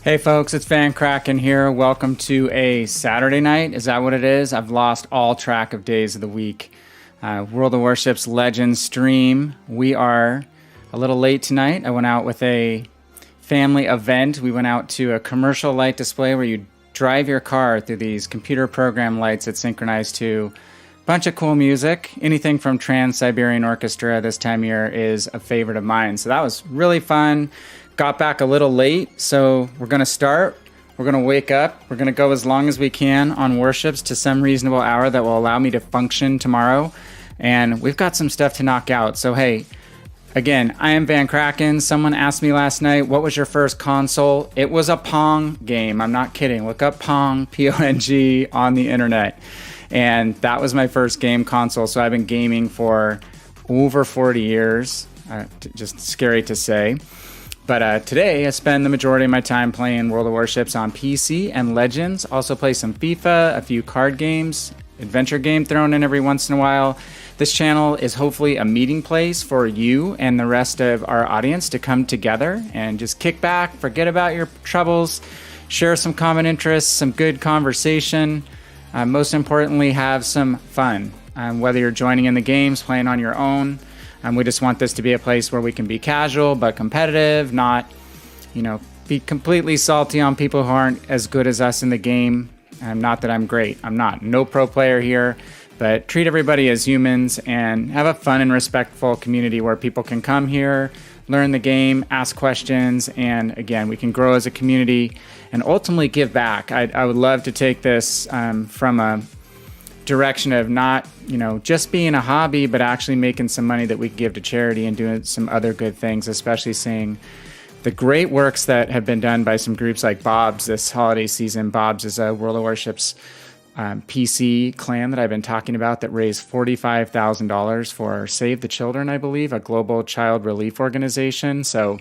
Hey folks, it's Van Kraken here. Welcome to a Saturday night. Is that what it is? I've lost all track of days of the week. World of Warships Legends stream. We are a little late tonight. I went out with a family event. We went out to a commercial light display where you drive your car through these computer program lights that synchronize to a bunch of cool music. Anything from Trans-Siberian Orchestra this time of year is a favorite of mine. So that was really fun. Got back a little late, so we're going to start. We're going to wake up. We're going to go as long as we can on Warships to some reasonable hour that will allow me to function tomorrow. And we've got some stuff to knock out. So, hey, again, I am Van Kraken. Someone asked me last night, what was your first console? It was a Pong game. I'm not kidding. Look up Pong, P-O-N-G, on the internet. And that was my first game console. So I've been gaming for over 40 years. Just scary to say. But today, I spend the majority of my time playing World of Warships on PC and Legends. Also play some FIFA, a few card games, adventure game thrown in every once in a while. This channel is hopefully a meeting place for you and the rest of our audience to come together and just kick back, forget about your troubles, share some common interests, some good conversation. Most importantly, have some fun. Whether you're joining in the games, playing on your own, we just want this to be a place where we can be casual but competitive, not, be completely salty on people who aren't as good as us in the game. Not that I'm great. I'm not. No pro player here, but treat everybody as humans and have a fun and respectful community where people can come here, learn the game, ask questions, and again, we can grow as a community and ultimately give back. I would love to take this from a direction of not, just being a hobby, but actually making some money that we can give to charity and doing some other good things, especially seeing the great works that have been done by some groups like Bob's this holiday season. Bob's is a World of Warships PC clan that I've been talking about that raised $45,000 for Save the Children, I believe, a global child relief organization. So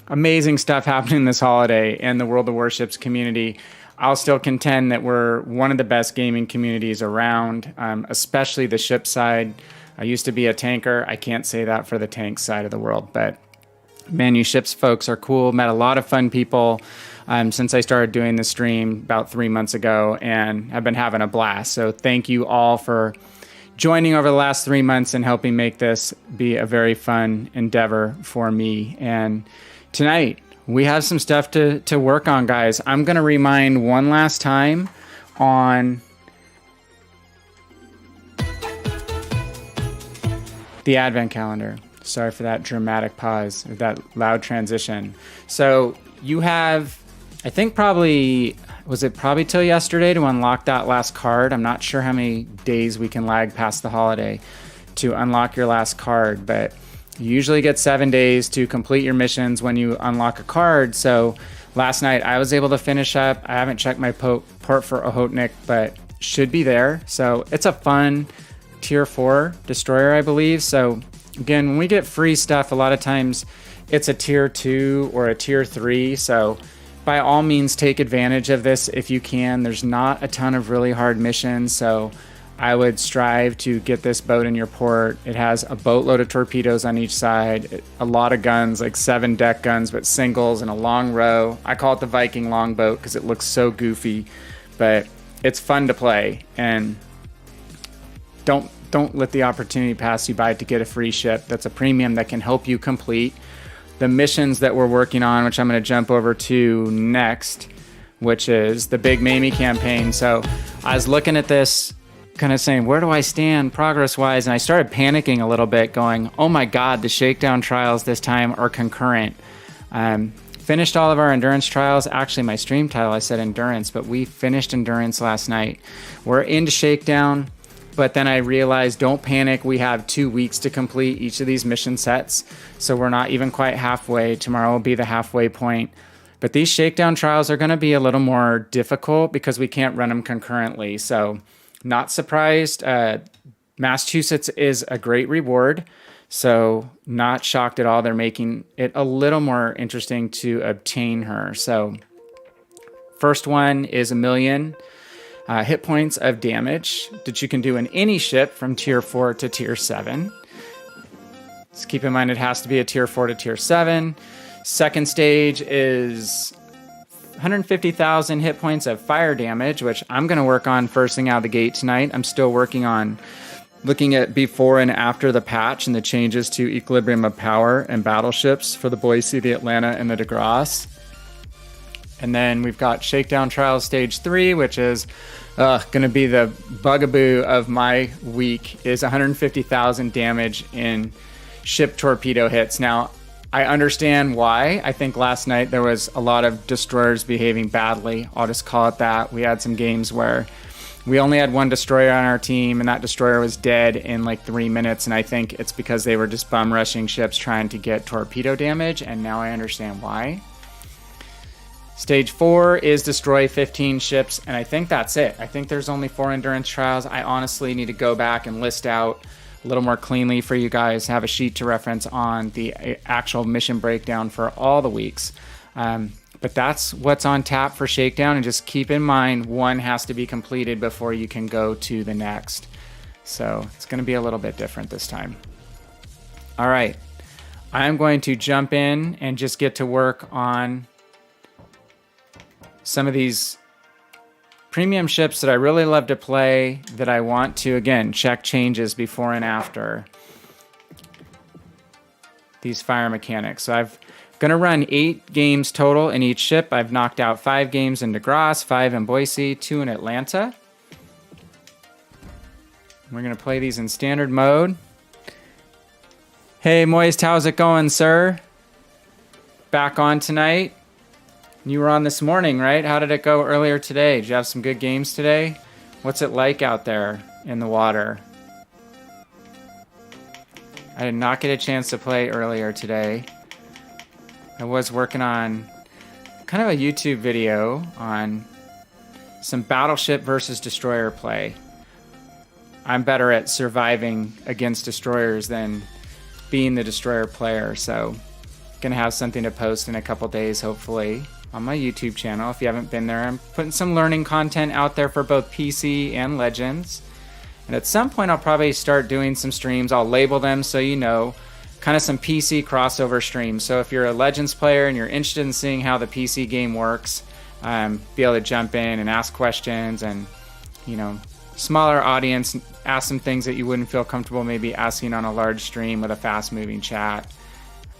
amazing stuff happening this holiday in the World of Warships community. I'll still contend that we're one of the best gaming communities around, especially the ship side. I used to be a tanker. I can't say that for the tank side of the world, but man, you ships folks are cool. Met a lot of fun people since I started doing the stream about 3 months ago, and I've been having a blast. So thank you all for joining over the last 3 months and helping make this be a very fun endeavor for me. And tonight, we have some stuff to work on, guys. I'm going to remind one last time on the Advent calendar. Sorry for that dramatic pause, that loud transition. So you have, I think probably till yesterday to unlock that last card. I'm not sure how many days we can lag past the holiday to unlock your last card, but you usually get 7 days to complete your missions when you unlock a card. So last night I was able to finish up. I haven't checked my port for Ohotnik, but should be there. So it's a fun tier 4 destroyer, I believe. So again, when we get free stuff, a lot of times it's a tier 2 or a tier 3. So by all means, take advantage of this if you can. There's not a ton of really hard missions. So I would strive to get this boat in your port. It has a boatload of torpedoes on each side, a lot of guns, like 7 deck guns, but singles in a long row. I call it the Viking longboat because it looks so goofy, but it's fun to play. And don't let the opportunity pass you by to get a free ship that's a premium that can help you complete the missions that we're working on, which I'm going to jump over to next, which is the big Mamie campaign. So I was looking at this, kind of saying, where do I stand progress-wise? And I started panicking a little bit, going, oh my God, the Shakedown trials this time are concurrent. Finished all of our endurance trials. Actually, my stream title, I said endurance, but we finished endurance last night. We're into Shakedown, but then I realized, don't panic. We have 2 weeks to complete each of these mission sets, so we're not even quite halfway. Tomorrow will be the halfway point. But these Shakedown trials are going to be a little more difficult because we can't run them concurrently. So not surprised. Massachusetts is a great reward, so not shocked at all. They're making it a little more interesting to obtain her. So first one is 1,000,000 hit points of damage that you can do in any ship from tier 4 to tier 7. Just keep in mind it has to be a tier 4 to tier 7. Second stage is 150,000 hit points of fire damage, which I'm going to work on first thing out of the gate tonight. I'm still working on looking at before and after the patch and the changes to Equilibrium of Power and battleships for the Boise, the Atlanta, and the DeGrasse. And then we've got Shakedown Trials Stage 3, which is going to be the bugaboo of my week, is 150,000 damage in ship torpedo hits. Now, I understand why. I think last night there was a lot of destroyers behaving badly. I'll just call it that. We had some games where we only had one destroyer on our team, and that destroyer was dead in like 3 minutes, and I think it's because they were just bum rushing ships trying to get torpedo damage, and now I understand why. Stage 4 is destroy 15 ships, and I think that's it. I think there's only 4 endurance trials. I honestly need to go back and list out a little more cleanly for you guys, have a sheet to reference on the actual mission breakdown for all the weeks. But that's what's on tap for Shakedown, and just keep in mind one has to be completed before you can go to the next. So it's going to be a little bit different this time. All right, I'm going to jump in and just get to work on some of these premium ships that I really love to play, that I want to, again, check changes before and after these fire mechanics. So I've going to run 8 games total in each ship. I've knocked out 5 games in DeGrasse, 5 in Boise, 2 in Atlanta. We're going to play these in standard mode. Hey, Moist, how's it going, sir? Back on tonight. You were on this morning, right? How did it go earlier today? Did you have some good games today? What's it like out there in the water? I did not get a chance to play earlier today. I was working on kind of a YouTube video on some battleship versus destroyer play. I'm better at surviving against destroyers than being the destroyer player, so gonna have something to post in a couple days, hopefully, on my YouTube channel. If you haven't been there, I'm putting some learning content out there for both PC and Legends. And at some point, I'll probably start doing some streams. I'll label them so you know, kind of some PC crossover streams. So if you're a Legends player and you're interested in seeing how the PC game works, be able to jump in and ask questions, and, you know, smaller audience, ask some things that you wouldn't feel comfortable maybe asking on a large stream with a fast-moving chat.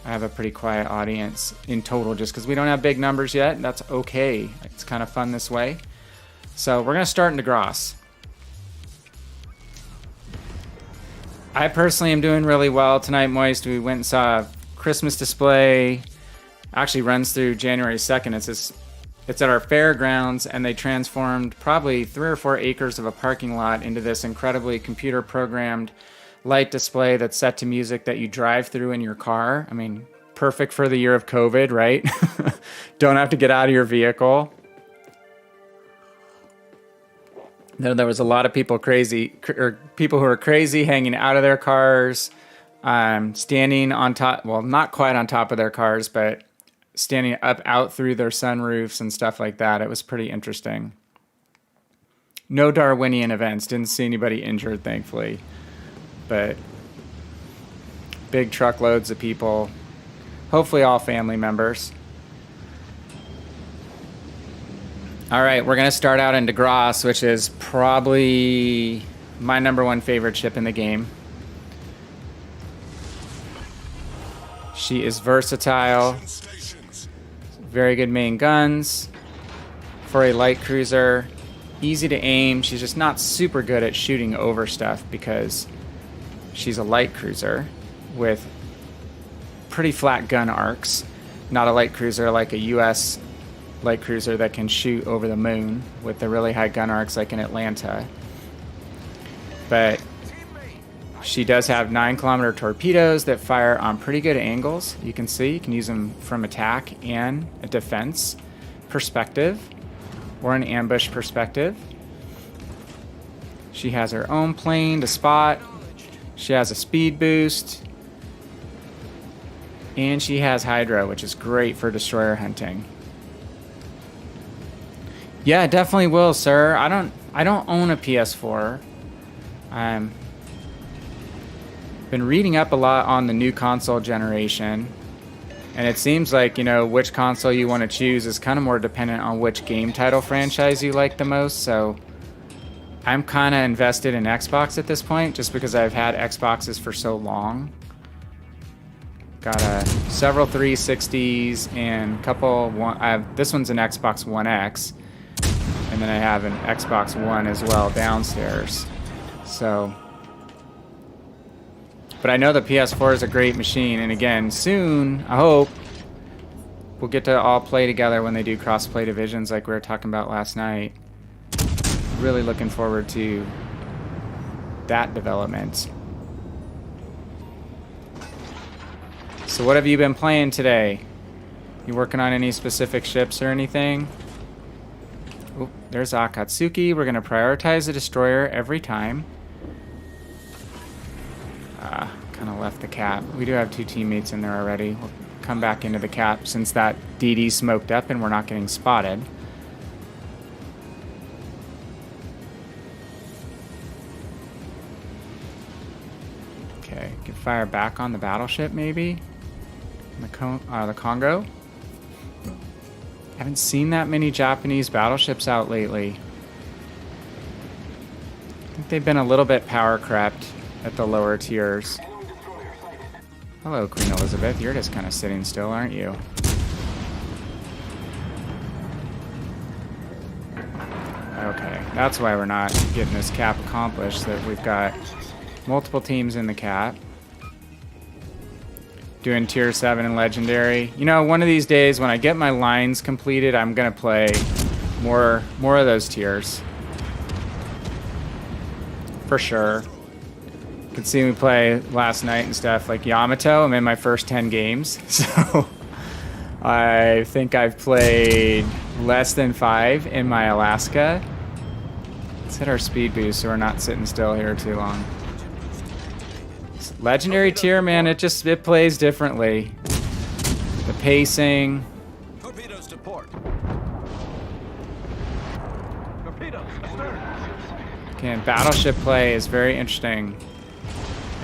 I have a pretty quiet audience in total just because we don't have big numbers yet. That's okay. It's kind of fun this way. So we're going to start in DeGrasse. I personally am doing really well tonight, Moist. We went and saw a Christmas display. Actually runs through January 2nd. It's at our fairgrounds, and they transformed probably 3 or 4 acres of a parking lot into this incredibly computer-programmed light display that's set to music that you drive through in your car. I mean, perfect for the year of COVID, right? Don't have to get out of your vehicle. There was a lot of people people who are crazy hanging out of their cars, standing on top, well, not quite on top of their cars, but standing up out through their sunroofs and stuff like that. It was pretty interesting. No Darwinian events. Didn't see anybody injured, thankfully. But big truckloads of people, hopefully all family members. All right, we're going to start out in DeGrasse, which is probably my #1 favorite ship in the game. She is versatile, very good main guns for a light cruiser, easy to aim. She's just not super good at shooting over stuff because she's a light cruiser with pretty flat gun arcs. Not a light cruiser like a US light cruiser that can shoot over the moon with the really high gun arcs like in Atlanta. But she does have 9-kilometer torpedoes that fire on pretty good angles. You can see, you can use them from attack and a defense perspective or an ambush perspective. She has her own plane to spot. She has a speed boost, and she has Hydra, which is great for destroyer hunting. Yeah, definitely will, sir. I don't own a PS4. Been reading up a lot on the new console generation. And it seems like, you know, which console you want to choose is kind of more dependent on which game title franchise you like the most. So I'm kind of invested in Xbox at this point just because I've had Xboxes for so long. Got several 360s and a couple. This one's an Xbox One X, and then I have an Xbox One as well downstairs. So, but I know the PS4 is a great machine, and again, soon I hope we'll get to all play together when they do cross-play divisions like we were talking about last night. Really looking forward to that development. So what have you been playing today? You working on any specific ships or anything? Oh, there's Akatsuki. We're going to prioritize the destroyer every time. Kind of left the cap. We do have 2 teammates in there already. We'll come back into the cap since that DD smoked up and we're not getting spotted. Okay, can fire back on the battleship maybe? The Congo. Haven't seen that many Japanese battleships out lately. I think they've been a little bit power crept at the lower tiers. Hello, Queen Elizabeth. You're just kind of sitting still, aren't you? Okay, that's why we're not getting this cap accomplished, that we've got multiple teams in the cap. Doing tier 7 and legendary. You know, one of these days when I get my lines completed, I'm gonna play more of those tiers. For sure. You can see me play last night and stuff like Yamato. I'm in my first 10 games. So I think I've played less than 5 in my Alaska. Let's hit our speed boost so we're not sitting still here too long. Legendary tier, man, it plays differently. The pacing. Torpedoes to port. Torpedoes astern. Again, battleship play is very interesting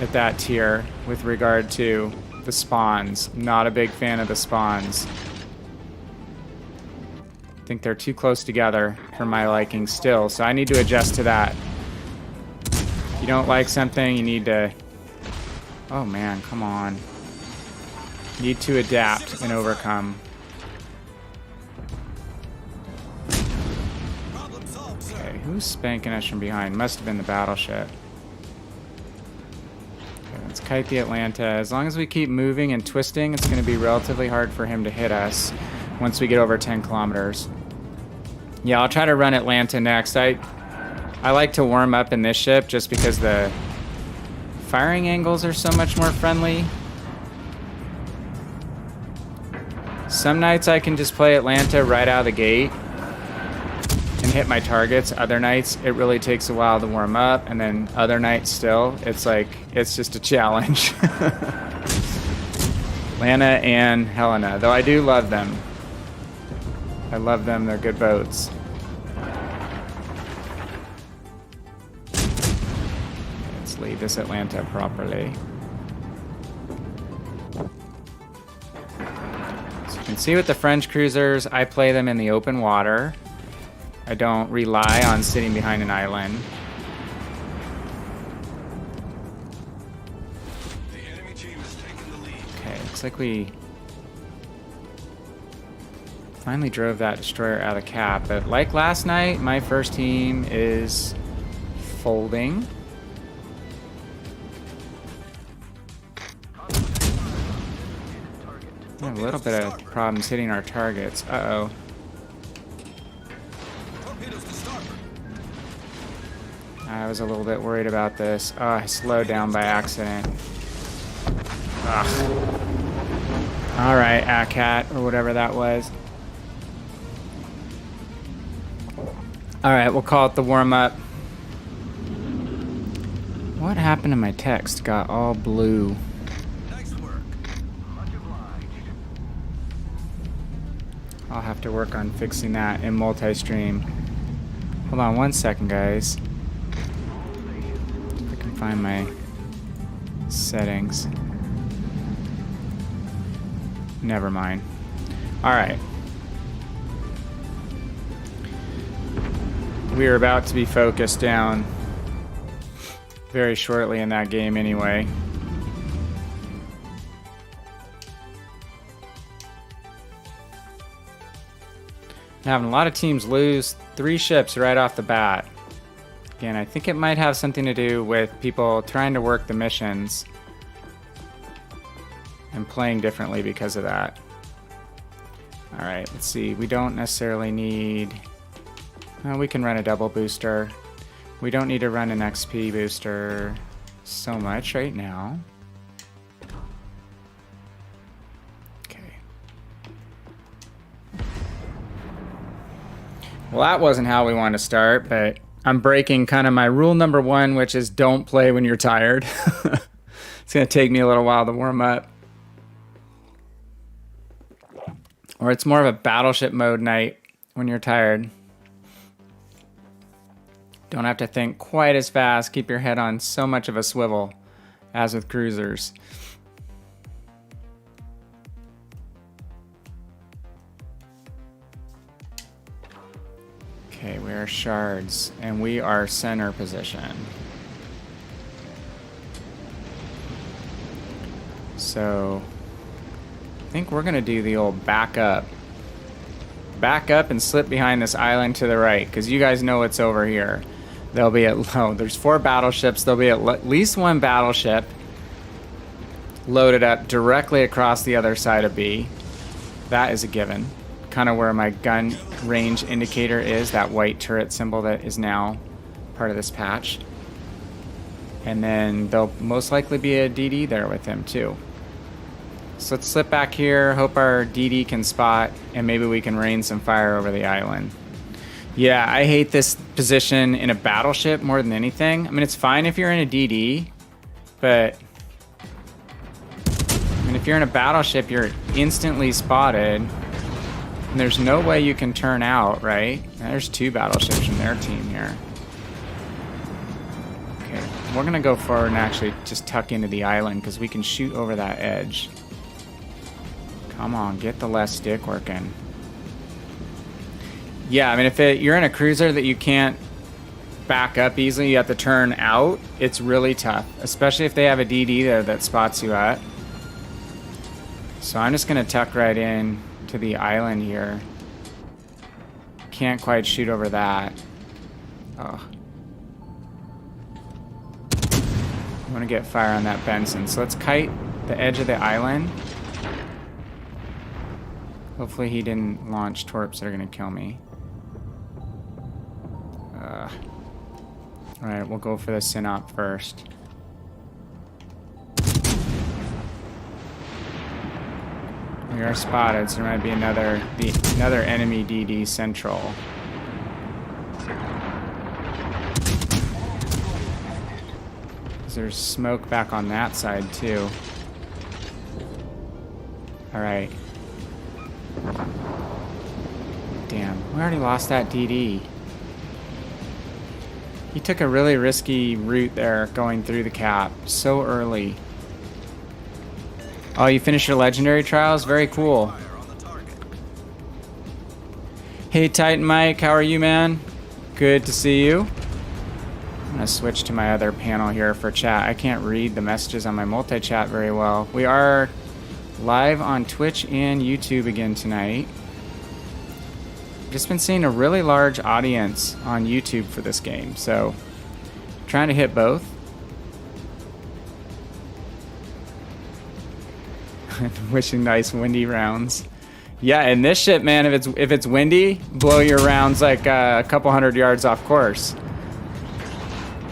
at that tier with regard to the spawns. Not a big fan of the spawns. I think they're too close together for my liking still, so I need to adjust to that. If you don't like something, you need to... Oh man, come on. Need to adapt and overcome. Okay, who's spanking us from behind? Must have been the battleship. Okay, let's kite the Atlanta. As long as we keep moving and twisting, it's going to be relatively hard for him to hit us once we get over 10 kilometers. Yeah, I'll try to run Atlanta next. I like to warm up in this ship just because the firing angles are so much more friendly. Some nights I can just play Atlanta right out of the gate and hit my targets. Other nights it really takes a while to warm up, and then other nights still it's like it's just a challenge. Atlanta and Helena, though I do love them. I love them, they're good boats. Lead this Atlanta properly. So you can see with the French cruisers, I play them in the open water. I don't rely on sitting behind an island. Okay, looks like we finally drove that destroyer out of cap, but like last night, my first team is folding. A little bit of problems hitting our targets. Uh-oh. I was a little bit worried about this. Oh, I slowed down by accident. Ugh. Alright, ACAT, or whatever that was. Alright, we'll call it the warm-up. What happened to my text? Got all blue. I'll have to work on fixing that in multi-stream. Hold on one second, guys. If I can find my settings. Never mind. All right. We are about to be focused down very shortly in that game anyway. Having a lot of teams lose 3 ships right off the bat. Again, I think it might have something to do with people trying to work the missions and playing differently because of that. Alright, let's see. We don't necessarily need... we can run a double booster. We don't need to run an XP booster so much right now. Okay. Well, that wasn't how we wanted to start, but I'm breaking kind of my rule number 1, which is don't play when you're tired. It's going to take me a little while to warm up. Or it's more of a battleship mode night when you're tired. Don't have to think quite as fast. Keep your head on so much of a swivel as with cruisers. Okay, we are shards, and we are center position. So, I think we're gonna do the old back up. Back up and slip behind this island to the right, because you guys know what's over here. There'll be there's 4 battleships. There'll be at least 1 battleship loaded up directly across the other side of B. That is a given. Kind of where my gun range indicator is, that white turret symbol that is now part of this patch. And then there'll most likely be a DD there with him too. So let's slip back here, hope our DD can spot, and maybe we can rain some fire over the island. Yeah, I hate this position in a battleship more than anything. I mean, it's fine if you're in a DD, but I mean, if you're in a battleship, you're instantly spotted. And there's no way you can turn out, right? There's 2 battleships from their team here. Okay, we're gonna go forward and actually just tuck into the island because we can shoot over that edge. Come on, get the left stick working. Yeah, I mean, if you're in a cruiser that you can't back up easily, you have to turn out, it's really tough. Especially if they have a DD there that spots you at. So I'm just gonna tuck right in to the island here. Can't quite shoot over that. Oh. I want to get fire on that Benson. So let's kite the edge of the island. Hopefully he didn't launch torps that are going to kill me. Alright, we'll go for the Synop first. We are spotted, so there might be another enemy DD central. There's smoke back on that side too. Alright. Damn, we already lost that DD. He took a really risky route there going through the cap so early. Oh, you finished your legendary trials? Very cool. Hey Titan Mike, how are you, man? Good to see you. I'm gonna switch to my other panel here for chat. I can't read the messages on my multi-chat very well. We are live on Twitch and YouTube again tonight. Just been seeing a really large audience on YouTube for this game, so trying to hit both. Wishing nice windy rounds. Yeah, in this ship, man, if it's windy, blow your rounds like a couple 100 yards off course.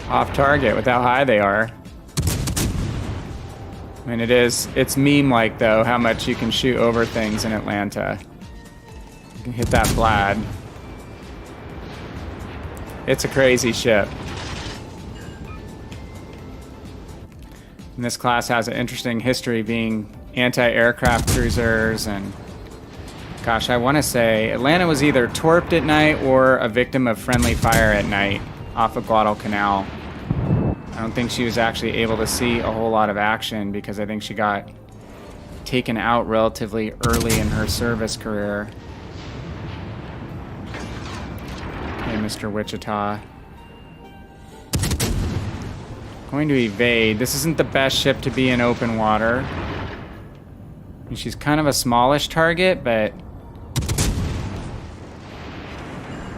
Off target with how high they are. I mean, it's meme-like, though, how much you can shoot over things in Atlanta. You can hit that Vlad. It's a crazy ship. And this class has an interesting history being anti-aircraft cruisers, and gosh, I want to say Atlanta was either torped at night or a victim of friendly fire at night off of Guadalcanal. I don't think she was actually able to see a whole lot of action because I think she got taken out relatively early in her service career. Okay, Mr. Wichita. Going to evade. This isn't the best ship to be in open water. And she's kind of a smallish target, but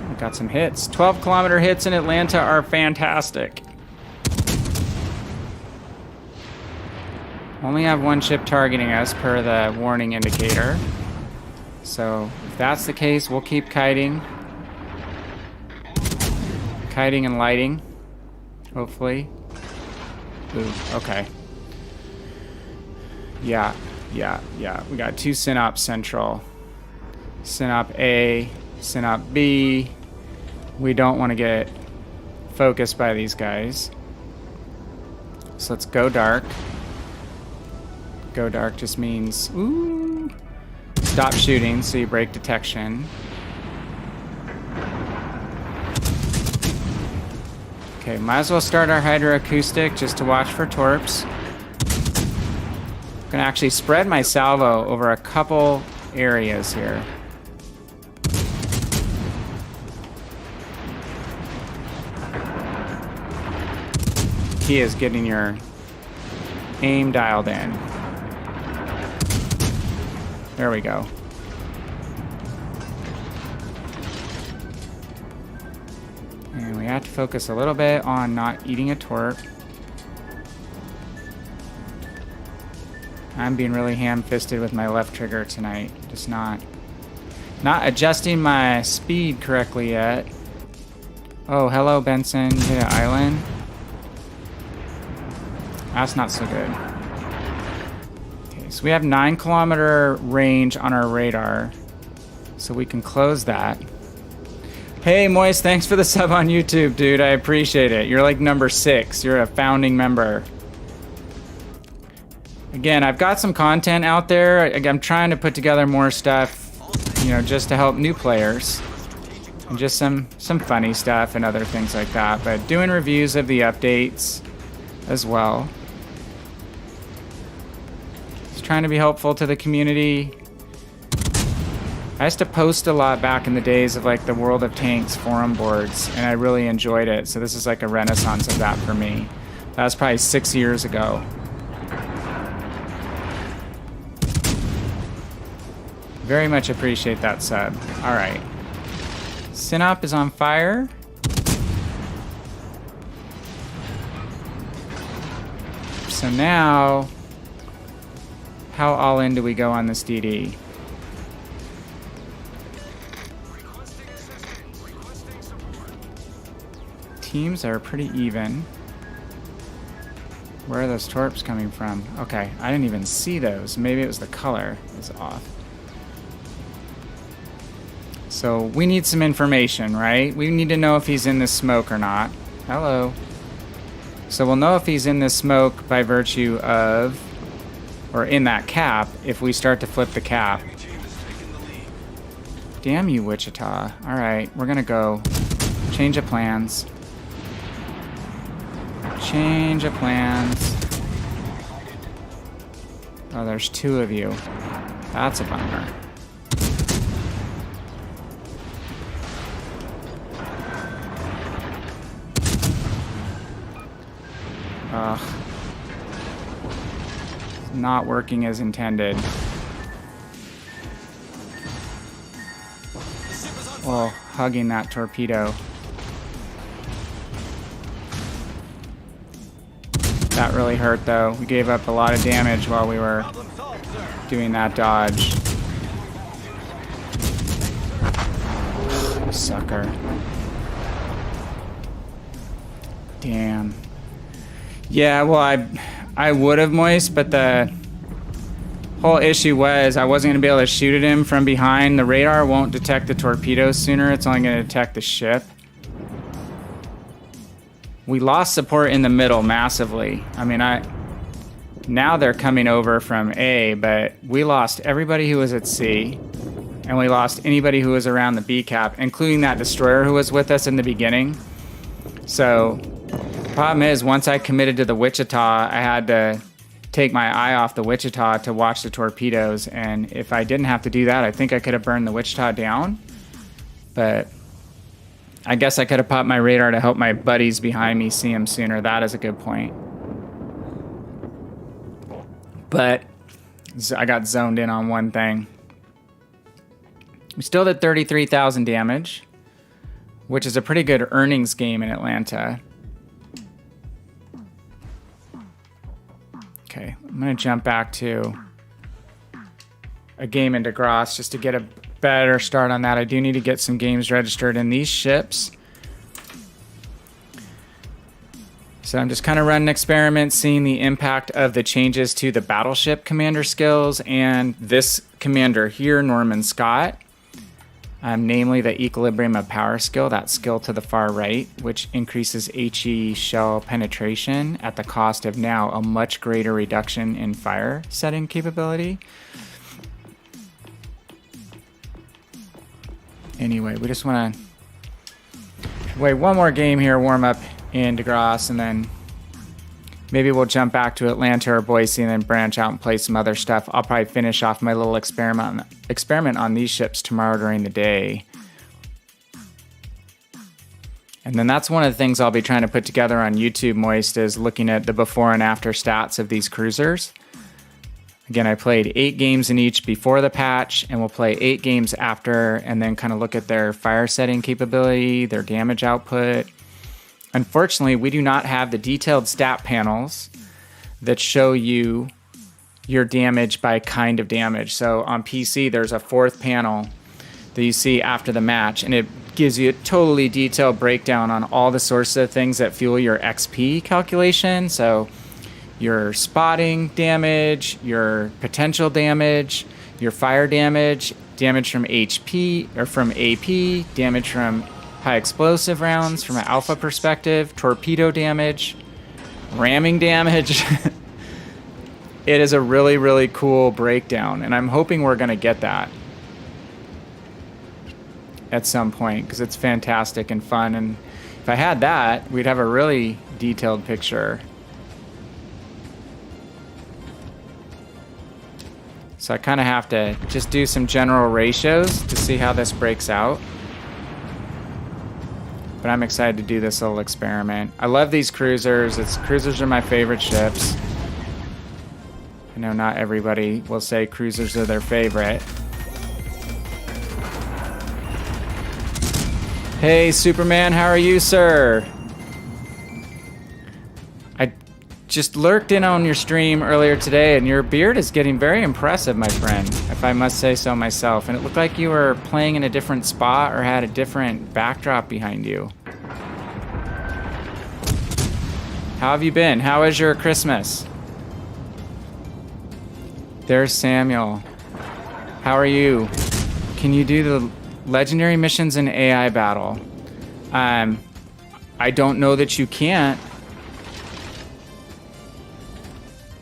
we got some hits. 12-kilometer hits in Atlanta are fantastic. Only have one ship targeting us per the warning indicator. So if that's the case, we'll keep kiting. Kiting and lighting, hopefully. Ooh, okay. Yeah. We got 2 Synop Central. Synop A, Synop B. We don't want to get focused by these guys. So let's go dark. Go dark just means, ooh, stop shooting so you break detection. Okay, might as well start our hydroacoustic just to watch for torps. I'm gonna actually spread my salvo over a couple areas here. Key is getting your aim dialed in. There we go. And we have to focus a little bit on not eating a torp. I'm being really ham-fisted with my left trigger tonight. Just not adjusting my speed correctly yet. Oh, hello, Benson. You hit an island. That's not so good. Okay, so we have 9-kilometer range on our radar. So we can close that. Hey, Moist, thanks for the sub on YouTube, dude. I appreciate it. You're like number 6. You're a founding member. Again, I've got some content out there. I'm trying to put together more stuff, you know, just to help new players. And just some funny stuff and other things like that. But doing reviews of the updates as well. Just trying to be helpful to the community. I used to post a lot back in the days of like the World of Tanks forum boards, and I really enjoyed it. So this is like a renaissance of that for me. That was probably 6 years ago. Very much appreciate that sub. All right. Synop is on fire. So now, how all in do we go on this DD? Teams are pretty even. Where are those torps coming from? Okay, I didn't even see those. Maybe it was the color was off. So we need some information, right? We need to know if he's in this smoke or not. Hello. So we'll know if he's in this smoke by virtue of, or in that cap, if we start to flip the cap. Damn you, Wichita. All right, we're gonna go. Change of plans. Change of plans. Oh, there's 2 of you. That's a bummer. Ugh. Not working as intended. Oh, hugging that torpedo. That really hurt though. We gave up a lot of damage while we were doing that dodge. Sucker. Damn. Yeah, well, I would have, Moist, but the whole issue was I wasn't going to be able to shoot at him from behind. The radar won't detect the torpedoes sooner. It's only going to detect the ship. We lost support in the middle massively. I mean, now they're coming over from A, but we lost everybody who was at C, and we lost anybody who was around the B cap, including that destroyer who was with us in the beginning. So, problem is, once I committed to the Wichita, I had to take my eye off the Wichita to watch the torpedoes. And if I didn't have to do that, I think I could have burned the Wichita down. But I guess I could have popped my radar to help my buddies behind me see them sooner. That is a good point. But I got zoned in on one thing. We still did 33,000 damage, which is a pretty good earnings game in Atlanta. Okay, I'm going to jump back to a game in DeGrasse just to get a better start on that. I do need to get some games registered in these ships. So I'm just kind of running experiments, seeing the impact of the changes to the battleship commander skills and this commander here, Norman Scott. Namely the equilibrium of power skill, that skill to the far right, which increases HE shell penetration at the cost of now a much greater reduction in fire setting capability. Anyway, we just want to wait one more game here, warm up in DeGrasse, and then maybe we'll jump back to Atlanta or Boise and then branch out and play some other stuff. I'll probably finish off my little experiment on these ships tomorrow during the day. And then that's one of the things I'll be trying to put together on YouTube, Moist, is looking at the before and after stats of these cruisers. Again, I played 8 games in each before the patch, and we'll play 8 games after, and then kind of look at their fire setting capability, their damage output. Unfortunately, we do not have the detailed stat panels that show you your damage by kind of damage. So on PC, there's a 4th panel that you see after the match, and it gives you a totally detailed breakdown on all the sources of things that fuel your XP calculation. So your spotting damage, your potential damage, your fire damage, damage from HP or from AP, damage from high explosive rounds from an alpha perspective, torpedo damage, ramming damage. It is a really, really cool breakdown, and I'm hoping we're going to get that at some point because it's fantastic and fun. And if I had that, we'd have a really detailed picture. So I kind of have to just do some general ratios to see how this breaks out. But I'm excited to do this little experiment. I love these cruisers. Cruisers are my favorite ships. I know not everybody will say cruisers are their favorite. Hey, Superman, how are you, sir? I just lurked in on your stream earlier today, and your beard is getting very impressive, my friend, if I must say so myself. And it looked like you were playing in a different spot or had a different backdrop behind you. How have you been? How was your Christmas? There's Samuel. How are you? Can you do the legendary missions in AI battle? I don't know that you can't.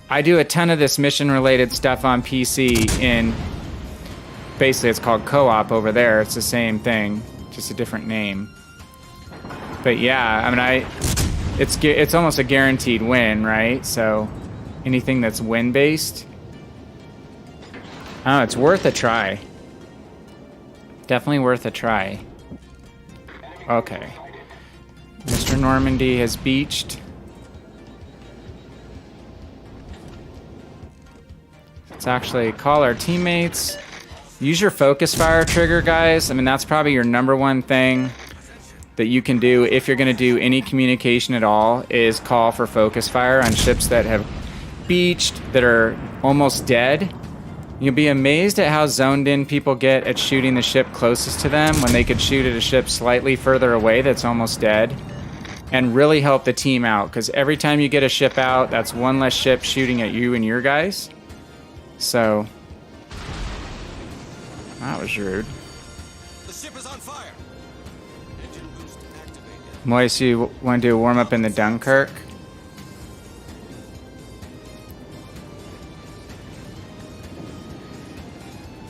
I do a ton of this mission-related stuff on PC in, basically it's called co-op over there. It's the same thing, just a different name. But yeah, I mean, it's almost a guaranteed win, right? So anything that's win-based, oh, it's worth a try. Definitely worth a try. Okay. Mr. Normandy has beached. Let's actually call our teammates. Use your focus fire trigger, guys. I mean, that's probably your number one thing that you can do if you're going to do any communication at all, is call for focus fire on ships that have beached, that are almost dead. You'll be amazed at how zoned in people get at shooting the ship closest to them when they could shoot at a ship slightly further away that's almost dead, and really help the team out, because every time you get a ship out, that's one less ship shooting at you and your guys. So that was rude. The ship is on fire. Engine boost activated. Moise, you want to do a warm-up in the Dunkirk?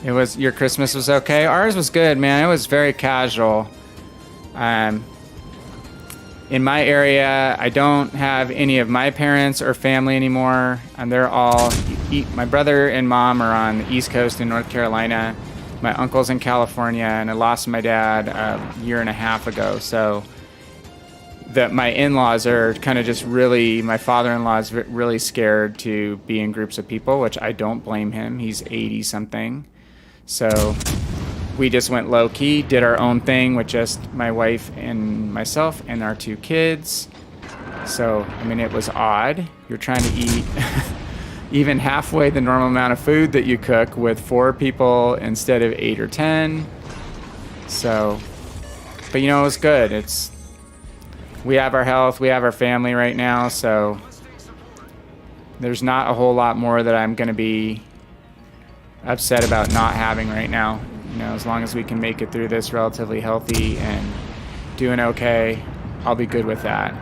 It was, your Christmas was okay? Ours was good, man. It was very casual. In my area, I don't have any of my parents or family anymore, and they're all, my brother and mom are on the East Coast in North Carolina. My uncle's in California, and I lost my dad a year and a half ago. So that my in-laws are kind of just really, my father-in-law is really scared to be in groups of people, which I don't blame him. He's 80 something. So we just went low key, did our own thing with just my wife and myself and our 2 kids. So, I mean, it was odd. You're trying to eat even halfway the normal amount of food that you cook with 4 people instead of 8 or 10. So, but it was good. We have our health, we have our family right now, so there's not a whole lot more that I'm going to be upset about not having right now. As long as we can make it through this relatively healthy and doing okay, I'll be good with that.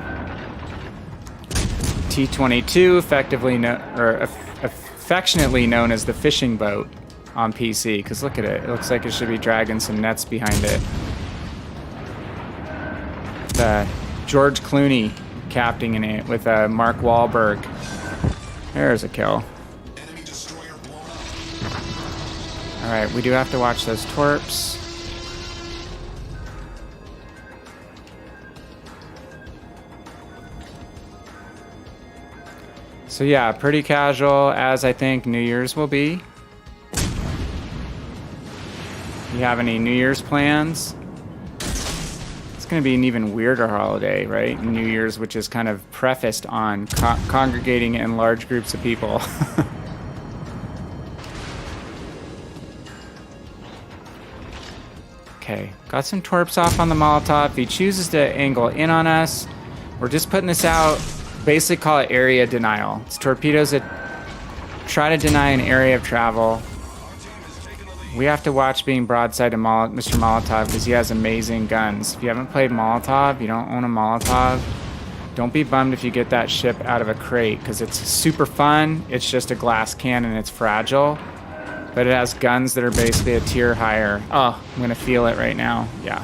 T-22, affectionately known as the fishing boat on PC, because look at it. It looks like it should be dragging some nets behind it. The George Clooney captaining it with Mark Wahlberg. There's a kill. Alright, we do have to watch those twerps. So yeah, pretty casual, as I think New Year's will be. You have any New Year's plans? It's going to be an even weirder holiday, right? New Year's, which is kind of prefaced on congregating in large groups of people. Okay, got some twerps off on the Molotov. If he chooses to angle in on us, we're just putting this out. Basically call it area denial. It's torpedoes that try to deny an area of travel. We have to watch being broadside to Mr. Molotov because he has amazing guns. If you haven't played Molotov, you don't own a Molotov, don't be bummed if you get that ship out of a crate because it's super fun. It's just a glass can and it's fragile. But it has guns that are basically a tier higher. Oh, I'm going to feel it right now. Yeah.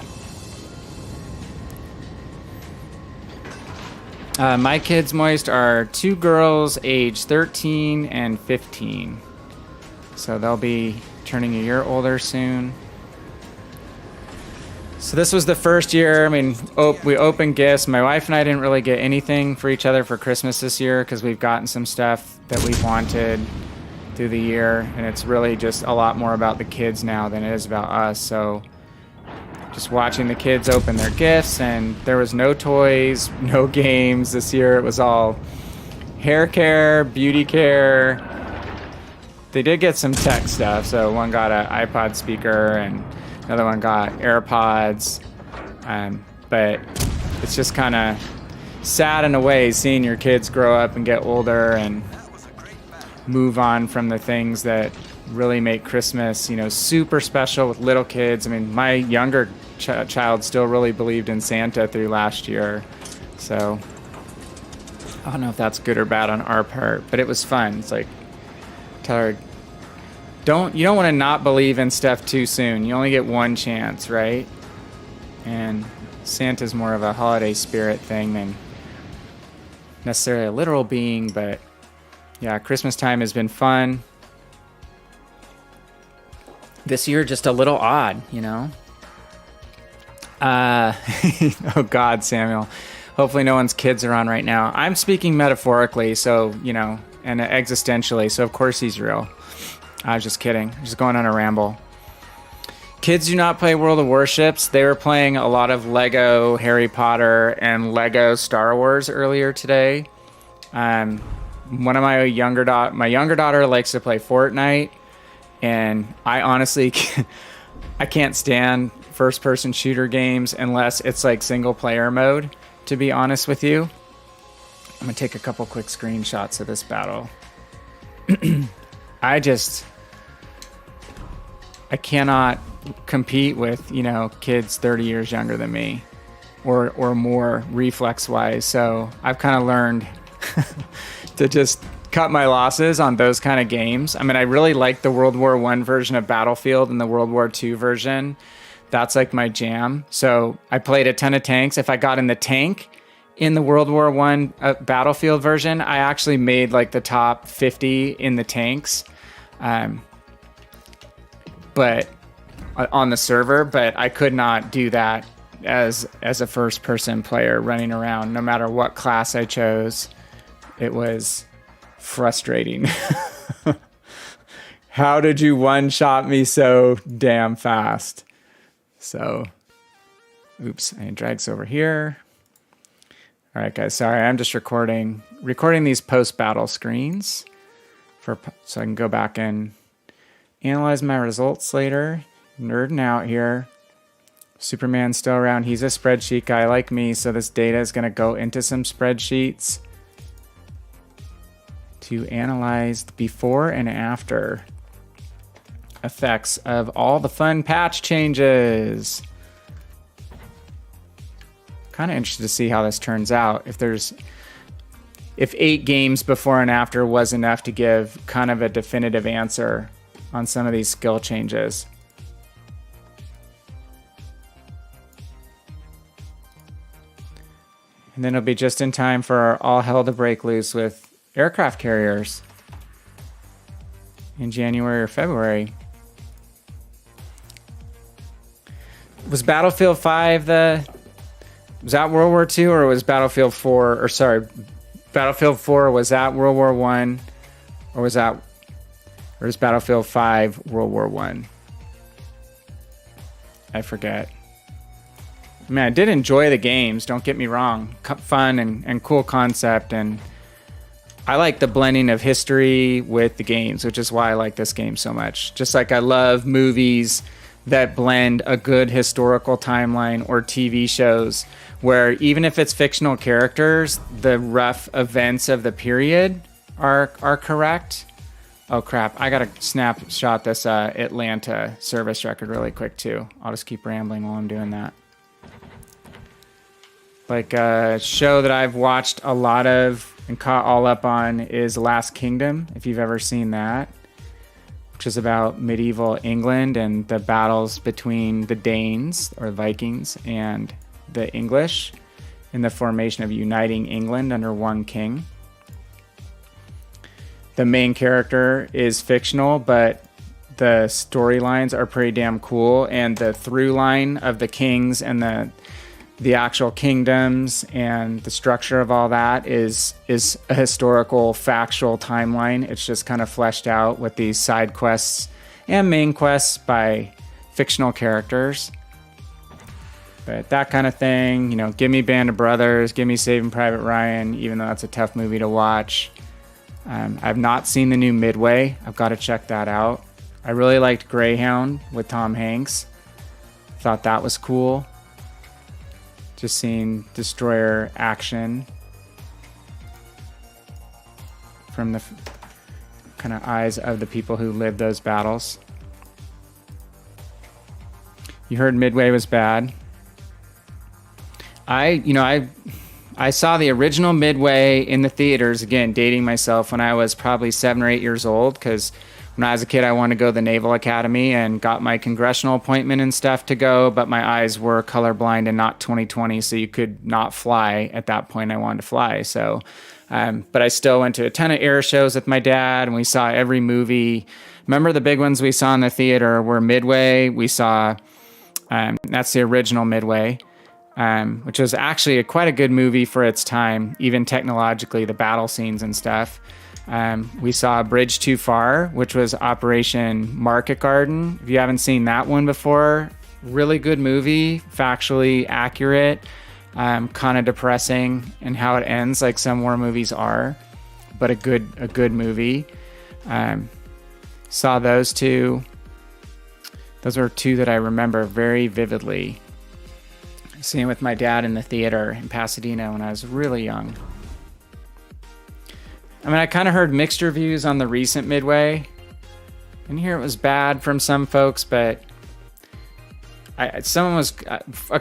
My kids, Moist, are 2 girls aged 13 and 15. So they'll be turning a year older soon. So this was the first year. I mean, we opened gifts. My wife and I didn't really get anything for each other for Christmas this year because we've gotten some stuff that we've wanted through the year. And it's really just a lot more about the kids now than it is about us. So just watching the kids open their gifts, and there was no toys, no games this year. It was all hair care, beauty care. They did get some tech stuff. So one got an iPod speaker and another one got AirPods. But it's just kind of sad in a way seeing your kids grow up and get older and move on from the things that really make Christmas, super special with little kids. I mean, my younger child still really believed in Santa through last year. So I don't know if that's good or bad on our part, but it was fun. It's like, tell her, you don't want to not believe in stuff too soon. You only get one chance, right? And Santa's more of a holiday spirit thing than necessarily a literal being, but yeah, Christmas time has been fun. This year, just a little odd, Oh God, Samuel. Hopefully no one's kids are on right now. I'm speaking metaphorically, so, and existentially, so of course he's real. I was just kidding. Just going on a ramble. Kids do not play World of Warships. They were playing a lot of Lego Harry Potter and Lego Star Wars earlier today. One of my younger daughter likes to play Fortnite, and I honestly I can't stand first-person shooter games unless it's like single-player mode, to be honest with you. I'm going to take a couple quick screenshots of this battle. I cannot compete with, kids 30 years younger than me or more reflex-wise. So I've kind of learned to just cut my losses on those kind of games. I mean, I really like the World War I version of Battlefield and the World War II version. That's like my jam. So I played a ton of tanks. If I got in the tank in the World War One Battlefield version, I actually made like the top 50 in the tanks, but on the server. But I could not do that as a first person player running around. No matter what class I chose, it was frustrating. How did you one-shot me so damn fast? So, oops, I drags over here. All right, guys, sorry, I'm just recording these post-battle screens so I can go back and analyze my results later. Nerding out here. Superman's still around. He's a spreadsheet guy like me, so this data is going to go into some spreadsheets to analyze the before and after effects of all the fun patch changes. Kind of interested to see how this turns out. If 8 games before and after was enough to give kind of a definitive answer on some of these skill changes. And then it'll be just in time for all hell to break loose with aircraft carriers in January or February. Was Battlefield 5 was that World War II, or was Battlefield 4, or sorry, Battlefield 4, was that World War I, or was Battlefield 5 World War I? I forget. I mean, I did enjoy the games, don't get me wrong. Fun and cool concept, and I like the blending of history with the games, which is why I like this game so much. Just like I love movies that blend a good historical timeline, or TV shows where even if it's fictional characters, the rough events of the period are correct. Oh crap, I gotta snapshot this Atlanta service record really quick too. I'll just keep rambling while I'm doing that. Like a show that I've watched a lot of and caught all up on is Last Kingdom, if you've ever seen that, which is about medieval England and the battles between the Danes, or Vikings, and the English in the formation of uniting England under one king. The main character is fictional, but the storylines are pretty damn cool, and the through line of the kings and the actual kingdoms and the structure of all that is a historical, factual timeline. It's just kind of fleshed out with these side quests and main quests by fictional characters. But that kind of thing, you know, give me Band of Brothers, give me Saving Private Ryan, even though that's a tough movie to watch. I've not seen the new Midway. I've got to check that out. I really liked Greyhound with Tom Hanks. Thought that was cool. Just seeing destroyer action from the kind of eyes of the people who lived those battles. You heard Midway was bad. I saw the original Midway in the theaters, again, dating myself, when I was probably 7 or 8 years old, because when I was a kid, I wanted to go to the Naval Academy and got my congressional appointment and stuff to go, but my eyes were colorblind and not 20/20, so you could not fly at that point. I wanted to fly, so but I still went to a ton of air shows with my dad, and we saw every movie. Remember the big ones we saw in the theater were Midway. We saw that's the original Midway, which was actually quite a good movie for its time, even technologically, the battle scenes and stuff. We saw Bridge Too Far, which was Operation Market Garden. If you haven't seen that one before, really good movie, factually accurate, kind of depressing in how it ends, like some war movies are, but a good movie. Saw those two. Those are two that I remember very vividly. Seeing with my dad in the theater in Pasadena when I was really young. I mean, I kind of heard mixed reviews on the recent Midway. And here it was bad from some folks, but a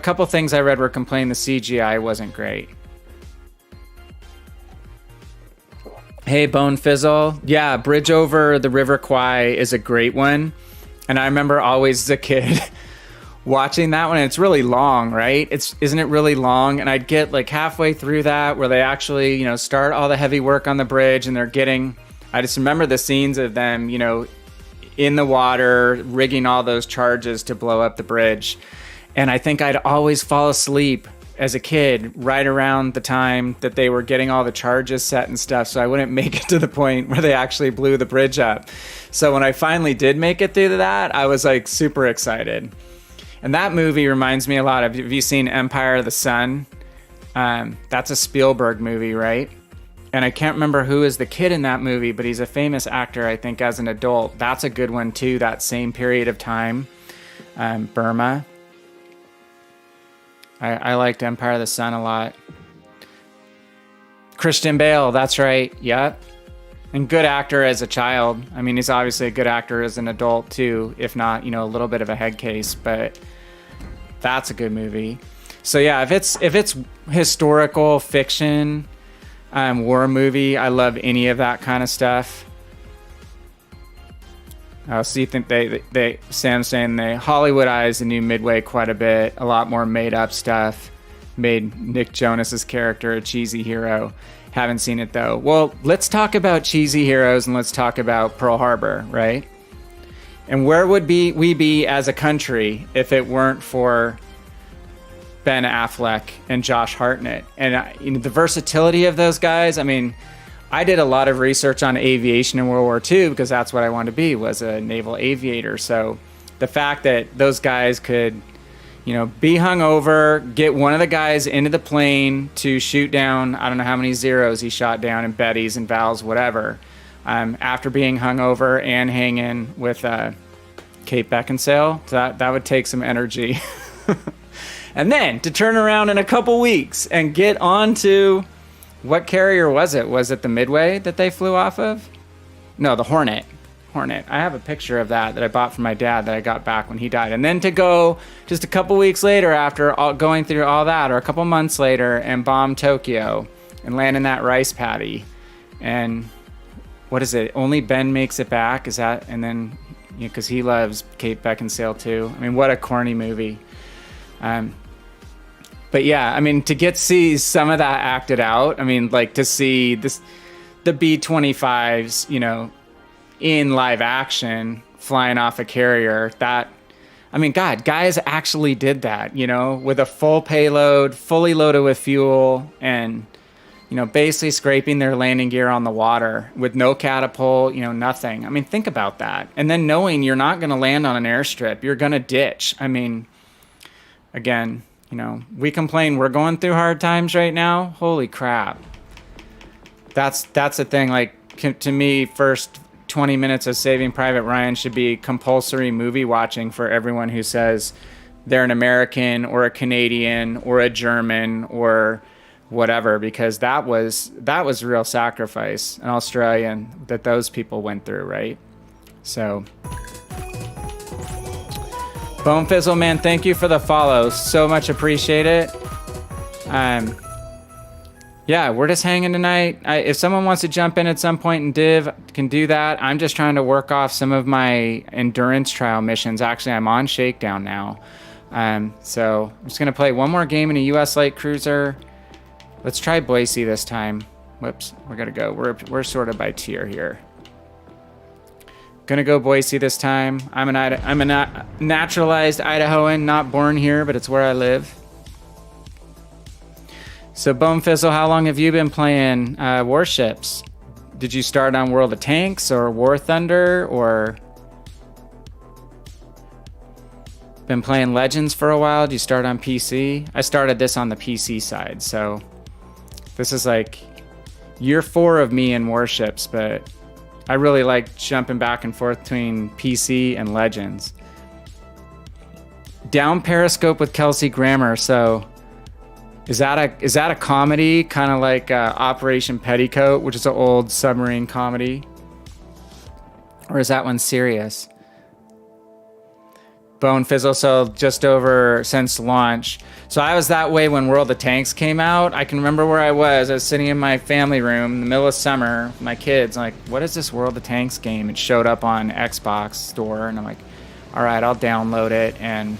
couple things I read were complaining the CGI wasn't great. Hey, Bone Fizzle. Yeah, Bridge Over the River Kwai is a great one. And I remember always as a kid watching that one. It's really long, right? Isn't it really long? And I'd get like halfway through that where they actually, start all the heavy work on the bridge, and I just remember the scenes of them, in the water, rigging all those charges to blow up the bridge. And I think I'd always fall asleep as a kid right around the time that they were getting all the charges set and stuff, so I wouldn't make it to the point where they actually blew the bridge up. So when I finally did make it through that, I was like super excited. And that movie reminds me a lot of, have you seen Empire of the Sun? That's a Spielberg movie, right? And I can't remember who is the kid in that movie, but he's a famous actor, I think, as an adult. That's a good one too, that same period of time. Burma. I liked Empire of the Sun a lot. Christian Bale, that's right. Yep. And good actor as a child. I mean, he's obviously a good actor as an adult too, if not, a little bit of a head case, but that's a good movie. So yeah, if it's historical fiction, war movie, I love any of that kind of stuff. So you think Sam's saying they Hollywoodized the new Midway quite a bit, a lot more made up stuff, made Nick Jonas's character a cheesy hero. Haven't seen it though. Well, let's talk about cheesy heroes and let's talk about Pearl Harbor, right? And where would we be as a country if it weren't for Ben Affleck and Josh Hartnett? And the versatility of those guys, I mean, I did a lot of research on aviation in World War II because that's what I wanted to be, was a naval aviator. So the fact that those guys could, be hungover, get one of the guys into the plane to shoot down, I don't know how many zeros he shot down in Betty's and Val's, whatever, after being hungover and hanging with Kate Beckinsale, that would take some energy. And then to turn around in a couple weeks and get on to... What carrier was it? Was it the Midway that they flew off of? No, the Hornet. I have a picture of that I bought from my dad that I got back when he died. And then to go just a couple weeks later after going through all that, or a couple months later, and bomb Tokyo and land in that rice paddy. And what is it? Only Ben makes it back? Is that? And then, because he loves Kate Beckinsale too. I mean, what a corny movie. But yeah, I mean, to see some of that acted out, I mean, like to see the B-25s, in live action, flying off a carrier, God, guys actually did that, with a full payload, fully loaded with fuel, and, basically scraping their landing gear on the water with no catapult, nothing. I mean, think about that. And then knowing you're not going to land on an airstrip, you're going to ditch. I mean, again... we complain we're going through hard times right now. Holy crap. That's the thing. Like, to me, first 20 minutes of Saving Private Ryan should be compulsory movie watching for everyone who says they're an American or a Canadian or a German or whatever, because that was real sacrifice, an Australian, that those people went through, right? So... Bone Fizzle, man, thank you for the follow. So much appreciate it. Yeah, we're just hanging tonight. If someone wants to jump in at some point and div, can do that. I'm just trying to work off some of my endurance trial missions. Actually, I'm on Shakedown now. So I'm just going to play one more game in a U.S. light cruiser. Let's try Boise this time. Whoops, we're going to go. We're sorted by tier here. Gonna go Boise this time. I'm a naturalized Idahoan, not born here, but it's where I live. So Bone Fizzle, how long have you been playing Warships? Did you start on World of Tanks or War Thunder, or been playing Legends for a while? Did you start on PC? I started this on the PC side, so this is like year 4 of me in Warships, but I really like jumping back and forth between PC and Legends. Down Periscope with Kelsey Grammer. So is that a comedy, kind of like Operation Petticoat, which is an old submarine comedy, or is that one serious? Bone Fizzle, so just over since launch. So I was that way when World of Tanks came out. I can remember where I was. I was sitting in my family room in the middle of summer with my kids. I'm like, what is this World of Tanks game? It showed up on Xbox store, and I'm like, all right, I'll download it. And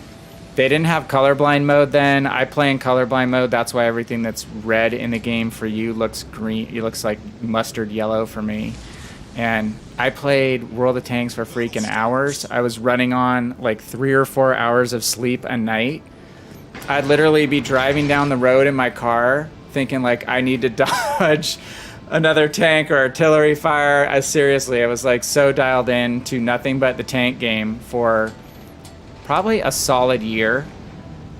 They didn't have colorblind mode then. I play in colorblind mode. That's why everything that's red in the game for you looks green. It looks like mustard yellow for me. And I played World of Tanks for freaking hours. I was running on like 3 or 4 hours of sleep a night. I'd literally be driving down the road in my car thinking like I need to dodge another tank or artillery fire. Seriously, I was like so dialed in to nothing but the tank game for probably a solid year.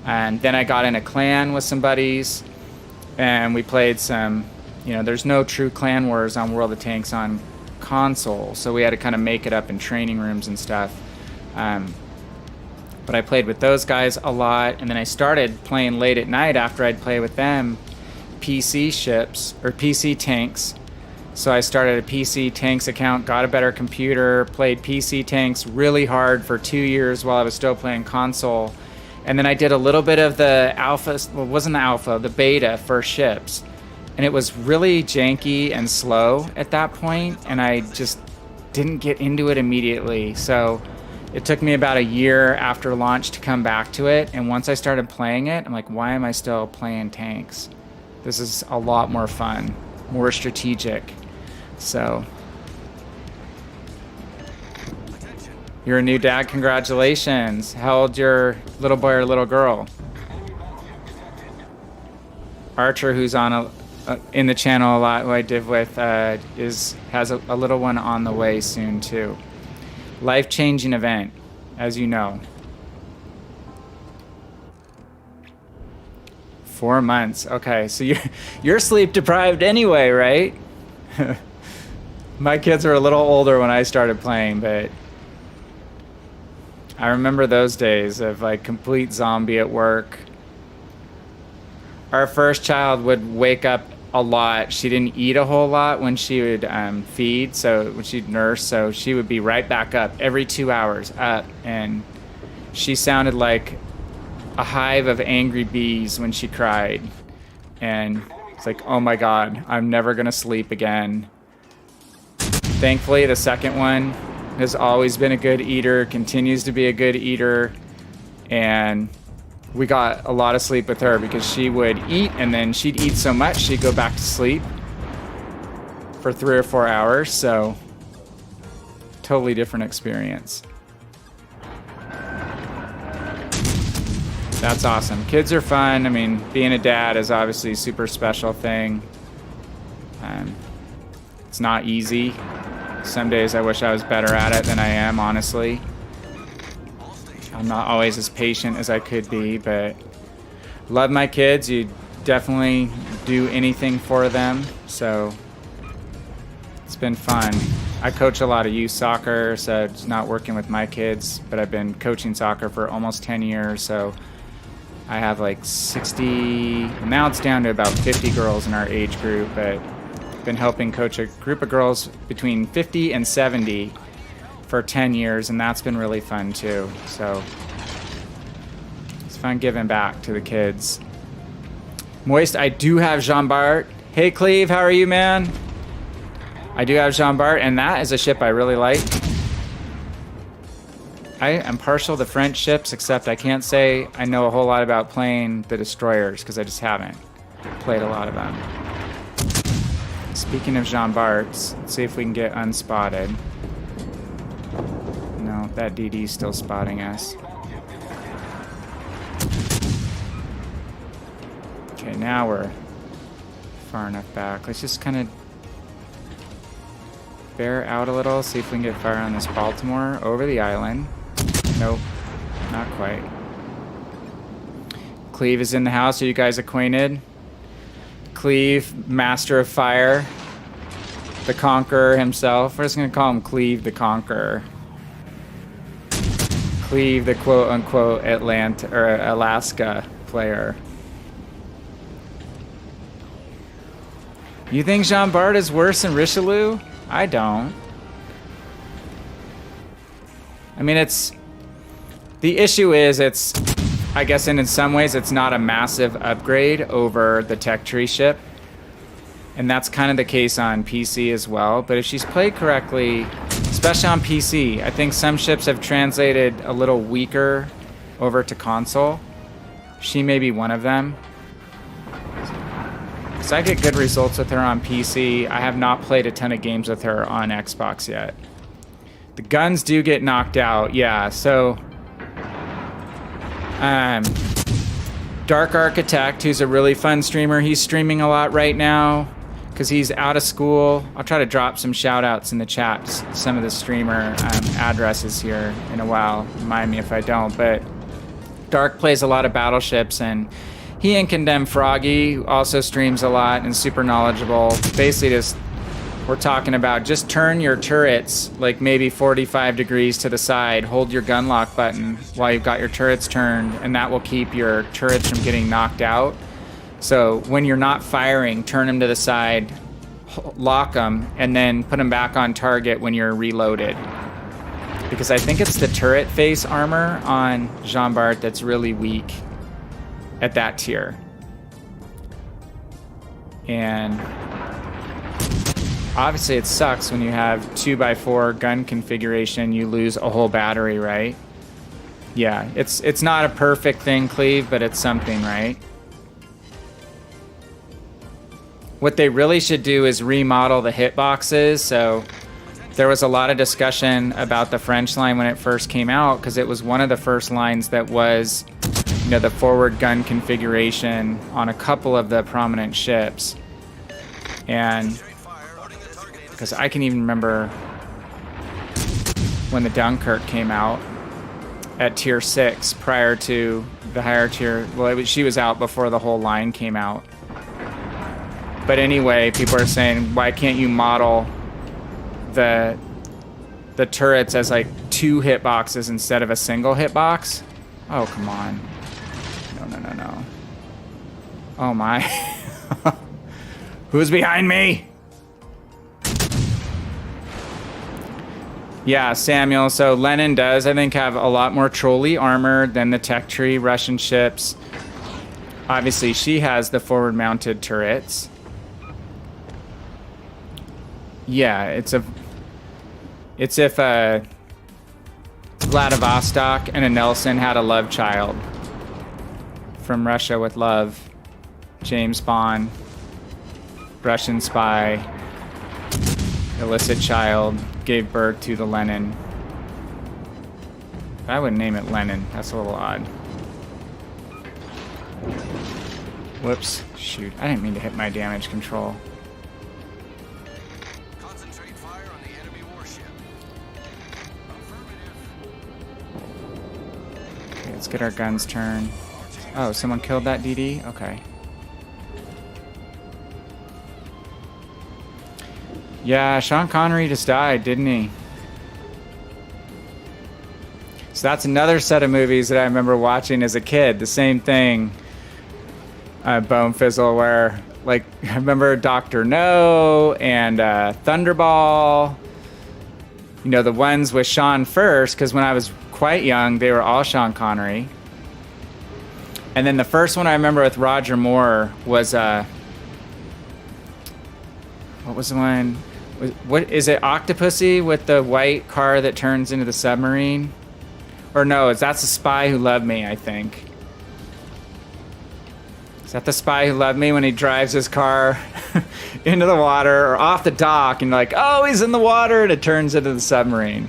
And then I got in a clan with some buddies and we played some, you know, there's no true clan wars on World of Tanks on console, so we had to kind of make it up in training rooms and stuff. But I played with those guys a lot, and then I started playing late at night after I'd play with them PC ships or PC tanks. So I started a PC tanks account, got a better computer, played PC tanks really hard for 2 years while I was still playing console. And then I did a little bit of the alpha, well, it wasn't the alpha, the beta for ships. And it was really janky and slow at that point, and I just didn't get into it immediately. So it took me about a year after launch to come back to it, and once I started playing it, I'm like, why am I still playing tanks? This is a lot more fun, more strategic. So, you're a new dad, congratulations. How old's your little boy or little girl? Archer, who's on in the channel a lot, who I div with, has a little one on the way soon too. Life-changing event, as you know. 4 months. Okay, so you're sleep deprived anyway, right? My kids were a little older when I started playing, but I remember those days of like complete zombie at work. Our first child would wake up a lot. She didn't eat a whole lot when she would feed, so when she'd nurse, so she would be right back up every 2 hours up, and she sounded like a hive of angry bees when she cried. And it's like, oh my God, I'm never gonna sleep again. Thankfully, the second one has always been a good eater, continues to be a good eater, and we got a lot of sleep with her because she would eat and then she'd eat so much she'd go back to sleep for 3 or 4 hours. So totally different experience. That's awesome. Kids are fun. I mean, being a dad is obviously a super special thing. It's not easy. Some days I wish I was better at it than I am, honestly. I'm not always as patient as I could be, but love my kids. You definitely do anything for them, so it's been fun. I coach a lot of youth soccer, so it's not working with my kids, but I've been coaching soccer for almost 10 years, so I have like 60, now it's down to about 50 girls in our age group, but I've been helping coach a group of girls between 50 and 70 for 10 years, and that's been really fun too. So it's fun giving back to the kids. Moist, I do have Jean Bart. Hey Cleve, how are you, man? I do have Jean Bart, and that is a ship I really like. I am partial to French ships, except I can't say I know a whole lot about playing the destroyers because I just haven't played a lot of them. Speaking of Jean Barts, let's see if we can get unspotted. No, that DD's still spotting us. Okay, now we're far enough back. Let's just kind of bear out a little, see if we can get fire on this Baltimore over the island. Nope, not quite. Cleve is in the house. Are you guys acquainted? Cleve, master of fire, the Conqueror himself. We're just gonna call him Cleve the Conqueror. Cleve the quote-unquote Alaska player. You think Jean Bart is worse than Richelieu? I don't. I mean, the issue is I guess in some ways it's not a massive upgrade over the tech tree ship. And that's kind of the case on PC as well. But if she's played correctly, especially on PC, I think some ships have translated a little weaker over to console. She may be one of them. Because I get good results with her on PC. I have not played a ton of games with her on Xbox yet. The guns do get knocked out, yeah. So, Dark Architect, who's a really fun streamer, he's streaming a lot right now because he's out of school. I'll try to drop some shout outs in the chat, some of the streamer addresses here in a while. Remind me if I don't, but Dark plays a lot of Battleships, and he and Condemned Froggy also streams a lot and super knowledgeable. Basically just, we're talking about just turn your turrets like maybe 45 degrees to the side, hold your gun lock button while you've got your turrets turned, and that will keep your turrets from getting knocked out. So when you're not firing, turn them to the side, lock them, and then put them back on target when you're reloaded. Because I think it's the turret face armor on Jean Bart that's really weak at that tier. And obviously it sucks when you have 2x4 gun configuration, you lose a whole battery, right? Yeah, it's not a perfect thing, Cleve, but it's something, right? What they really should do is remodel the hitboxes. So there was a lot of discussion about the French line when it first came out, because it was one of the first lines that was, you know, the forward gun configuration on a couple of the prominent ships. And because I can even remember when the Dunkirk came out at tier 6 prior to the higher tier. Well, she was out before the whole line came out. But anyway, people are saying, why can't you model the turrets as like 2 hitboxes instead of a single hitbox? Oh, come on. No. Oh my. Who's behind me? Yeah, Samuel. So Lenin does, I think, have a lot more trolley armor than the Tech Tree Russian ships. Obviously, she has the forward-mounted turrets. Yeah, it's if Vladivostok and a Nelson had a love child. From Russia with Love, James Bond, Russian spy, illicit child, gave birth to the Lenin. I wouldn't name it Lenin. That's a little odd. Whoops. Shoot. I didn't mean to hit my damage control. Concentrate fire on the enemy warship. Affirmative. Okay, let's get our guns turned. Oh, someone killed that DD? Okay. Yeah, Sean Connery just died, didn't he? So that's another set of movies that I remember watching as a kid. The same thing, Bone Fizzle, where, like, I remember Dr. No and Thunderball. You know, the ones with Sean first, because when I was quite young, they were all Sean Connery. And then the first one I remember with Roger Moore was, what was the one? What is it? Octopussy with the white car that turns into the submarine? Or no, that's The Spy Who Loved Me, I think. Is that The Spy Who Loved Me when he drives his car into the water or off the dock and you're like, oh, he's in the water, and it turns into the submarine.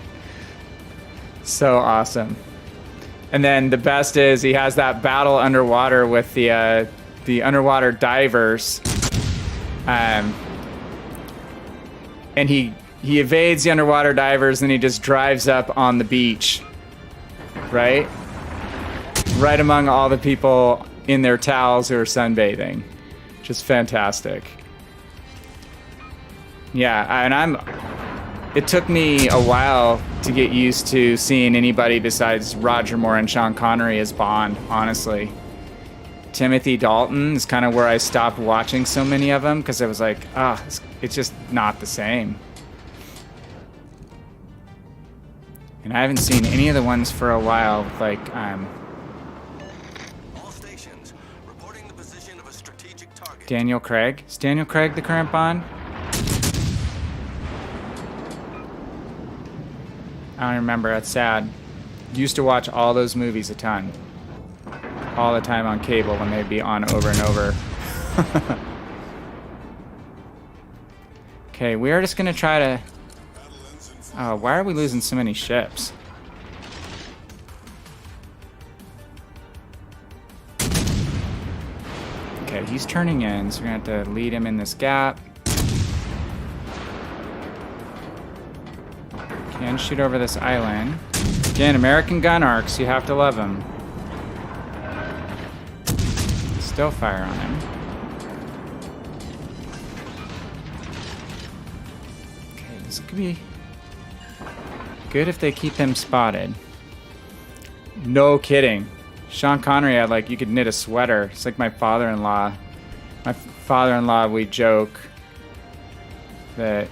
So awesome. And then the best is he has that battle underwater with the underwater divers. And he evades the underwater divers, and he just drives up on the beach, right? Right among all the people in their towels who are sunbathing. Just fantastic. Yeah, and it took me a while to get used to seeing anybody besides Roger Moore and Sean Connery as Bond, honestly. Timothy Dalton is kind of where I stopped watching so many of them, because it was like, it's just not the same. And I haven't seen any of the ones for a while, like, All stations reporting the position of a strategic target. Daniel Craig. Is Daniel Craig the current Bond? I don't remember. That's sad. Used to watch all those movies a ton. All the time on cable when they'd be on over and over. Okay, we are just gonna try to... Oh, why are we losing so many ships? Okay, he's turning in, so we're gonna have to lead him in this gap. Can shoot over this island. Again, American gun arcs, you have to love them. Still fire on him. Okay, this could be good if they keep him spotted. No kidding. Sean Connery had, like, you could knit a sweater. It's like my father-in-law. My father-in-law, we joke that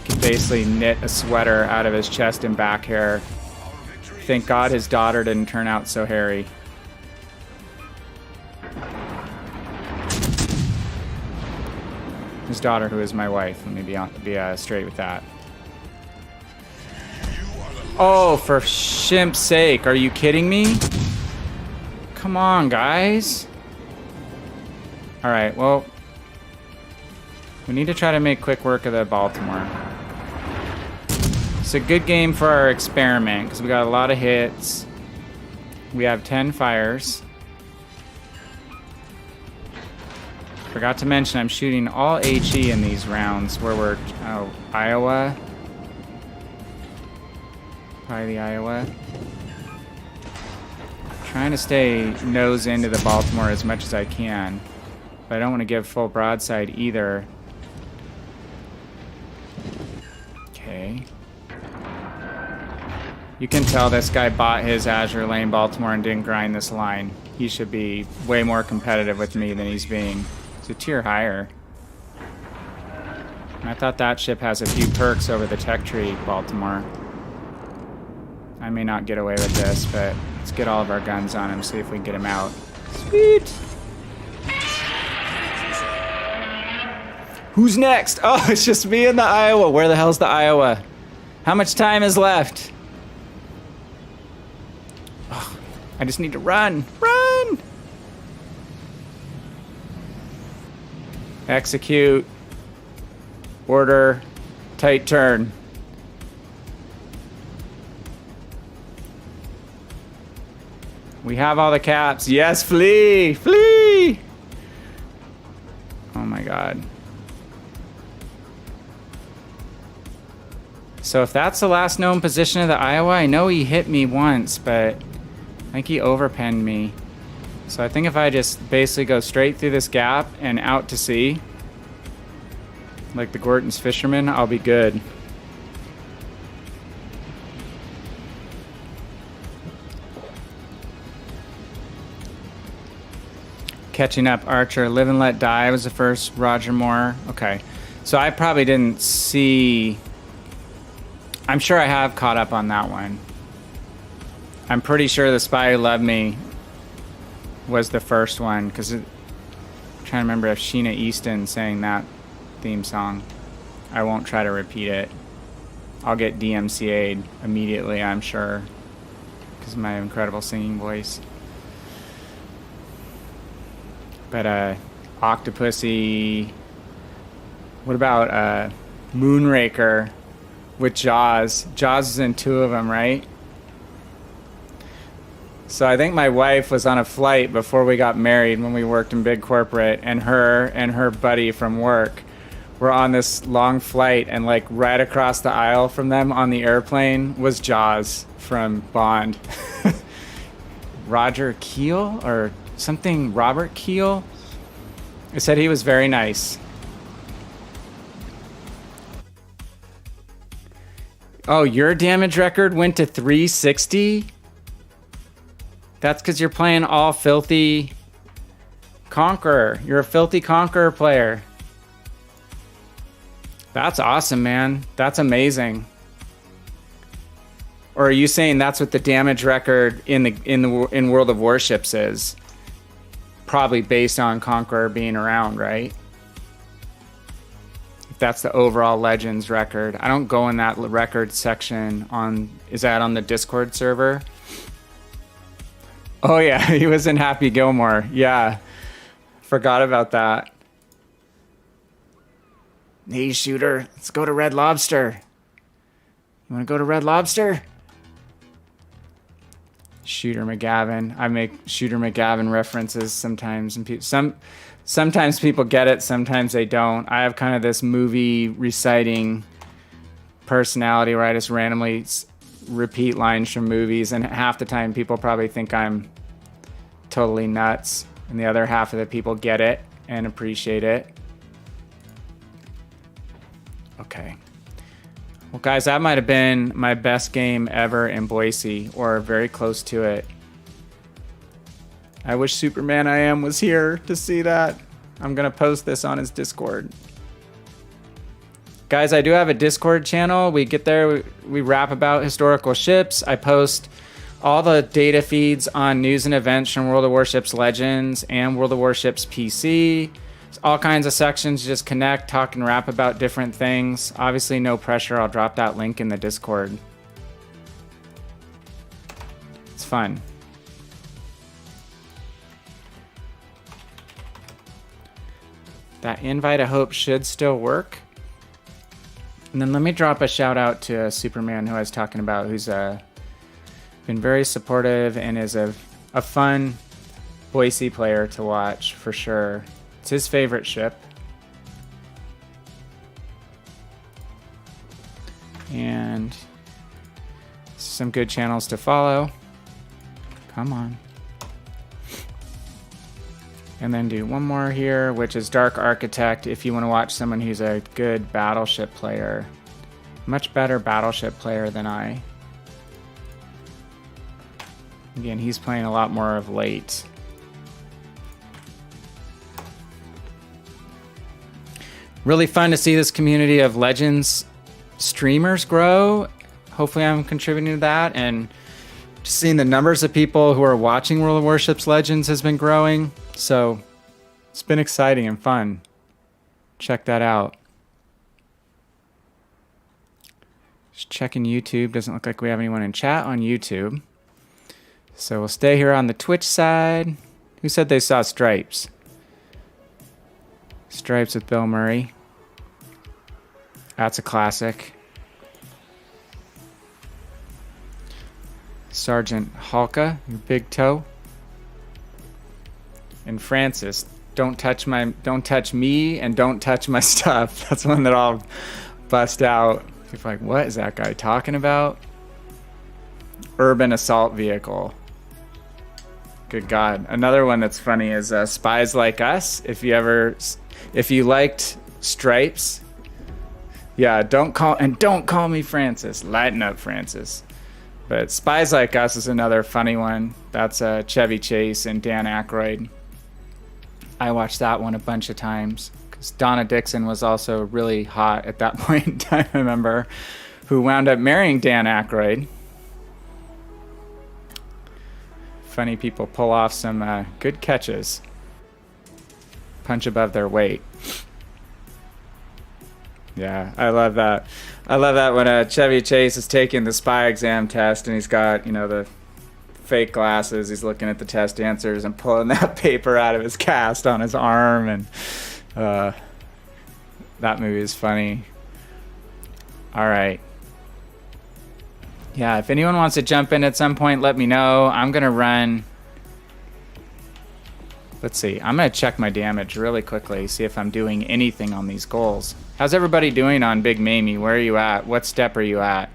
he could basically knit a sweater out of his chest and back hair. Thank God his daughter didn't turn out so hairy. His daughter, who is my wife. Let me be straight with that. Oh, for shimp's sake. Are you kidding me? Come on, guys. Alright, well, we need to try to make quick work of the Baltimore. It's a good game for our experiment, because we got a lot of hits. We have 10 fires. Forgot to mention I'm shooting all HE in these rounds where we're... Oh, Iowa. Probably the Iowa. Trying to stay nose into the Baltimore as much as I can. But I don't want to give full broadside either. Okay. You can tell this guy bought his Azure Lane Baltimore and didn't grind this line. He should be way more competitive with me than he's being. It's a tier higher. And I thought that ship has a few perks over the tech tree Baltimore. I may not get away with this, but let's get all of our guns on him, see if we can get him out. Sweet! Who's next? Oh, it's just me and the Iowa. Where the hell's the Iowa? How much time is left? Oh, I just need to run. Run! Execute. Order. Tight turn. We have all the caps. Yes, flee! Flee! Oh my god. So if that's the last known position of the Iowa, I know he hit me once, but I think he overpenned me. So I think if I just basically go straight through this gap and out to sea, like the Gorton's fisherman, I'll be good. Catching up, Archer. Live and Let Die was the first. Roger Moore. Okay. So I probably didn't see... I'm sure I have caught up on that one. I'm pretty sure The Spy Who Loved Me was the first one, because I'm trying to remember if Sheena Easton sang that theme song. I won't try to repeat it. I'll get DMCA'd immediately, I'm sure, because of my incredible singing voice. But Octopussy. What about Moonraker with Jaws? Jaws is in 2 of them, right? So I think my wife was on a flight before we got married when we worked in big corporate, and her buddy from work were on this long flight, and like right across the aisle from them on the airplane was Jaws from Bond. Roger Keel or something, Robert Keel. He said he was very nice. Oh, your damage record went to 360? That's because you're playing all Filthy Conqueror. You're a Filthy Conqueror player. That's awesome, man. That's amazing. Or are you saying that's what the damage record in World of Warships is? Probably based on Conqueror being around, right? That's the overall Legends record. I don't go in that record section on... Is that on the Discord server? Oh yeah, he was in Happy Gilmore. Yeah. Forgot about that. Hey, Shooter, let's go to Red Lobster. You want to go to Red Lobster? Shooter McGavin. I make Shooter McGavin references sometimes, and sometimes people get it, sometimes they don't. I have kind of this movie reciting personality where I just randomly repeat lines from movies, and half the time people probably think I'm totally nuts, and the other half of the people get it and appreciate it. Okay. Well, guys, that might have been my best game ever in Boise, or very close to it. I wish Superman I Am was here to see that. I'm going to post this on his Discord. Guys, I do have a Discord channel. We get there, we rap about historical ships. I post all the data feeds on news and events from World of Warships Legends and World of Warships PC. All kinds of sections, just connect, talk, and rap about different things. Obviously, no pressure. I'll drop that link in the Discord. It's fun. That invite, I hope, should still work. And then let me drop a shout out to Superman, who I was talking about, who's been very supportive and is a fun Boise player to watch for sure. It's his favorite ship. And some good channels to follow. Come on. And then do one more here, which is Dark Architect, if you want to watch someone who's a good battleship player. Much better battleship player than I. Again, he's playing a lot more of late. Really fun to see this community of Legends streamers grow. Hopefully I'm contributing to that, and just seeing the numbers of people who are watching World of Warships Legends has been growing. So it's been exciting and fun. Check that out. Just checking YouTube. Doesn't look like we have anyone in chat on YouTube. So we'll stay here on the Twitch side. Who said they saw Stripes? Stripes with Bill Murray. That's a classic. Sergeant Halka, your big toe. And Francis, don't touch me and don't touch my stuff. That's one that I'll bust out. People are like, what is that guy talking about? Urban assault vehicle. Good God. Another one that's funny is Spies Like Us. If you liked Stripes, yeah, don't call me Francis. Lighten up, Francis. But Spies Like Us is another funny one. That's Chevy Chase and Dan Aykroyd. I watched that one a bunch of times because Donna Dixon was also really hot at that point in time, I remember, who wound up marrying Dan Aykroyd. Funny people pull off some good catches. Punch above their weight. Yeah, I love that. I love that when Chevy Chase is taking the spy exam test and he's got, the fake glasses. He's looking at the test answers and pulling that paper out of his cast on his arm. And that movie is funny. All right. Yeah, if anyone wants to jump in at some point, let me know. I'm going to run. Let's see. I'm going to check my damage really quickly, see if I'm doing anything on these goals. How's everybody doing on Big Mamie? Where are you at? What step are you at?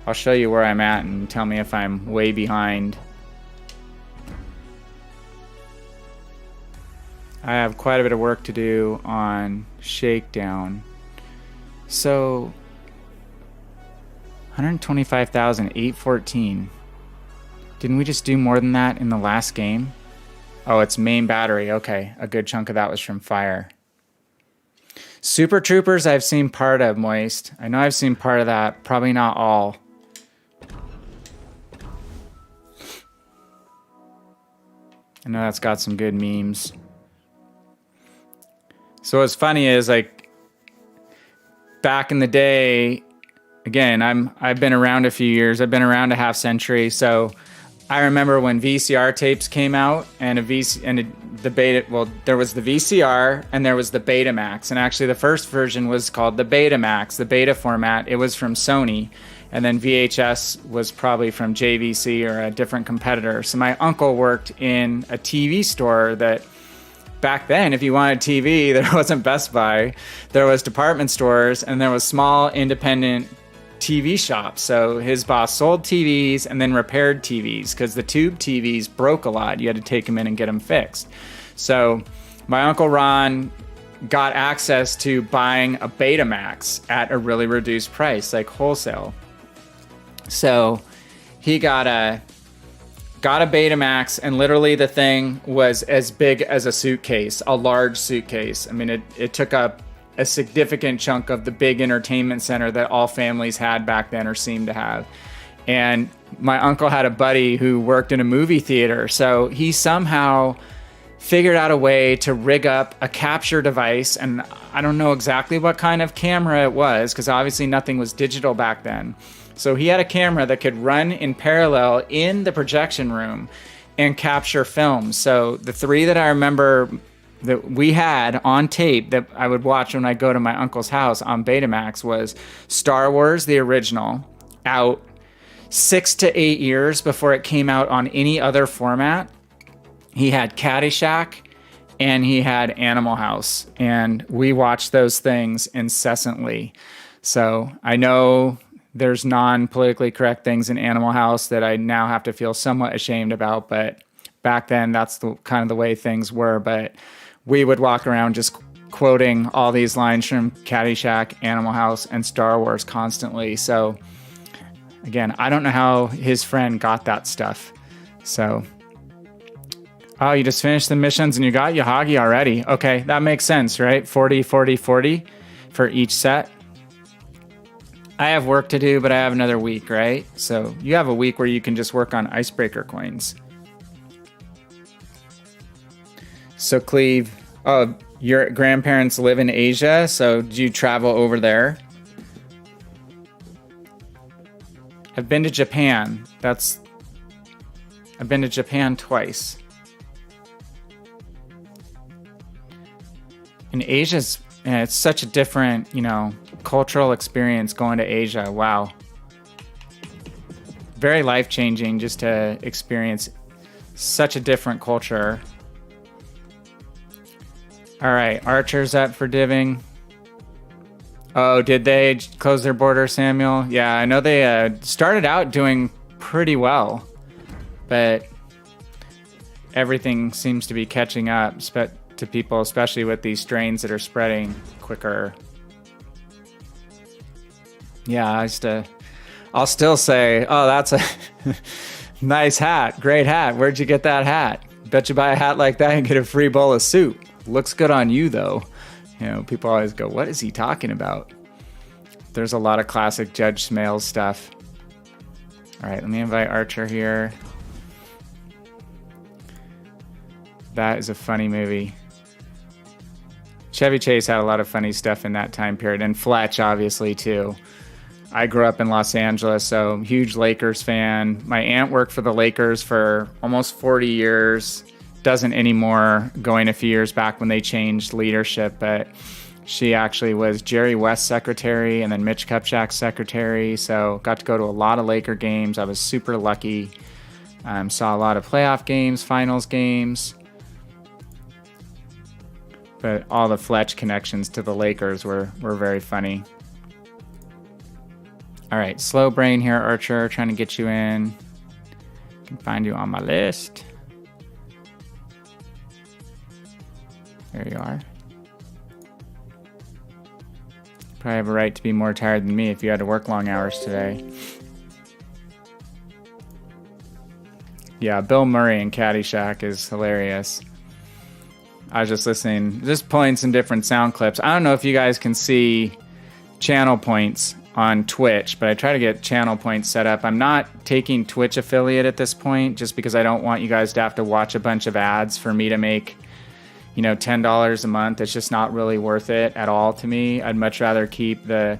I'll show you where I'm at and tell me if I'm way behind. I have quite a bit of work to do on Shakedown. So 125,814. Didn't we just do more than that in the last game? Oh, it's main battery. Okay, a good chunk of that was from fire. Super Troopers I've seen part of, Moist. I know I've seen part of that. Probably not all. I know that's got some good memes. So what's funny is, like, back in the day, again, I've been around a few years. I've been around a half century, so I remember when VCR tapes came out and the beta. Well, there was the VCR and there was the Betamax, and actually the first version was called the Betamax, the beta format. It was from Sony, and then VHS was probably from JVC or a different competitor. So my uncle worked in a TV store that. Back then, if you wanted TV, there wasn't Best Buy. There was department stores, and there was small independent TV shops. So his boss sold TVs and then repaired TVs because the tube TVs broke a lot. You had to take them in and get them fixed. So my Uncle Ron got access to buying a Betamax at a really reduced price, like wholesale. So he got a Betamax, and literally the thing was as big as a suitcase, a large suitcase. I mean, it took up a significant chunk of the big entertainment center that all families had back then or seemed to have. And my uncle had a buddy who worked in a movie theater, so he somehow figured out a way to rig up a capture device, and I don't know exactly what kind of camera it was, because obviously nothing was digital back then. So he had a camera that could run in parallel in the projection room and capture films. So the three that I remember that we had on tape that I would watch when I go to my uncle's house on Betamax was Star Wars, the original, out 6 to 8 years before it came out on any other format. He had Caddyshack and he had Animal House, and we watched those things incessantly. So I know there's non-politically correct things in Animal House that I now have to feel somewhat ashamed about, but back then that's the kind of the way things were. But we would walk around just quoting all these lines from Caddyshack, Animal House, and Star Wars constantly. So again, I don't know how his friend got that stuff. So, oh, you just finished the missions and you got Yahagi already. Okay, that makes sense, right? 40, 40, 40 for each set. I have work to do, but I have another week, right? So you have a week where you can just work on icebreaker coins. So Cleve, oh, your grandparents live in Asia, so do you travel over there? I've been to Japan. I've been to Japan twice. And Asia's, it's such a different, cultural experience going to Asia. Wow. Very life-changing just to experience such a different culture. All right, Archer's up for diving. Oh, did they close their border, Samuel? Yeah, I know they started out doing pretty well, but everything seems to be catching up to people, especially with these strains that are spreading quicker. Yeah, I'll still say, oh, that's a nice hat. Great hat. Where'd you get that hat? Bet you buy a hat like that and get a free bowl of soup. Looks good on you, though. People always go, what is he talking about? There's a lot of classic Judge Smales stuff. All right, let me invite Archer here. That is a funny movie. Chevy Chase had a lot of funny stuff in that time period, and Fletch, obviously, too. I grew up in Los Angeles, so huge Lakers fan. My aunt worked for the Lakers for almost 40 years. Doesn't anymore, going a few years back when they changed leadership, but she actually was Jerry West's secretary and then Mitch Kupchak's secretary, so got to go to a lot of Laker games. I was super lucky. Saw a lot of playoff games, finals games. But all the Fletch connections to the Lakers were very funny. All right, slow brain here, Archer, trying to get you in. Can find you on my list. There you are. Probably have a right to be more tired than me if you had to work long hours today. Yeah, Bill Murray in Caddyshack is hilarious. I was just listening, just pulling some different sound clips. I don't know if you guys can see channel points on Twitch, but I try to get channel points set up. I'm not taking Twitch affiliate at this point just because I don't want you guys to have to watch a bunch of ads for me to make, $10 a month. It's just not really worth it at all to me. I'd much rather keep the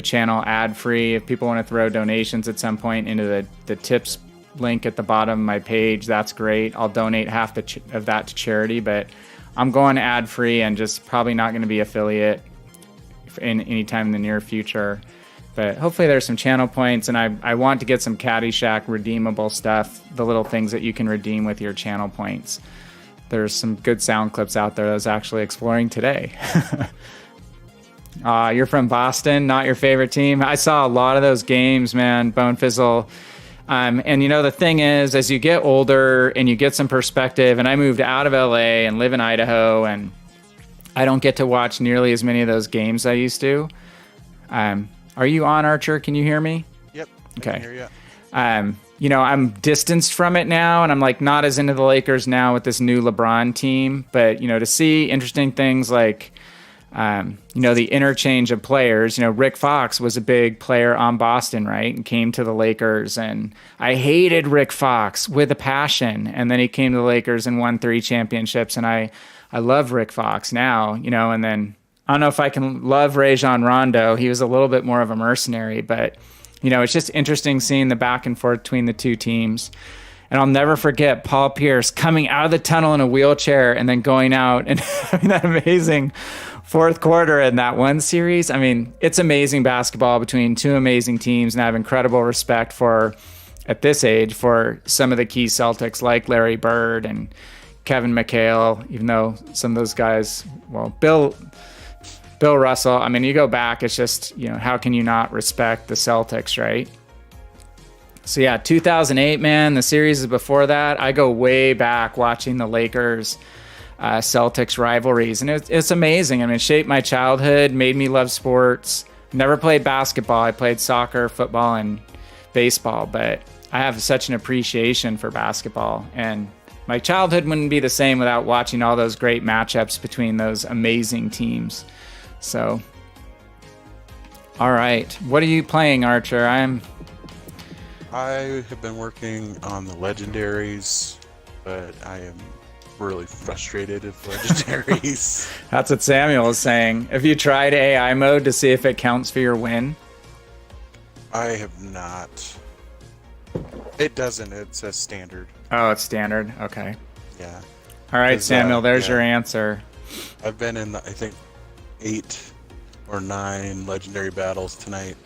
channel ad free. If people want to throw donations at some point into the tips link at the bottom of my page, that's great. I'll donate half of that to charity, but I'm going ad free and just probably not going to be affiliate in any time in the near future. But hopefully there's some channel points, and I want to get some Caddyshack redeemable stuff, the little things that you can redeem with your channel points. There's some good sound clips out there that I was actually exploring today. You're from Boston, not your favorite team. I saw a lot of those games, man, Bone Fizzle. And the thing is, as you get older and you get some perspective, and I moved out of LA and live in Idaho, and I don't get to watch nearly as many of those games I used to. Are you on, Archer? Can you hear me? Yep. Okay. I can hear you. I'm distanced from it now, and I'm like not as into the Lakers now with this new LeBron team. But, to see interesting things like, the interchange of players. Rick Fox was a big player on Boston, right? And came to the Lakers, and I hated Rick Fox with a passion. And then he came to the Lakers and won 3 championships, and I love Rick Fox now, and then I don't know if I can love Rajon Rondo. He was a little bit more of a mercenary, but, it's just interesting seeing the back and forth between the two teams. And I'll never forget Paul Pierce coming out of the tunnel in a wheelchair and then going out and having that amazing fourth quarter in that one series. I mean, it's amazing basketball between two amazing teams, and I have incredible respect for, at this age, for some of the key Celtics like Larry Bird and Kevin McHale, even though some of those guys, Bill Russell, I mean, you go back, it's just, how can you not respect the Celtics, right? So yeah, 2008, man, the series is before that. I go way back watching the Lakers Celtics rivalries, and it's amazing. I mean, it shaped my childhood, made me love sports. Never played basketball. I played soccer, football, and baseball, but I have such an appreciation for basketball, and my childhood wouldn't be the same without watching all those great matchups between those amazing teams. So, all right. What are you playing, Archer? I have been working on the legendaries, but I am really frustrated with legendaries. That's what Samuel was saying. Have you tried AI mode to see if it counts for your win? I have not. It doesn't. It's a standard. Oh, it's standard. Okay. Yeah. All right, Samuel, there's your answer. I've been in, I think, 8 or 9 legendary battles tonight.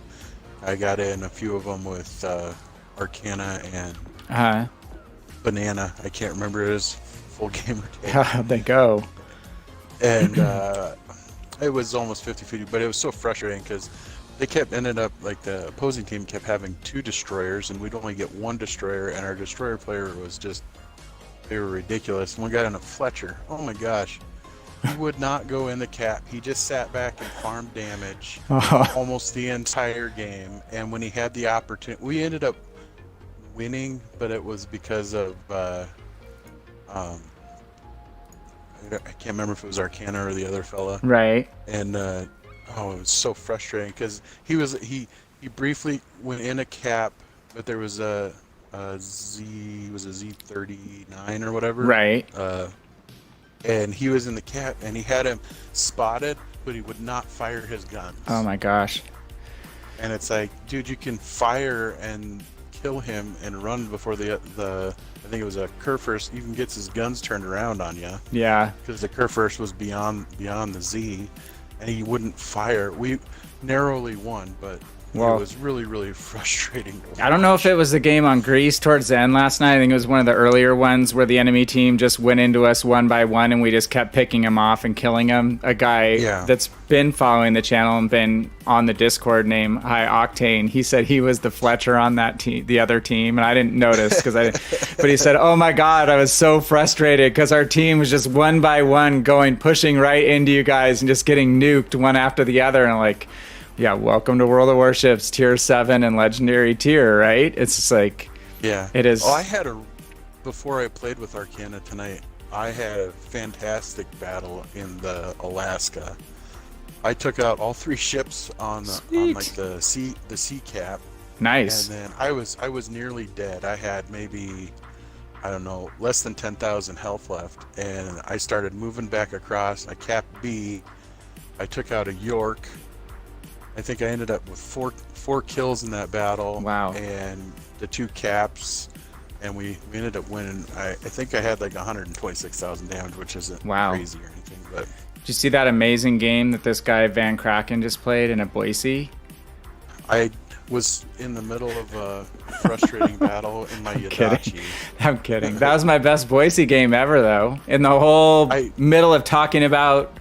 I got in a few of them with Arcana and Banana. I can't remember his full gamer tag. How'd they go? And it was almost 50-50, but it was so frustrating because they ended up, like, the opposing team kept having 2 destroyers, and we'd only get 1 destroyer, and our destroyer player was just, they were ridiculous. One got in a Fletcher. Oh my gosh. He would not go in the cap. He just sat back and farmed damage almost the entire game. And when he had the opportunity, we ended up winning, but it was because of I can't remember if it was Arcana or the other fella. Right. And it was so frustrating because he briefly went in a cap, but there was a Z39 or whatever. Right. And he was in the cap, and he had him spotted, but he would not fire his guns. Oh my gosh. And it's like, dude, you can fire and kill him and run before the I think it was a Kerfurst even gets his guns turned around on you. Yeah. Because the Kerfurst was beyond the Z, and he wouldn't fire. We narrowly won, but it was really, really frustrating. I don't know if it was the game on Greece towards the end last night. I think it was one of the earlier ones where the enemy team just went into us one by one, and we just kept picking him off and killing him. A guy that's been following the channel and been on the Discord named High Octane, he said he was the Fletcher on that team, the other team, and I didn't notice but he said, oh my God, I was so frustrated because our team was just one by one pushing right into you guys and just getting nuked one after the other. And I'm like, yeah, welcome to World of Warships Tier 7 and Legendary Tier, right? It's just like, yeah, it is. Oh, before I played with Arcana tonight, I had a fantastic battle in the Alaska. I took out all 3 ships on the sea cap. Nice. And then I was nearly dead. I had maybe I don't know, less than 10,000 health left, and I started moving back across. I capped B. I took out a York. I think I ended up with four kills in that battle. Wow. And the 2 caps, and we ended up winning. I think I had like 126,000 damage, which isn't Wow. crazy or anything. But Did you see that amazing game that this guy Van Kraken just played in a Boise? I was in the middle of a frustrating battle in my Yadachi. I'm kidding. That was my best Boise game ever, though. In the whole middle of talking about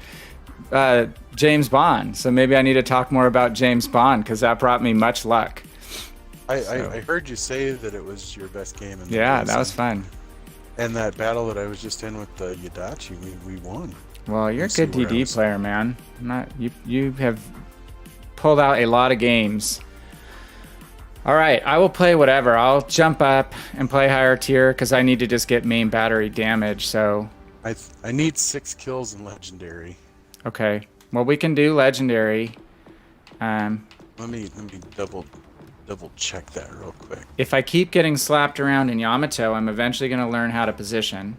James Bond. So maybe I need to talk more about James Bond because that brought me much luck. I heard you say that it was your best game. In the Yeah, race, that was fun. And that battle that I was just in with the Yadachi, we won. Well, you're a good DD player, man. You have pulled out a lot of games. All right, I will play whatever. I'll jump up and play higher tier because I need to just get main battery damage. So I need 6 kills in legendary. Okay, well we can do legendary. Let me double check that real quick. If I keep getting slapped around in Yamato, I'm eventually going to learn how to position.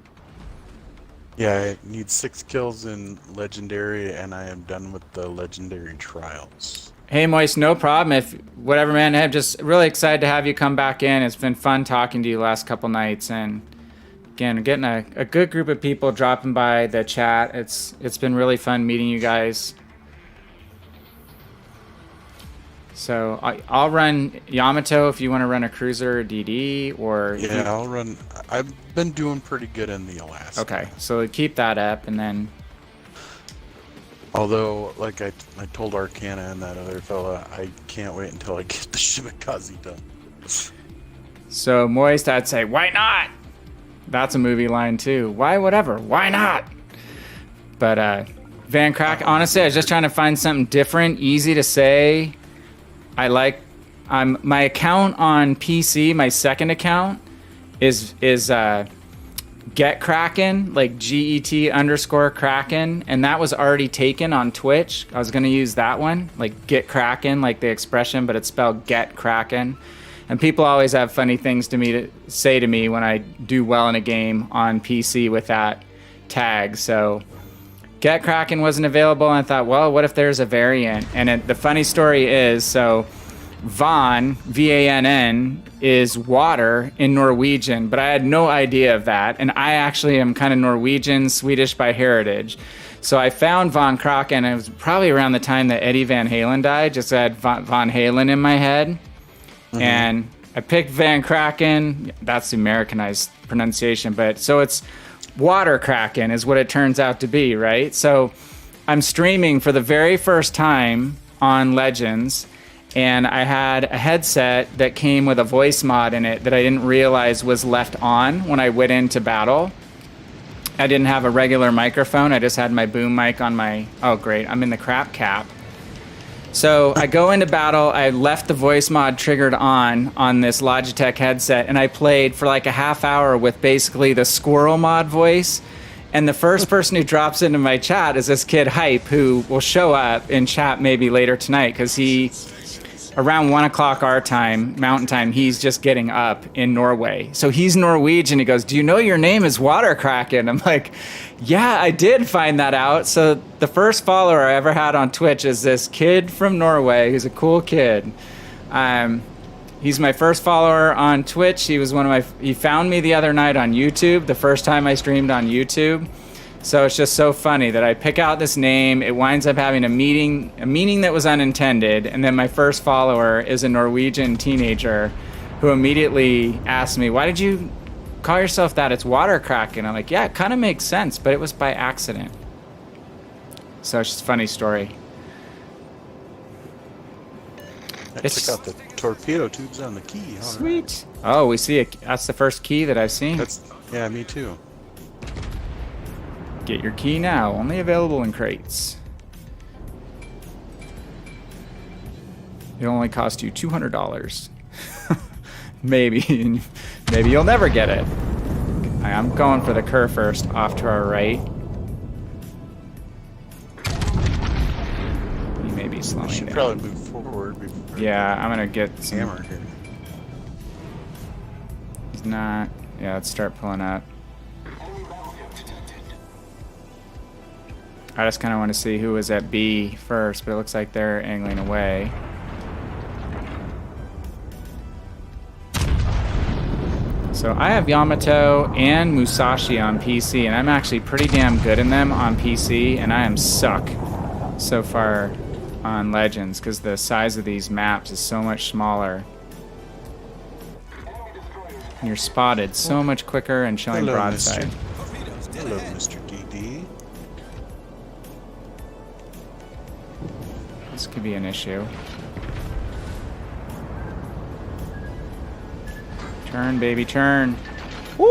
Yeah, I need 6 kills in legendary, and I am done with the legendary trials. Hey, Moist, no problem. If whatever, man, I'm just really excited to have you come back in. It's been fun talking to you the last couple nights, and again, getting a good group of people dropping by the chat. It's been really fun meeting you guys. So I'll run Yamato if you want to run a cruiser or DD, or yeah, I'll run. I've been doing pretty good in the Alaska. Okay, so keep that up, and then. Although, like I told Arcana and that other fella, I can't wait until I get the Shimikaze done. So Moist, I'd say, why not? That's a movie line too. Why whatever? Why not? But Van Kraken, honestly, I was just trying to find something different, easy to say. I like my account on PC, my second account is Get Kraken, like GET_Kraken, and that was already taken on Twitch. I was gonna use that one, like Get Kraken, like the expression, but it's spelled Get Kraken. And people always have funny things to say to me when I do well in a game on PC with that tag. So Get Kraken wasn't available, and I thought, well, what if there's a variant? And the funny story is, so Van, V-A-N-N, is water in Norwegian, but I had no idea of that. And I actually am kind of Norwegian, Swedish by heritage. So I found Van Kraken, and it was probably around the time that Eddie Van Halen died, just had Van Halen in my head. Mm-hmm. And I picked Van Kraken. That's the Americanized pronunciation, but so it's Water Kraken is what it turns out to be, right? So I'm streaming for the very first time on Legends, and I had a headset that came with a voice mod in it that I didn't realize was left on when I went into battle. I didn't have a regular microphone. I just had my boom mic on my... Oh, great. I'm in the crap cap. So I go into battle. I left the voice mod triggered on this Logitech headset, and I played for like a half hour with basically the squirrel mod voice. And the first person who drops into my chat is this kid Hype, who will show up in chat maybe later tonight because he... Around 1 o'clock our time, Mountain Time, he's just getting up in Norway. So he's Norwegian. He goes, do you know your name is Water Kraken? I'm like, yeah, I did find that out. So the first follower I ever had on Twitch is this kid from Norway who's a cool kid. He's my first follower on Twitch. He found me the other night on YouTube, the first time I streamed on YouTube. So it's just so funny that I pick out this name, it winds up having a meaning that was unintended, and then my first follower is a Norwegian teenager who immediately asked me, why did you call yourself that? It's Water Kraken. I'm like, yeah, it kind of makes sense, but it was by accident. So it's just a funny story. Check out the torpedo tubes on the key. All sweet. Right. Oh, we see that's the first key that I've seen. Yeah, me too. Get your key now. Only available in crates. It only cost you $200. Maybe you'll never get it. I'm going for the Kerr first, off to our right. He may be slowing down. Should probably move forward. Yeah, I'm gonna get some... Hammer here. He's not... Yeah, let's start pulling up. I just kind of want to see who was at B first, but it looks like they're angling away. So I have Yamato and Musashi on PC, and I'm actually pretty damn good in them on PC, and I am suck so far on Legends because the size of these maps is so much smaller. And you're spotted so much quicker and showing Hello, broadside. Hello, Mr. DD. This could be an issue. Turn, baby, turn. Woo,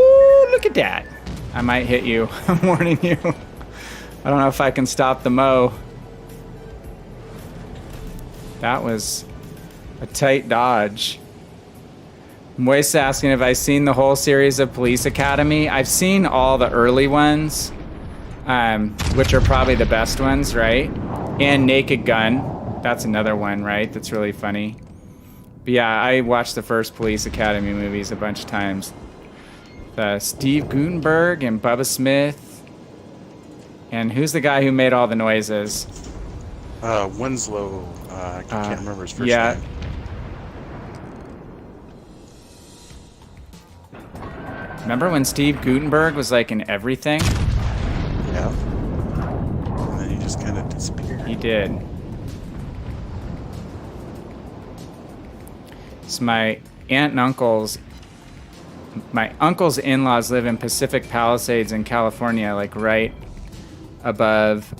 look at that. I might hit you. I'm warning you. I don't know if I can stop the mow. That was a tight dodge. Moist asking if I've seen the whole series of Police Academy. I've seen all the early ones, which are probably the best ones, right? And Naked Gun. That's another one, right? That's really funny. But yeah, I watched the first Police Academy movies a bunch of times. Steve Guttenberg and Bubba Smith. And who's the guy who made all the noises? Winslow. I can't remember his first name. Remember when Steve Guttenberg was like in everything? Yeah. And then he just kind of disappeared. He did. So my uncle's in-laws live in Pacific Palisades in California, like right above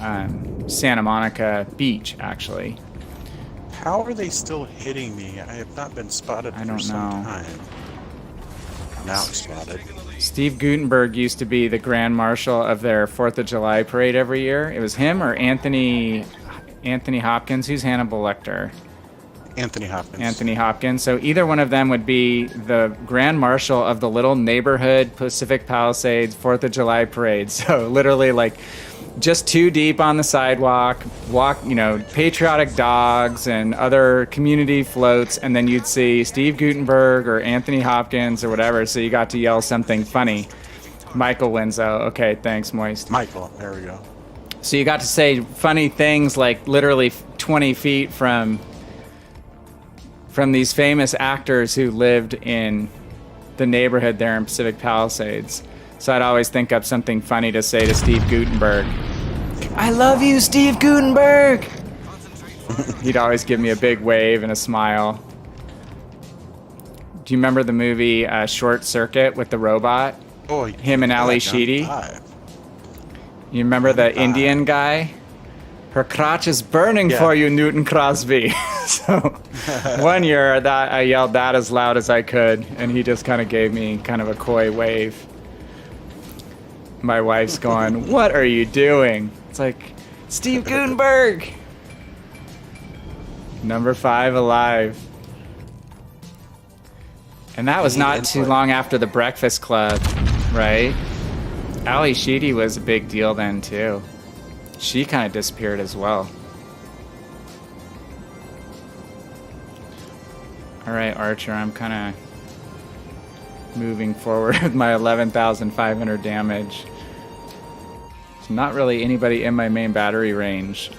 Santa Monica Beach, actually. How are they still hitting me? I have not been spotted for some time. Now I'm spotted. Steve Guttenberg used to be the Grand Marshal of their 4th of July parade every year. It was him or Anthony Hopkins. Who's Hannibal Lecter? Anthony Hopkins. Anthony Hopkins. So either one of them would be the Grand Marshal of the little neighborhood Pacific Palisades 4th of July parade. So literally like just 2 deep on the sidewalk, patriotic dogs and other community floats, and then you'd see Steve Guttenberg or Anthony Hopkins or whatever, so you got to yell something funny. Michael Winslow. Okay, thanks, Moist. Michael, there we go. So you got to say funny things like literally 20 feet from these famous actors who lived in the neighborhood there in Pacific Palisades. So I'd always think up something funny to say to Steve Guttenberg. I love you, Steve Guttenberg! He'd always give me a big wave and a smile. Do you remember the movie Short Circuit with the robot? Oh, him and Ali Sheedy? You remember the Indian guy? Her crotch is burning for you, Newton Crosby. So one year that I yelled that as loud as I could, and he just kind of gave me kind of a coy wave. My wife's going, what are you doing? It's like, Steve Guttenberg! Number 5 alive. And that was not too long after the Breakfast Club, right? Ali Sheedy was a big deal then, too. She kind of disappeared as well. All right, Archer, I'm kind of moving forward with my 11,500 damage. There's not really anybody in my main battery range.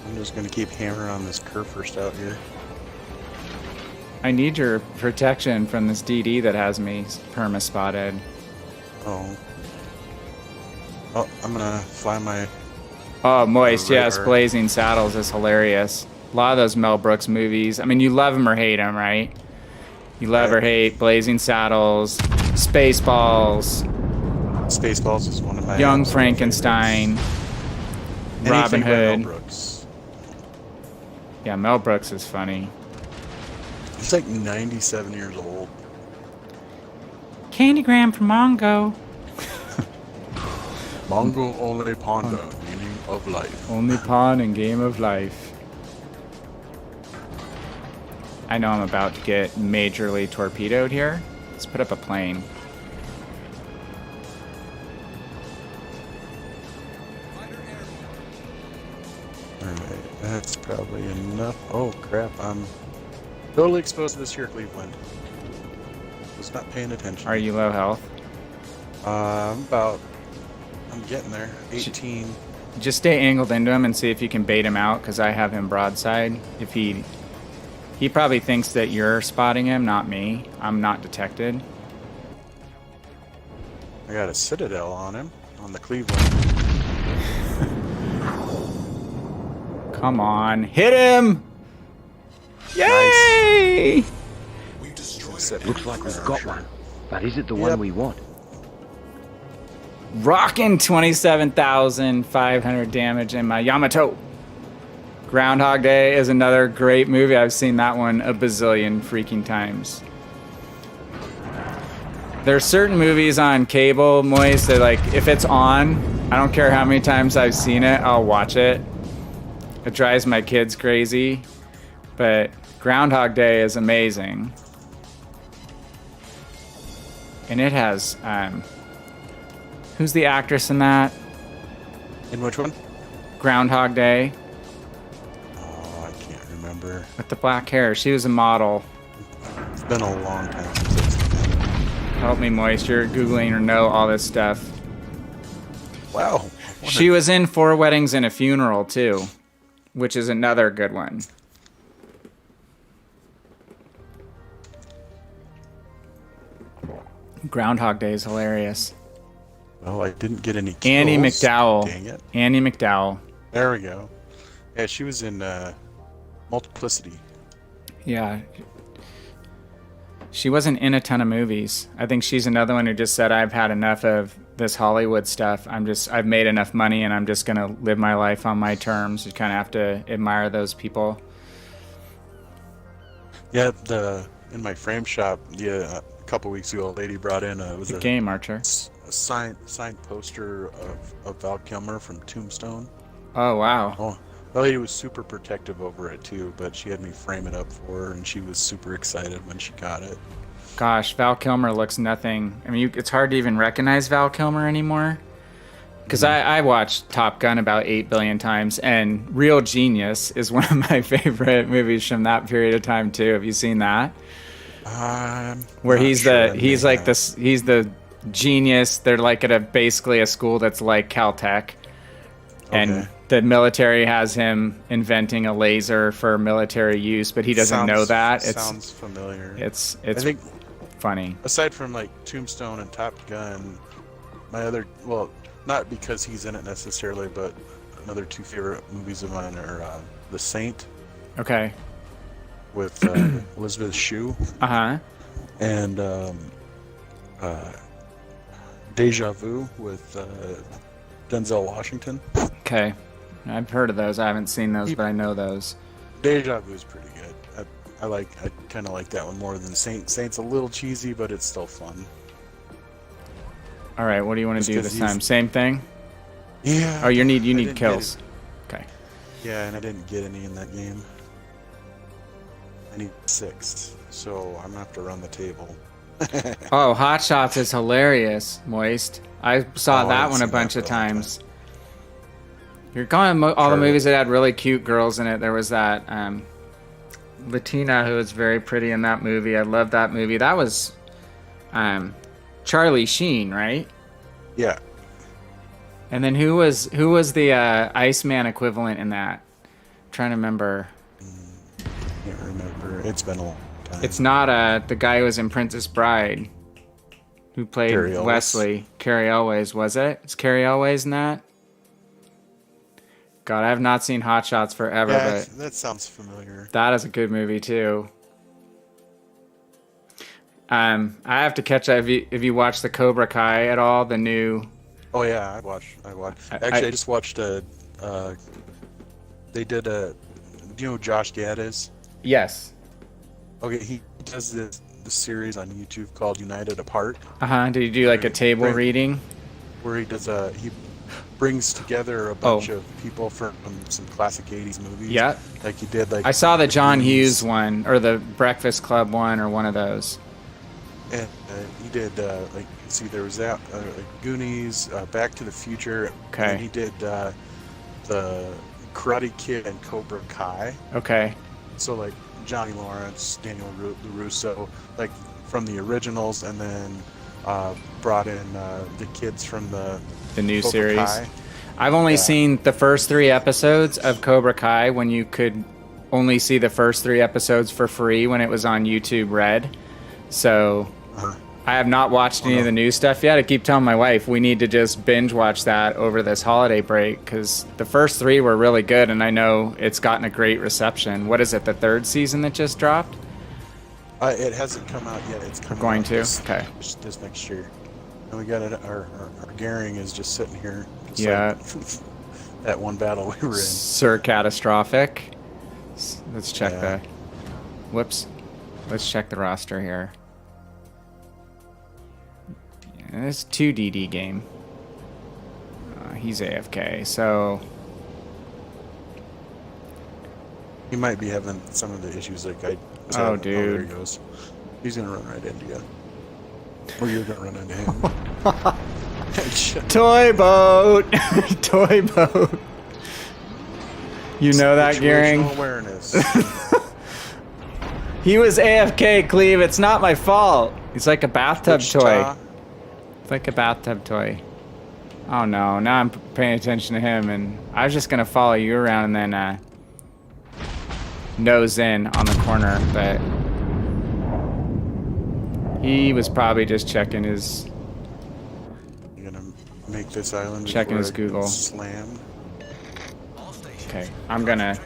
I'm just going to keep hammering on this Kerfurst out here. I need your protection from this DD that has me perma-spotted. Oh. Oh, I'm going to fly my... Oh, Moist, yes, Blazing Saddles is hilarious. A lot of those Mel Brooks movies. I mean, you love them or hate them, right? You love or hate Blazing Saddles, Spaceballs. Spaceballs is one of my... Young Frankenstein. Robin Hood. Mel Brooks. Yeah, Mel Brooks is funny. He's like 97 years old. Candygram for Mongo. Mongo only ponder, meaning of life. Only pawn in game of life. I know I'm about to get majorly torpedoed here. Let's put up a plane. Alright, that's probably enough. Oh crap, I'm totally exposed to this here, Cleveland. Was not paying attention. Are you low health? I'm getting there. 18. Just stay angled into him and see if you can bait him out, because I have him broadside. If he probably thinks that you're spotting him, not me. I'm not detected. I got a Citadel on him, on the Cleveland. Come on, hit him! Yay! We've destroyed Looks like we've got one. But is it the one we want? Rocking 27,500 damage in my Yamato. Groundhog Day is another great movie. I've seen that one a bazillion freaking times. There's certain movies on cable, Moist, that like, if it's on, I don't care how many times I've seen it, I'll watch it. It drives my kids crazy. But Groundhog Day is amazing. And it has, who's the actress in that? In which one? Groundhog Day. Oh, I can't remember. With the black hair. She was a model. It's been a long time since I've seen that. Help me, Moist. You're Googling or know all this stuff. Wow. She was in 4 Weddings and a Funeral, too. Which is another good one. Groundhog Day is hilarious. Well, I didn't get any kills. Annie McDowell. Dang it. Annie McDowell. There we go. Yeah, she was in Multiplicity. Yeah. She wasn't in a ton of movies. I think she's another one who just said, I've had enough of this Hollywood stuff. I've made enough money and I'm just going to live my life on my terms. You kind of have to admire those people. Yeah, in my frame shop, a couple weeks ago, a lady brought in a Game Archer. a signed poster of Val Kilmer from Tombstone. Oh, wow. Oh, the lady was super protective over it too, but she had me frame it up for her, and she was super excited when she got it. Gosh, Val Kilmer looks nothing. I mean, it's hard to even recognize Val Kilmer anymore. Because I watched Top Gun about 8 billion times, and Real Genius is one of my favorite movies from that period of time too. Have you seen that? Where he's the genius. They're like at basically a school that's like Caltech, and the military has him inventing a laser for military use, but he doesn't know that. Sounds familiar. It's I think, funny. aside from like Tombstone and Top Gun, my other, well, not because he's in it necessarily, but another 2 favorite movies of mine are The Saint. Okay. With Elizabeth Shue. Uh-huh. And Deja Vu with Denzel Washington. Okay. I've heard of those. I haven't seen those, but I know those. Deja Vu is pretty good. I kind of like that one more than Saint. Saint's a little cheesy, but it's still fun. All right, what do you want to do this time? Same thing? Yeah. Oh, you need kills. Okay. Yeah, and I didn't get any in that game. I need 6, so I'm gonna have to run the table. Oh, Hot Shots is hilarious, Moist. I saw that one a bunch of times. You're calling all the movies that had really cute girls in it. There was that Latina who was very pretty in that movie. I love that movie. That was Charlie Sheen, right? Yeah. And then who was the Iceman equivalent in that? I'm trying to remember. Can't remember. It's been a long time. It's not the guy who was in Princess Bride, who played Carrie Elwes. Wesley. Carrie Elwes, was it? Is Carrie Elwes in that? God, I have not seen Hot Shots forever, Yeah, but that sounds familiar. that is a good movie too. I have to catch up. If you watch the Cobra Kai at all, the new. Oh yeah, I watched. Actually, I just watched they did do you know who Josh Gad is? Yes. Okay, he does this series on YouTube called United Apart. Did you do like a table reading? Where he does he brings together a bunch of people from some classic 80s movies. Yeah. Like he did like. I saw the John Hughes one, or the Breakfast Club one, or one of those. And he did like, see, there was that like Goonies, Back to the Future. Okay. And he did the Karate Kid and Cobra Kai. Okay. So like Johnny Lawrence, Daniel LaRusso, like from the originals, and then brought in the kids from the new Cobra series. Kai. I've only seen the first 3 episodes of Cobra Kai when you could only see the first 3 episodes for free when it was on YouTube Red. So I have not watched any of the new stuff yet. I keep telling my wife we need to just binge watch that over this holiday break because the first 3 were really good, and I know it's gotten a great reception. What is it, the 3rd season that just dropped? It hasn't come out yet. It's coming Going out to? Okay. this next year. And we got it. Our Garing is just sitting here. It's Yeah. like that one battle we were in. Sir Catastrophic. Let's check Yeah. Whoops. Let's check the roster here. Yeah, it's a 2DD game. He's AFK, so... He might be having some of the issues like I. Oh, there he dude. goes. He's gonna run right into you. Or you're gonna run into him. Toy boat! Toy boat! You know that, Gearing? Situational awareness. He was AFK, Cleve. It's not my fault. He's like a bathtub toy. It's like a bathtub toy. Oh no, now I'm paying attention to him, and I was just gonna follow you around and then nose in on the corner, but he was probably just checking his... You're gonna make this island Checking his before it Google. gets slammed. Okay, I'm gonna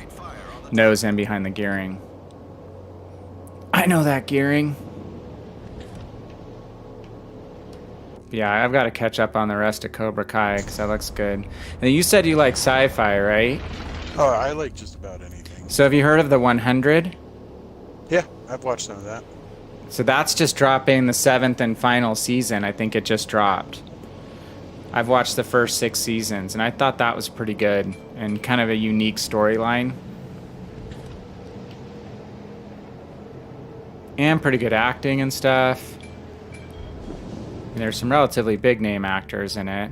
nose in behind the gearing. I know that gearing. Yeah, I've got to catch up on the rest of Cobra Kai because that looks good. And you said you like sci-fi, right? Oh, I like just about anything. So have you heard of the 100? Yeah, I've watched some of that. So that's just dropping the 7th and final season. I think it just dropped. I've watched the first 6 seasons, and I thought that was pretty good and kind of a unique storyline. And pretty good acting and stuff. And there's some relatively big name actors in it.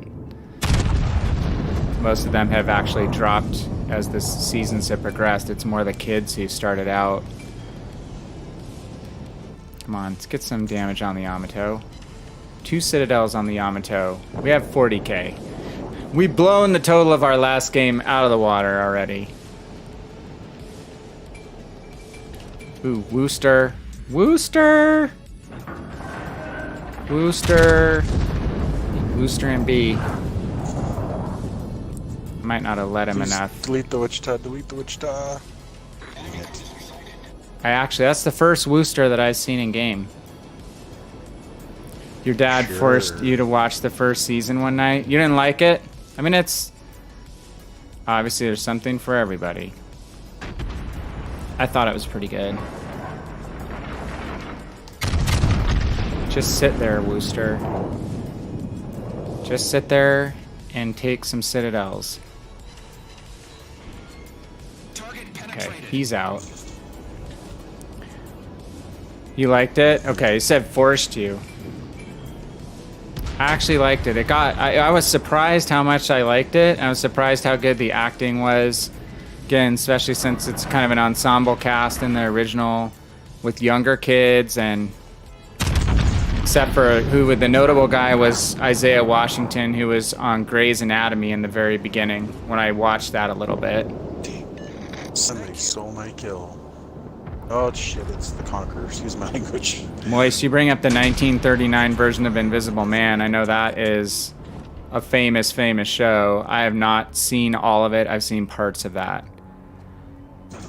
Most of them have actually dropped as the seasons have progressed. It's more the kids who started out. Come on, let's get some damage on the Yamato. 2 citadels on the Yamato. We have 40k. We've blown the total of our last game out of the water already. Ooh, Wooster. Wooster! Wooster! Wooster and B. Might not have let him Please enough. Delete the Wichita, delete the Wichita. Dang it. That's the first Wooster that I've seen in game. Your dad forced you to watch the first season one night. You didn't like it? I mean, it's... Obviously, there's something for everybody. I thought it was pretty good. Just sit there, Wooster. Just sit there and take some citadels. Okay, he's out. You liked it? Okay, he said forced you. I actually liked it. I was surprised how much I liked it. I was surprised how good the acting was. Again, especially since it's kind of an ensemble cast in the original with younger kids, and except for the notable guy was Isaiah Washington, who was on Grey's Anatomy in the very beginning when I watched that a little bit. Somebody stole my kill. Oh shit, it's the Conqueror. Excuse my language. Moist, you bring up the 1939 version of Invisible Man. I know that is a famous, famous show. I have not seen all of it. I've seen parts of that.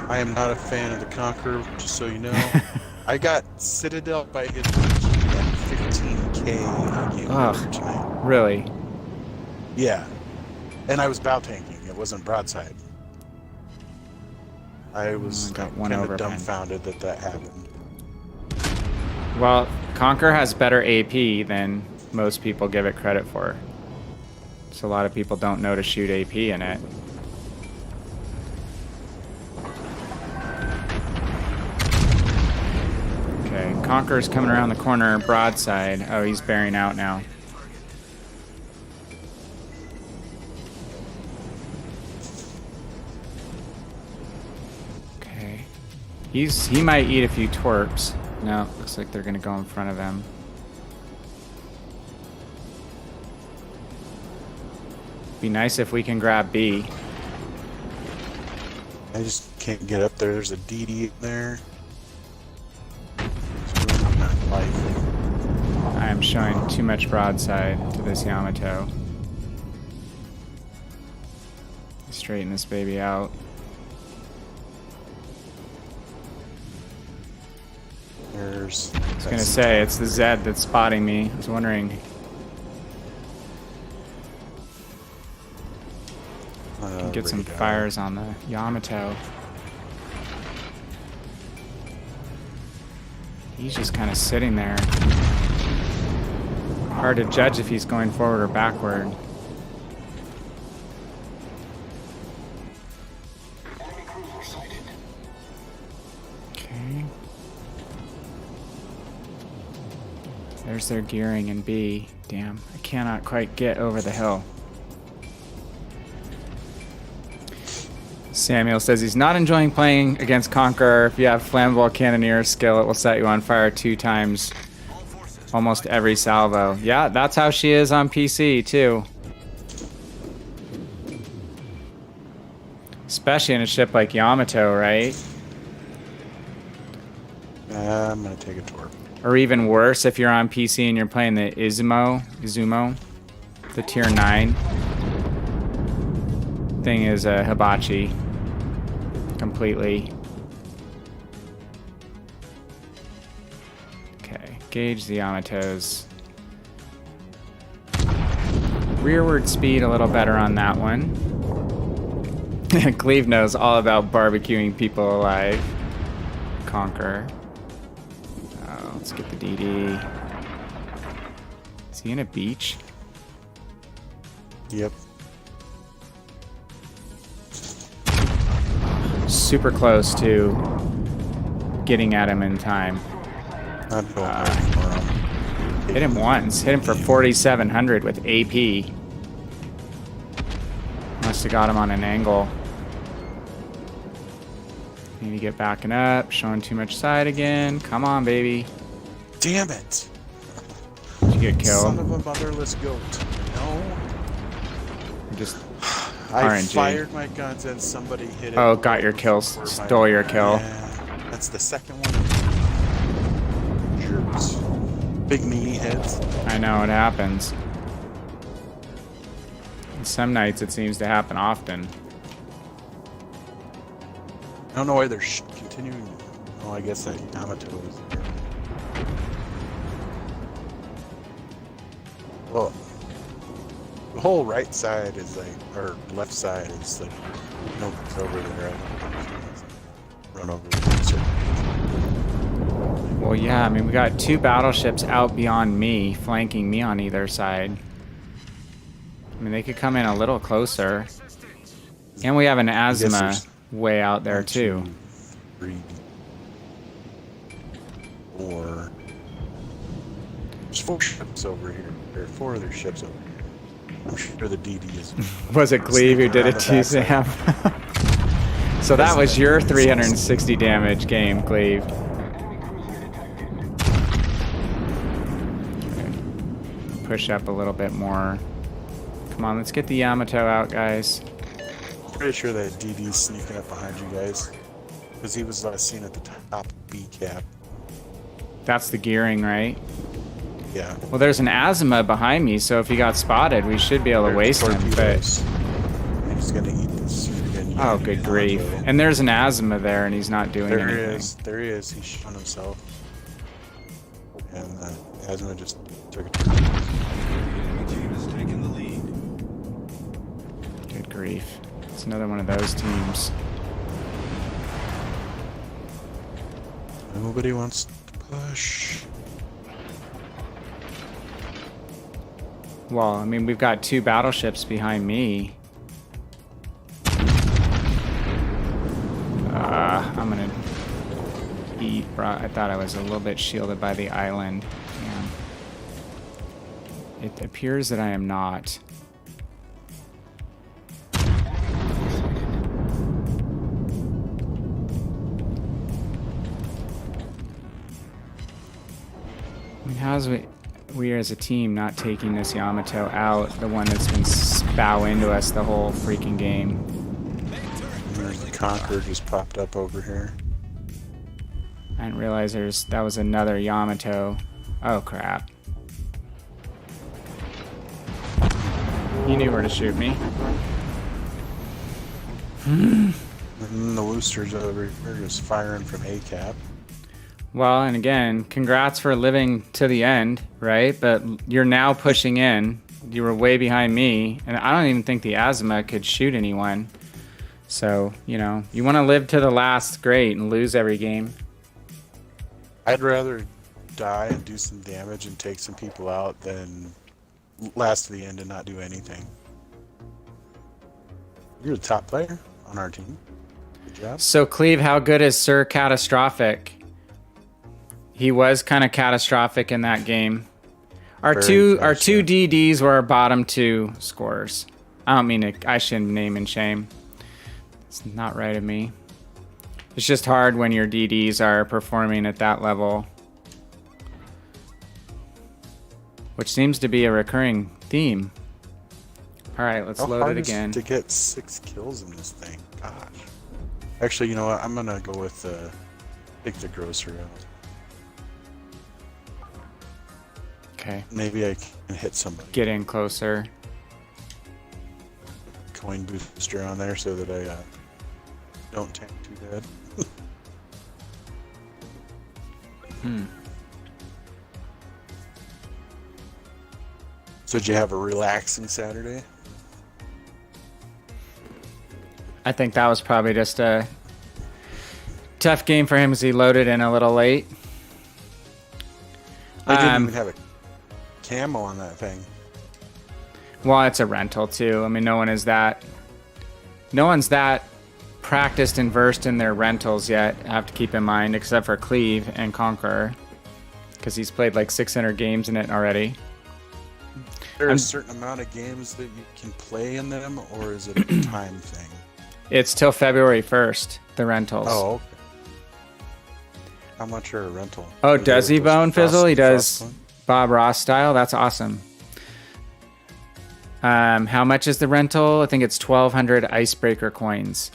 I am not a fan of the Conqueror, just so you know. I got Citadel by his 15k game Ugh. tonight. Really? Yeah. And I was bow tanking. It wasn't broadside. I was got one kind over of him. dumbfounded that happened. Well, Conquer has better AP than most people give it credit for. So a lot of people don't know to shoot AP in it. Okay, Conqueror's coming around the corner, broadside. Oh, he's bearing out now. Okay. He might eat a few twerps. No, looks like they're gonna go in front of him. Be nice if we can grab B. I just can't get up there. There's a DD in there. It's really not life. I am showing too much broadside to this Yamato. Straighten this baby out. I was gonna say, it's the Zed that's spotting me. I was wondering. Get some fires on the Yamato. He's just kind of sitting there. Hard to judge if he's going forward or backward. Okay. There's their gearing in B. Damn, I cannot quite get over the hill. Samuel says he's not enjoying playing against Conqueror. If you have flammable cannoneer skill, it will set you on fire 2 times almost every salvo. Yeah, that's how she is on PC too. Especially in a ship like Yamato, right? I'm gonna take a tour. Or even worse, if you're on PC and you're playing the Izumo, the tier 9 thing is a hibachi. Completely. Okay, gauge the Yamato's rearward speed a little better on that one. Cleve knows all about barbecuing people alive. Conquer. Oh, let's get the DD. Is he in a beach? Yep. Super close to getting at him in time. Hit him once. Hit him for 4,700 with AP. Must have got him on an angle. Need to get backing up. Showing too much side again. Come on, baby. Damn it! Did you get killed? Son of a motherless goat. No. Just I RNG. fired my guns and somebody hit it. Oh, got your kill. Stole your kill. Yeah, that's the second one. Jerks. Big meaty heads. I know, it happens. Some nights it seems to happen often. I don't know why they're continuing. Oh, I guess that Yamato is there. Well, the whole right side is like, or left side is like, nobody's over there. Run over there. Well, yeah, I mean, we got 2 battleships out beyond me, flanking me on either side. I mean, they could come in a little closer. And we have an Azuma way out there, too. 3, 4. There's 4 ships over here. There are 4 other ships over here. I'm sure the DD is. Was it Cleve who did it to you, Sam? So that was your 360 damage game, Cleve. Push up a little bit more. Come on, let's get the Yamato out, guys. Pretty sure that DD's sneaking up behind you guys. Because he was last seen at the top B cap. That's the gearing, right? Yeah. Well, there's an Azuma behind me, so if he got spotted, we should be able to waste him. But he's gonna eat this freaking. oh, good grief! And there's an Azuma there, and he's not doing anything. There he is. There he is. He's showing himself. And Azuma just took a turn. The team has taken the lead. Good grief! It's another one of those teams. Nobody wants to push. Well, I mean, we've got 2 battleships behind me. I'm gonna eat. I thought I was a little bit shielded by the island. Man. It appears that I am not. I mean, how's we as a team not taking this Yamato out, the one that's been bow into us the whole freaking game? There's the Conqueror just popped up over here. I didn't realize that was another Yamato. Oh crap. He knew where to shoot me. And then the Wooster's over here just firing from ACAP. Well, and again, congrats for living to the end, right? But you're now pushing in. You were way behind me, and I don't even think the Asthma could shoot anyone. So, you know, you want to live to the last, great, and lose every game. I'd rather die and do some damage and take some people out than last to the end and not do anything. You're the top player on our team. Good job. So, Cleve, how good is Sir Catastrophic? He was kind of catastrophic in that game. Our two DDs were our bottom two scorers. I don't mean to, I shouldn't name and shame. It's not right of me. It's just hard when your DDs are performing at that level. Which seems to be a recurring theme. Alright, let's load it again. To get 6 kills in this thing. Gosh. Actually, you know what? I'm going to go with take the Grocer out. Okay. Maybe I can hit somebody. Get in closer. Coin booster on there so that I don't tank too bad. So did you have a relaxing Saturday? I think that was probably just a tough game for him as he loaded in a little late. I didn't even have a camo on that thing. Well, it's a rental too. I mean, no one's that practiced and versed in their rentals yet. I have to keep in mind, except for Cleve and Conqueror, because he's played like 600 games in it already. There's a certain amount of games that you can play in them, or is it a time thing? It's till February 1st, the rentals. Oh, okay. How much are a rental? Oh, does he Bone Fizzle? He does Bob Ross style? That's awesome. How much is the rental? I think it's 1,200 icebreaker coins.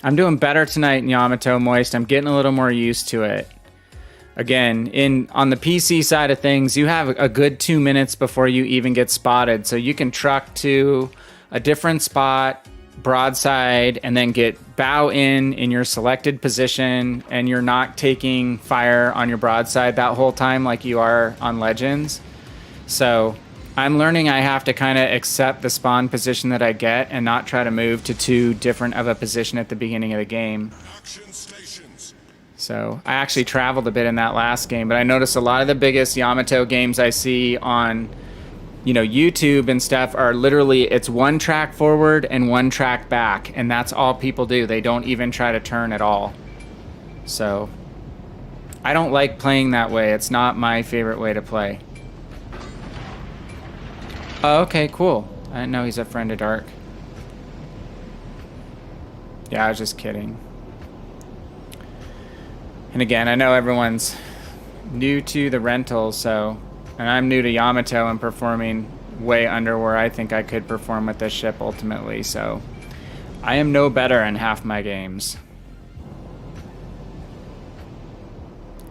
I'm doing better tonight in Yamato Moist. I'm getting a little more used to it. Again, on the PC side of things, you have a good 2 minutes before you even get spotted. So you can truck to a different spot, broadside, and then get bow in your selected position, and you're not taking fire on your broadside that whole time like you are on Legends. So I'm learning I have to kind of accept the spawn position that I get and not try to move to too different of a position at the beginning of the game. So I actually traveled a bit in that last game, but I noticed a lot of the biggest Yamato games I see on, YouTube and stuff are literally, it's one track forward and one track back, and that's all people do. They don't even try to turn at all. So I don't like playing that way. It's not my favorite way to play. Oh, okay, cool. I didn't know he's a friend of Dark. Yeah, I was just kidding. And again, I know everyone's new to the rentals, and I'm new to Yamato and performing way under where I think I could perform with this ship ultimately, so I am no better in half my games.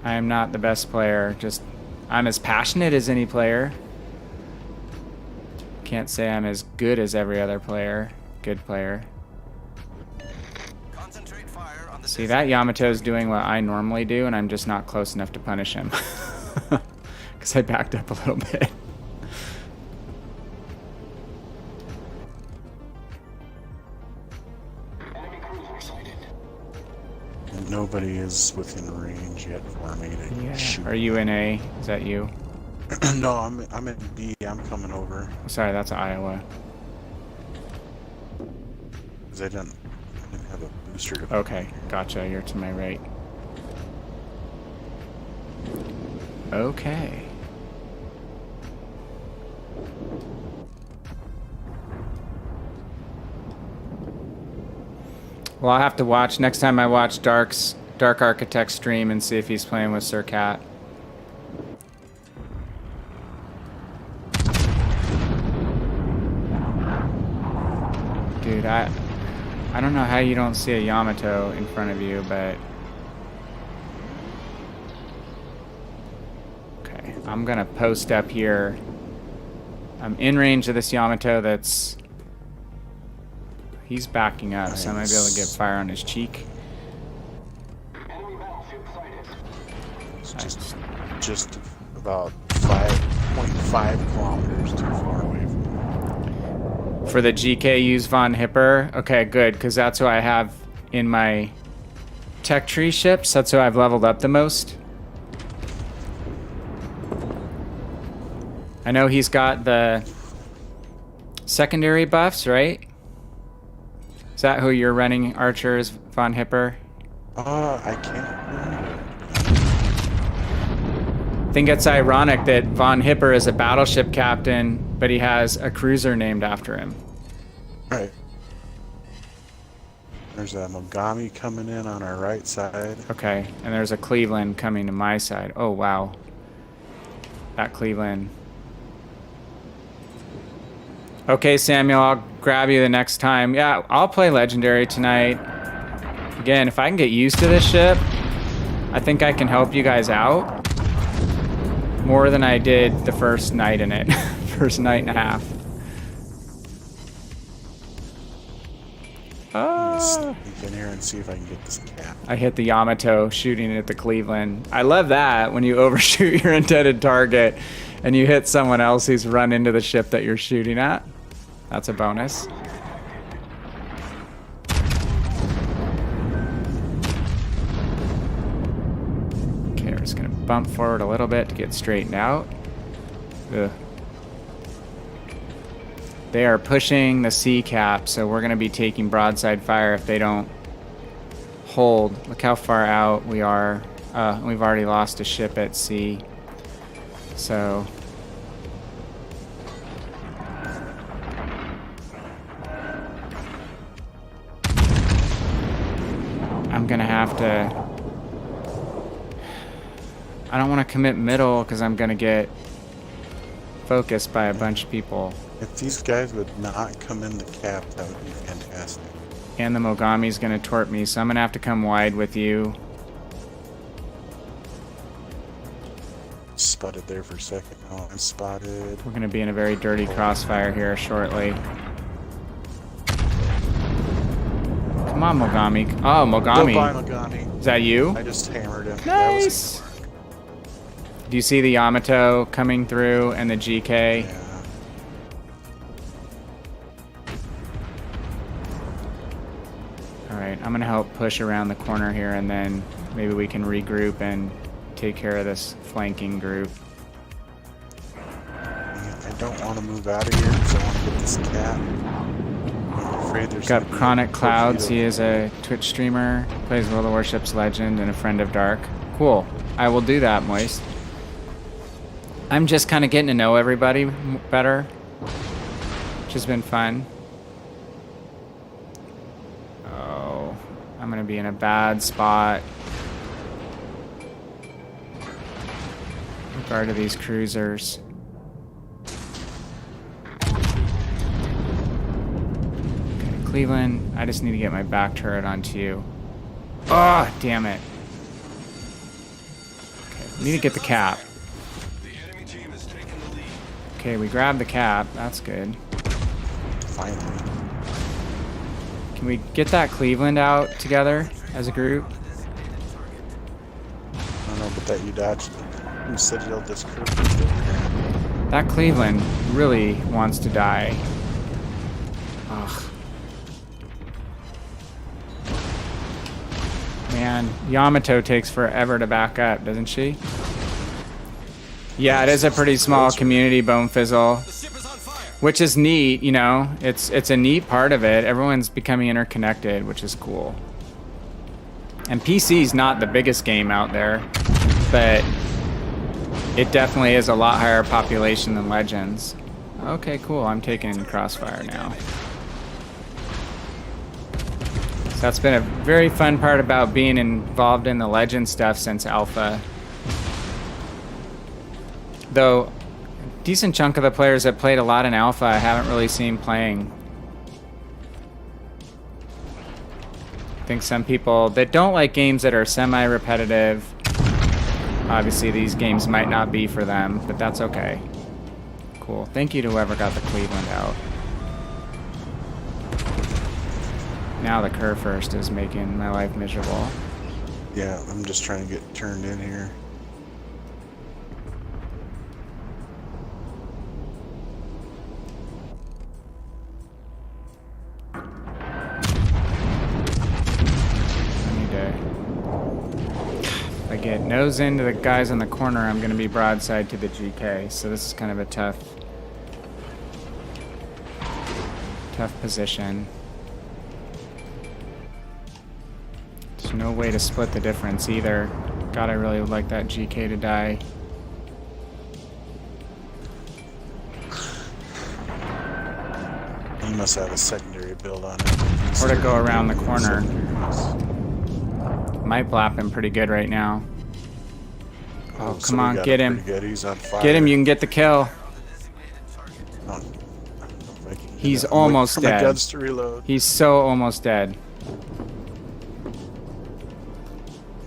I am not the best player, I'm as passionate as any player. Can't say I'm as good as every other player. Good player. See, that Yamato's doing what I normally do, and I'm just not close enough to punish him. Because I backed up a little bit. Nobody is within range yet for me to shoot. Are you in A? Is that you? No, I'm in B. I'm coming over. Sorry, that's Iowa. Because I didn't have a booster to Okay, gotcha. You're to my right. Okay. Well, I'll have to watch. Next time I watch Dark's Dark Architect stream and see if he's playing with Sir Cat. Dude, I don't know how you don't see a Yamato in front of you, but... Okay, I'm gonna post up here. I'm in range of this Yamato that's... He's backing up, so I might be able to get fire on his cheek. It's just about 5.5 kilometers too far away from him. For the GK, use Von Hipper. Okay, good, because that's who I have in my tech tree ships. That's who I've leveled up the most. I know he's got the secondary buffs, right? Is that who you're running, archers, Von Hipper? I can't remember. I think it's ironic that Von Hipper is a battleship captain, but he has a cruiser named after him. Right. There's a Mogami coming in on our right side. Okay, and there's a Cleveland coming to my side. Oh, wow. That Cleveland. Okay, Samuel, I'll grab you the next time. Yeah, I'll play Legendary tonight. Again, if I can get used to this ship, I think I can help you guys out more than I did the first night in it. First night and a half. Sneak in here and see if I can get this cat. I hit the Yamato shooting it at the Cleveland. I love that when you overshoot your intended target and you hit someone else who's run into the ship that you're shooting at. That's a bonus. Okay, we're just gonna bump forward a little bit to get straightened out. Ugh. They are pushing the sea cap, so we're gonna be taking broadside fire if they don't hold. Look how far out we are. We've already lost a ship at sea. So I'm gonna have to... I don't want to commit middle because I'm gonna get focused by a bunch of people. If these guys would not come in the cap, that would be fantastic. And the Mogami's gonna torp me, so I'm gonna have to come wide with you. Spotted there for a second. Oh, I'm spotted. We're gonna be in a very dirty crossfire here shortly. Come on, Mogami. Oh, Mogami. Goodbye, Mogami. Is that you? I just hammered him. Nice. Do you see the Yamato coming through and the GK? Yeah. Alright, I'm gonna help push around the corner here and then maybe we can regroup and take care of this flanking group. I don't want to move out of here because I want to get this cat. I'm afraid there's Got gonna be Chronic a Clouds, torpedo. he is a Twitch streamer, plays World of Warships Legend and a friend of Dark. Cool, I will do that, Moist. I'm just kind of getting to know everybody better, which has been fun. Oh, I'm gonna be in a bad spot. Regard to these cruisers. Okay, Cleveland, I just need to get my back turret onto you. Oh, damn it. Okay, we need to get the cap. Okay, we grabbed the cap. That's good. Finally. Can we get that Cleveland out together as a group? I don't know, but that you dodged. You said you'll discredit over here. That Cleveland really wants to die. Ugh. Man, Yamato takes forever to back up, doesn't she? Yeah, it is a pretty small community, Bone Fizzle. The ship is on fire. Which is neat, you know. It's a neat part of it. Everyone's becoming interconnected, which is cool. And PC's not the biggest game out there, but it definitely is a lot higher population than Legends. Okay, cool. I'm taking Crossfire now. That's been a very fun part about being involved in the Legend stuff since Alpha. Though, a decent chunk of the players that played a lot in Alpha I haven't really seen playing. I think some people that don't like games that are semi-repetitive, obviously these games might not be for them, but that's okay. Cool. Thank you to whoever got the Cleveland out. Now the curve first is making my life miserable. Yeah, I'm just trying to get turned in here. If I get nose into the guys in the corner, I'm going to be broadside to the GK. So this is kind of a tough position. There's no way to split the difference either. God, I really would like that GK to die. He must have a secondary build on it. Or to go around the corner. Might blap him pretty good right now. Oh, so come on, get him. Good. He's on fire. Get him, you can get the kill. Oh, He's almost dead. My guns to reload. He's so almost dead.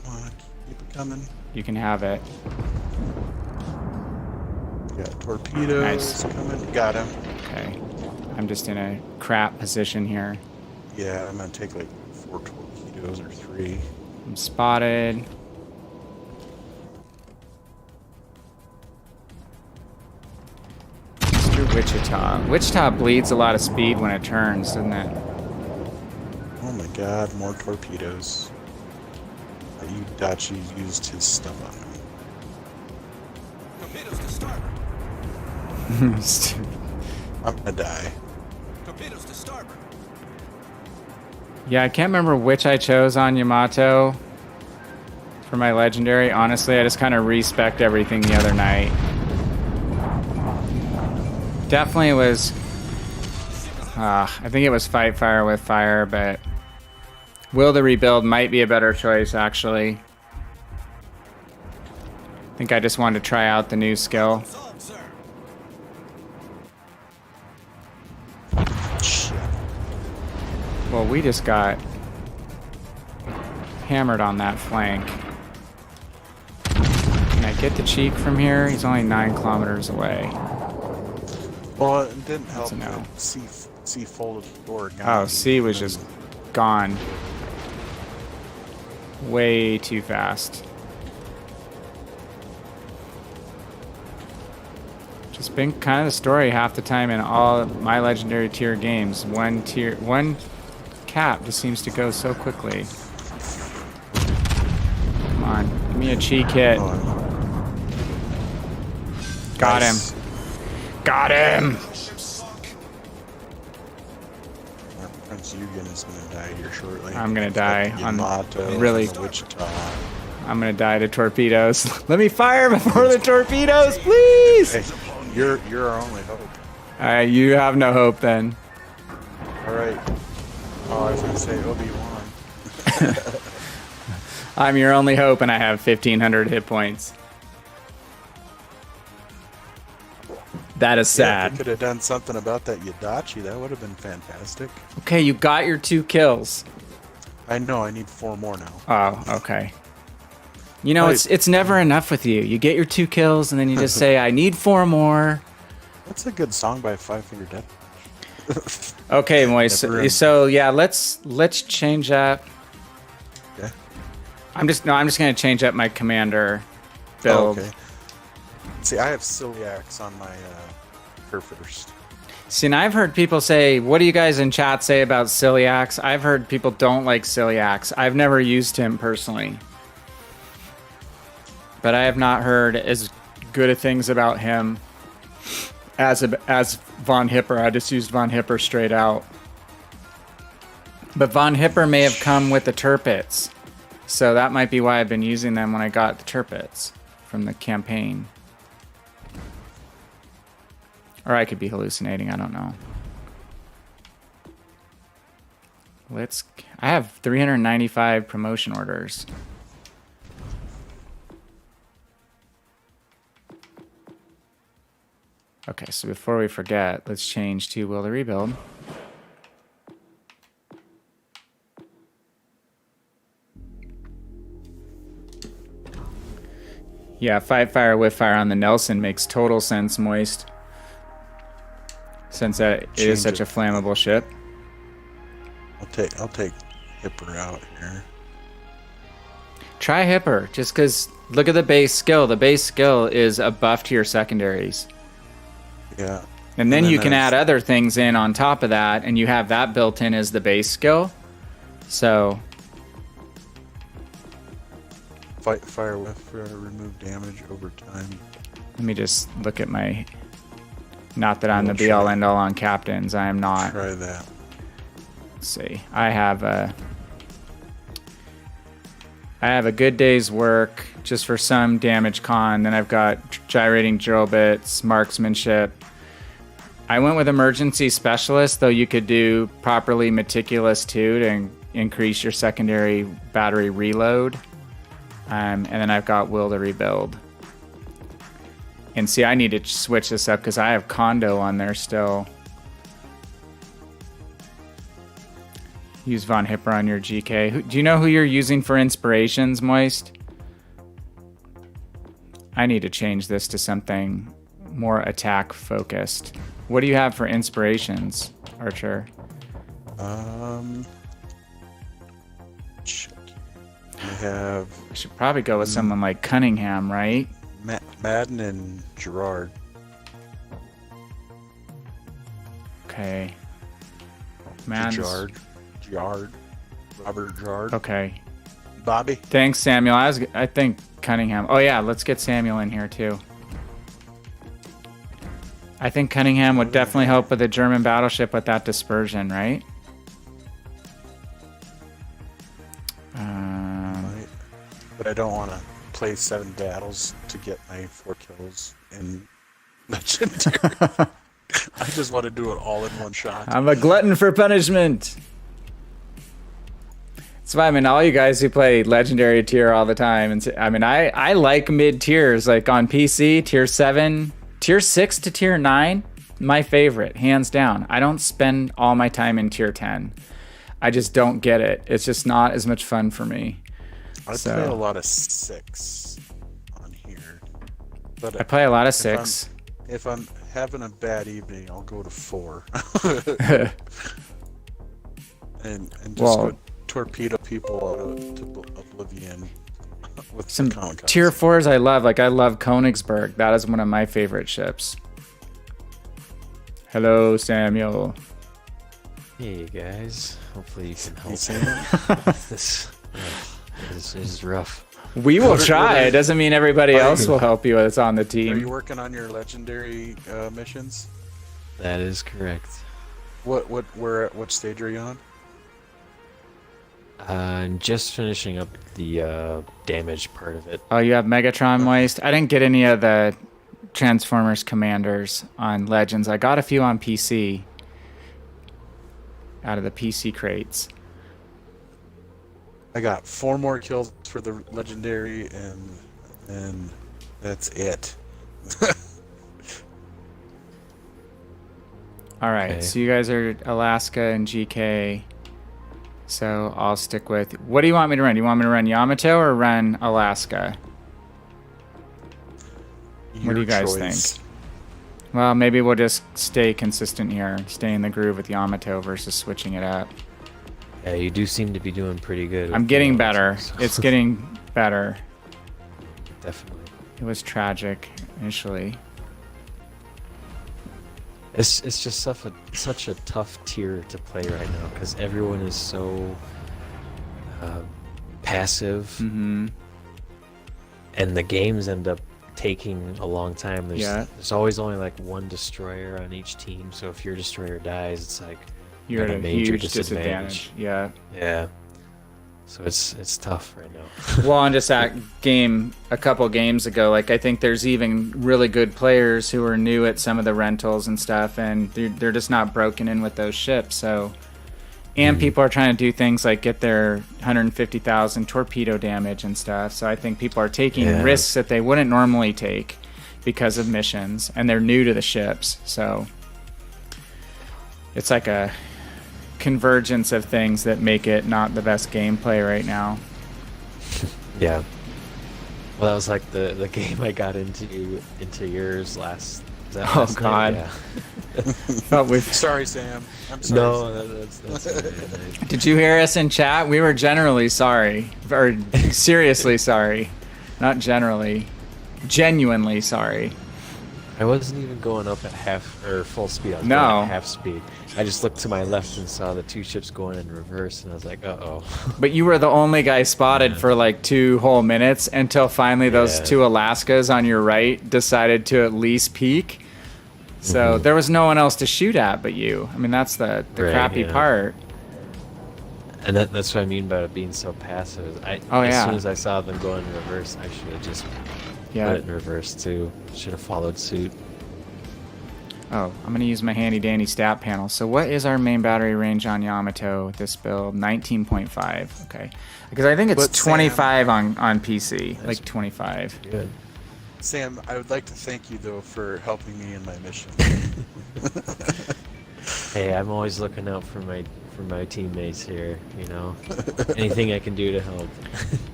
Come on, keep it coming. You can have it. Got torpedoes Nice. coming. Got him. Okay. I'm just in a crap position here. Yeah, I'm gonna take like 4 torpedoes or 3. I'm spotted. Mr. Wichita. Wichita bleeds a lot of speed when it turns, doesn't it? Oh my god, more torpedoes. Dachi used his stuff on me. Torpedoes to starboard. I'm gonna die. Torpedoes to starboard. Yeah, I can't remember which I chose on Yamato for my legendary. Honestly, I just kind of respect everything the other night. Definitely was... I think it was Fight Fire with Fire, but... Will the Rebuild might be a better choice, actually. I think I just wanted to try out the new skill. Solved, sir. Shit. Well, we just got hammered on that flank. Can I get the cheek from here? He's only 9 kilometers away. Well, it didn't help That's a no. that C folded the door. Oh, C was just gone. Way too fast. Just been kind of the story half the time in all my legendary tier games. One cap just seems to go so quickly. Come on, give me a cheek hit. Got him. Nice. Got him. Prince Eugen is gonna die here shortly. I'm gonna die on Yamato, really. Wichita. I'm gonna die to torpedoes. Let me fire before the torpedoes, please. Hey, you're our only hope. You have no hope then. All right. Oh, I was gonna say Obi-Wan. I'm your only hope, and I have 1,500 hit points. That is Yeah, if sad. we could have done something about that Yadachi, that would have been fantastic. Okay, you got your 2 kills. I know, I need 4 more now. Oh, okay. You know, Right. it's never enough with you. You get your 2 kills, and then you just say, I need 4 more. That's a good song by Five Finger Death. Okay, Moise. Never So yeah, let's change that. Yeah. I'm just gonna change up my commander build. Oh, okay. See, I have celiacs on my her first. See, and I've heard people say, what do you guys in chat say about Celiacs? I've heard people don't like Celiacs. I've never used him personally. But I have not heard as good of things about him as Von Hipper. I just used Von Hipper straight out. But Von Hipper may have come with the Turpits. So that might be why I've been using them when I got the Turpits from the campaign. Or I could be hallucinating, I don't know. I have 395 promotion orders. Okay, so before we forget, let's change to will to rebuild. Yeah, 5 fire with fire on the Nelson makes total sense, Moist. Since it is such a flammable ship. I'll take Hipper out here. Try Hipper, just because look at the base skill. The base skill is a buff to your secondaries. Yeah. And then you can add other things in on top of that, and you have that built in as the base skill. So... Fire with remove damage over time. Let me just look at my... Not that I'm the be-all, end-all on captains. I am not. Try that. Let's see. I have a good day's work just for some damage con. Then I've got gyrating drill bits, marksmanship. I went with emergency specialist, though you could do properly meticulous too to increase your secondary battery reload. And then I've got will to rebuild. And see, I need to switch this up because I have Condo on there still. Use Von Hipper on your GK. Do you know who you're using for inspirations, Moist? I need to change this to something more attack focused. What do you have for inspirations, Archer? Check. I have. I should probably go with someone like Cunningham, right? Madden and Gerard. Okay. Madden's... Gerard. Robert Gerard. Okay. Bobby. Thanks, Samuel. I think Cunningham. Oh yeah, let's get Samuel in here too. I think Cunningham would definitely help with the German battleship with that dispersion, right? But I don't want to play 7 battles to get my 4 kills in Legendary. I just want to do it all in one shot. I'm a glutton for punishment. That's why I mean, all you guys who play Legendary tier all the time, and I mean, I like mid tiers, like on PC, tier 7, tier 6 to tier 9, my favorite, hands down. I don't spend all my time in tier 10. I just don't get it. It's just not as much fun for me. I play a lot of 6 on here. But I play a lot of 6. If I'm having a bad evening, I'll go to 4. and just go torpedo people out to oblivion with some Comic-Cons. tier 4s I love. Like I love Königsberg. That is one of my favorite ships. Hello, Samuel. Hey guys. Hopefully you can help. This is rough. We will try. It doesn't mean everybody else will help you that's on the team. Are you working on your Legendary missions? That is correct. What stage are you on? I'm just finishing up the damage part of it. Oh, you have Megatron Moist? I didn't get any of the Transformers Commanders on Legends. I got a few on PC. Out of the PC crates. I got 4 more kills for the Legendary, and that's it. All right, Okay. so you guys are Alaska and GK. So I'll stick with... What do you want me to run? Do you want me to run Yamato or run Alaska? What do you guys think? Well, maybe we'll just stay consistent here. Stay in the groove with Yamato versus switching it up. Yeah, you do seem to be doing pretty good. I'm with getting the better. so- It's getting better. Definitely. It was tragic initially. It's just such a tough tier to play right now because everyone is so passive, Mm-hmm. and the games end up taking a long time. There's always only like 1 destroyer on each team, so if your destroyer dies, it's like You're at a major huge disadvantage. Yeah. Yeah. So it's tough right now. Well, on just that game a couple games ago, like I think there's even really good players who are new at some of the rentals and stuff, and they're just not broken in with those ships. So And people are trying to do things like get their 150,000 torpedo damage and stuff. So I think people are taking risks that they wouldn't normally take because of missions, and they're new to the ships. So it's like a convergence of things that make it not the best gameplay right now. Yeah. Well, that was like the game I got into yours last. Last God. Night? Oh, Sorry, Sam. I'm sorry. No, that's okay. Did you hear us in chat? We were generally sorry, or seriously sorry, not generally, genuinely sorry. I wasn't even going up at half or full speed. I was No. going at half speed. I just looked to my left and saw the 2 ships going in reverse, and I was like, "Uh-oh." But you were the only guy spotted for like 2 whole minutes until finally those 2 Alaskas on your right decided to at least peek. So there was no one else to shoot at but you. I mean, that's the Right, crappy yeah. part. And that's what I mean by it being so passive. As soon as I saw them go in reverse, I should have just put it in reverse too. Should have followed suit. Oh, I'm going to use my handy dandy stat panel. So what is our main battery range on Yamato with this build? 19.5. Okay. Because I think it's But 25 on PC. Like 25. Good. Sam, I would like to thank you though for helping me in my mission. Hey, I'm always looking out for my teammates here, you know. Anything I can do to help.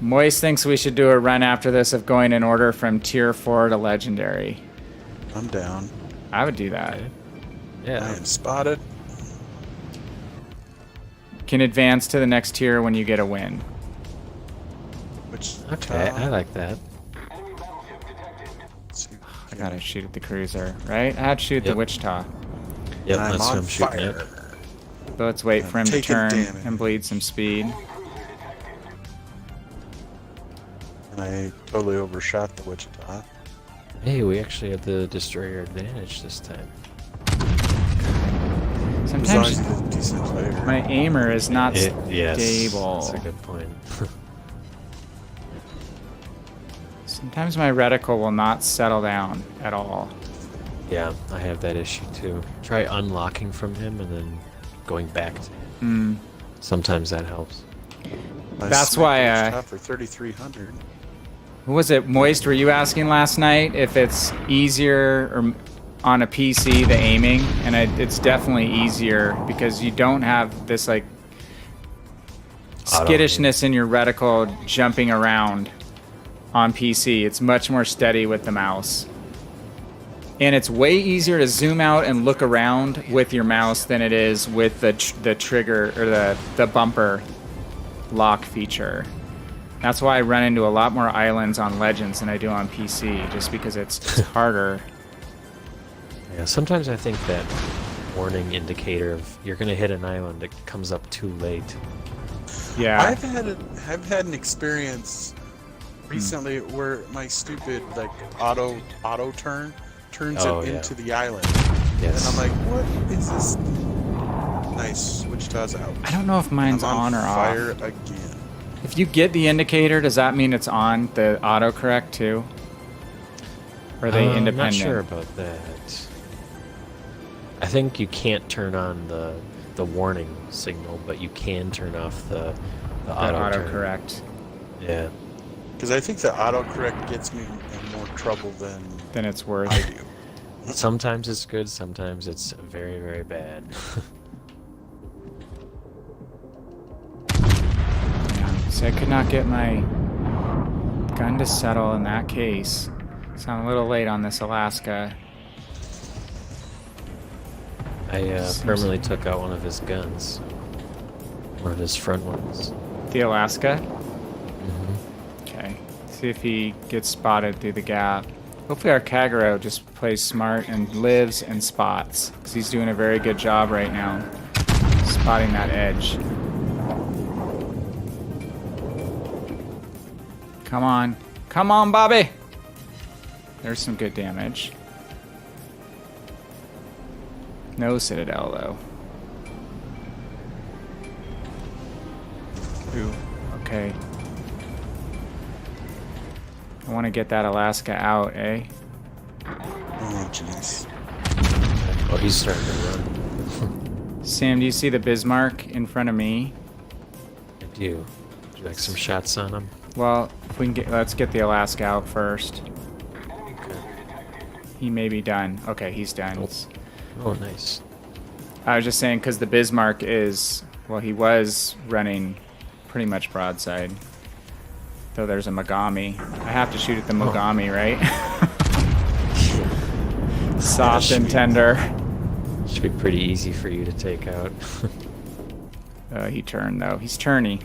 Moist thinks we should do a run after this of going in order from tier 4 to legendary. I'm down. I would do that. Okay. I Yeah. am spotted. Can advance to the next tier when you get a win. Which Okay, I like that. I gotta shoot at the cruiser, right? I had to shoot the Yep. Wichita. Yep, I'm that's what on I'm shooting fire. at. But let's wait for him to taking turn damage. and bleed some speed. And I totally overshot the Wichita. Hey, we actually had the destroyer advantage this time. As long as Sometimes he's a decent player. my aimer is not Yes, stable. that's a good point. Sometimes my reticle will not settle down at all. Yeah, I have that issue too. Try unlocking from him and then going back to him. Sometimes that helps. I That's smacked why, the Wichita for 3,300. Who was it, Moist? Were you asking last night if it's easier or on a PC, the aiming? And it's definitely easier because you don't have this like skittishness in your reticle jumping around on PC. It's much more steady with the mouse. And it's way easier to zoom out and look around with your mouse than it is with the trigger or the bumper lock feature. That's why I run into a lot more islands on Legends than I do on PC, just because it's harder. Yeah, sometimes I think that warning indicator of you're gonna hit an island that comes up too late. Yeah. I've had an experience recently where my stupid like auto turns Oh, it yeah. into the island, Yes. and I'm like, what is this? Nice, Wichita's out. I don't know if mine's I'm on or fire off. again. If you get the indicator, does that mean it's on the autocorrect too? Or are they I'm independent? not sure about that. I think you can't turn on the warning signal, but you can turn off the The auto turn. autocorrect. Yeah. Because I think the autocorrect gets me in more trouble than Then it's worth. I do. Sometimes it's good, sometimes it's very, very bad. Yeah. So I could not get my gun to settle in that case. So I'm a little late on this Alaska. I permanently took out one of his guns. One of his front ones. The Alaska? Okay. See if he gets spotted through the gap. Hopefully our Kagero just plays smart and lives and spots. Because he's doing a very good job right now. Spotting that edge. Come on. Come on, Bobby! There's some good damage. No Citadel, though. Ooh, okay. I want to get that Alaska out, eh? Oh jeez. Oh, he's starting to run. Sam, do you see the Bismarck in front of me? I do. Would you like some shots on him? Well, if we can let's get the Alaska out first. Okay. He may be done. Okay, he's done. Oh, nice. I was just saying because the Bismarck is, well, he was running pretty much broadside. Though there's a Mogami. I have to shoot at the Mogami, right? Soft and tender. Should be pretty easy for you to take out. He turned, though. He's turny.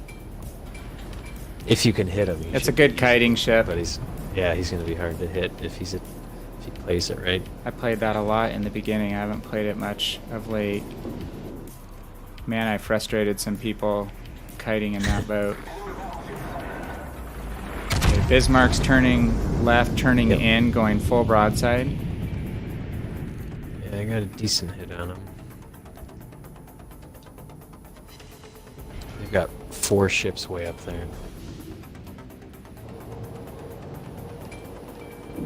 If you can hit him. It's a good kiting ship. But he's going to be hard to hit if he plays it right. I played that a lot in the beginning. I haven't played it much of late. Man, I frustrated some people kiting in that boat. Okay, Bismarck's turning left, turning in, going full broadside. Yeah, I got a decent hit on him. They've got 4 ships way up there.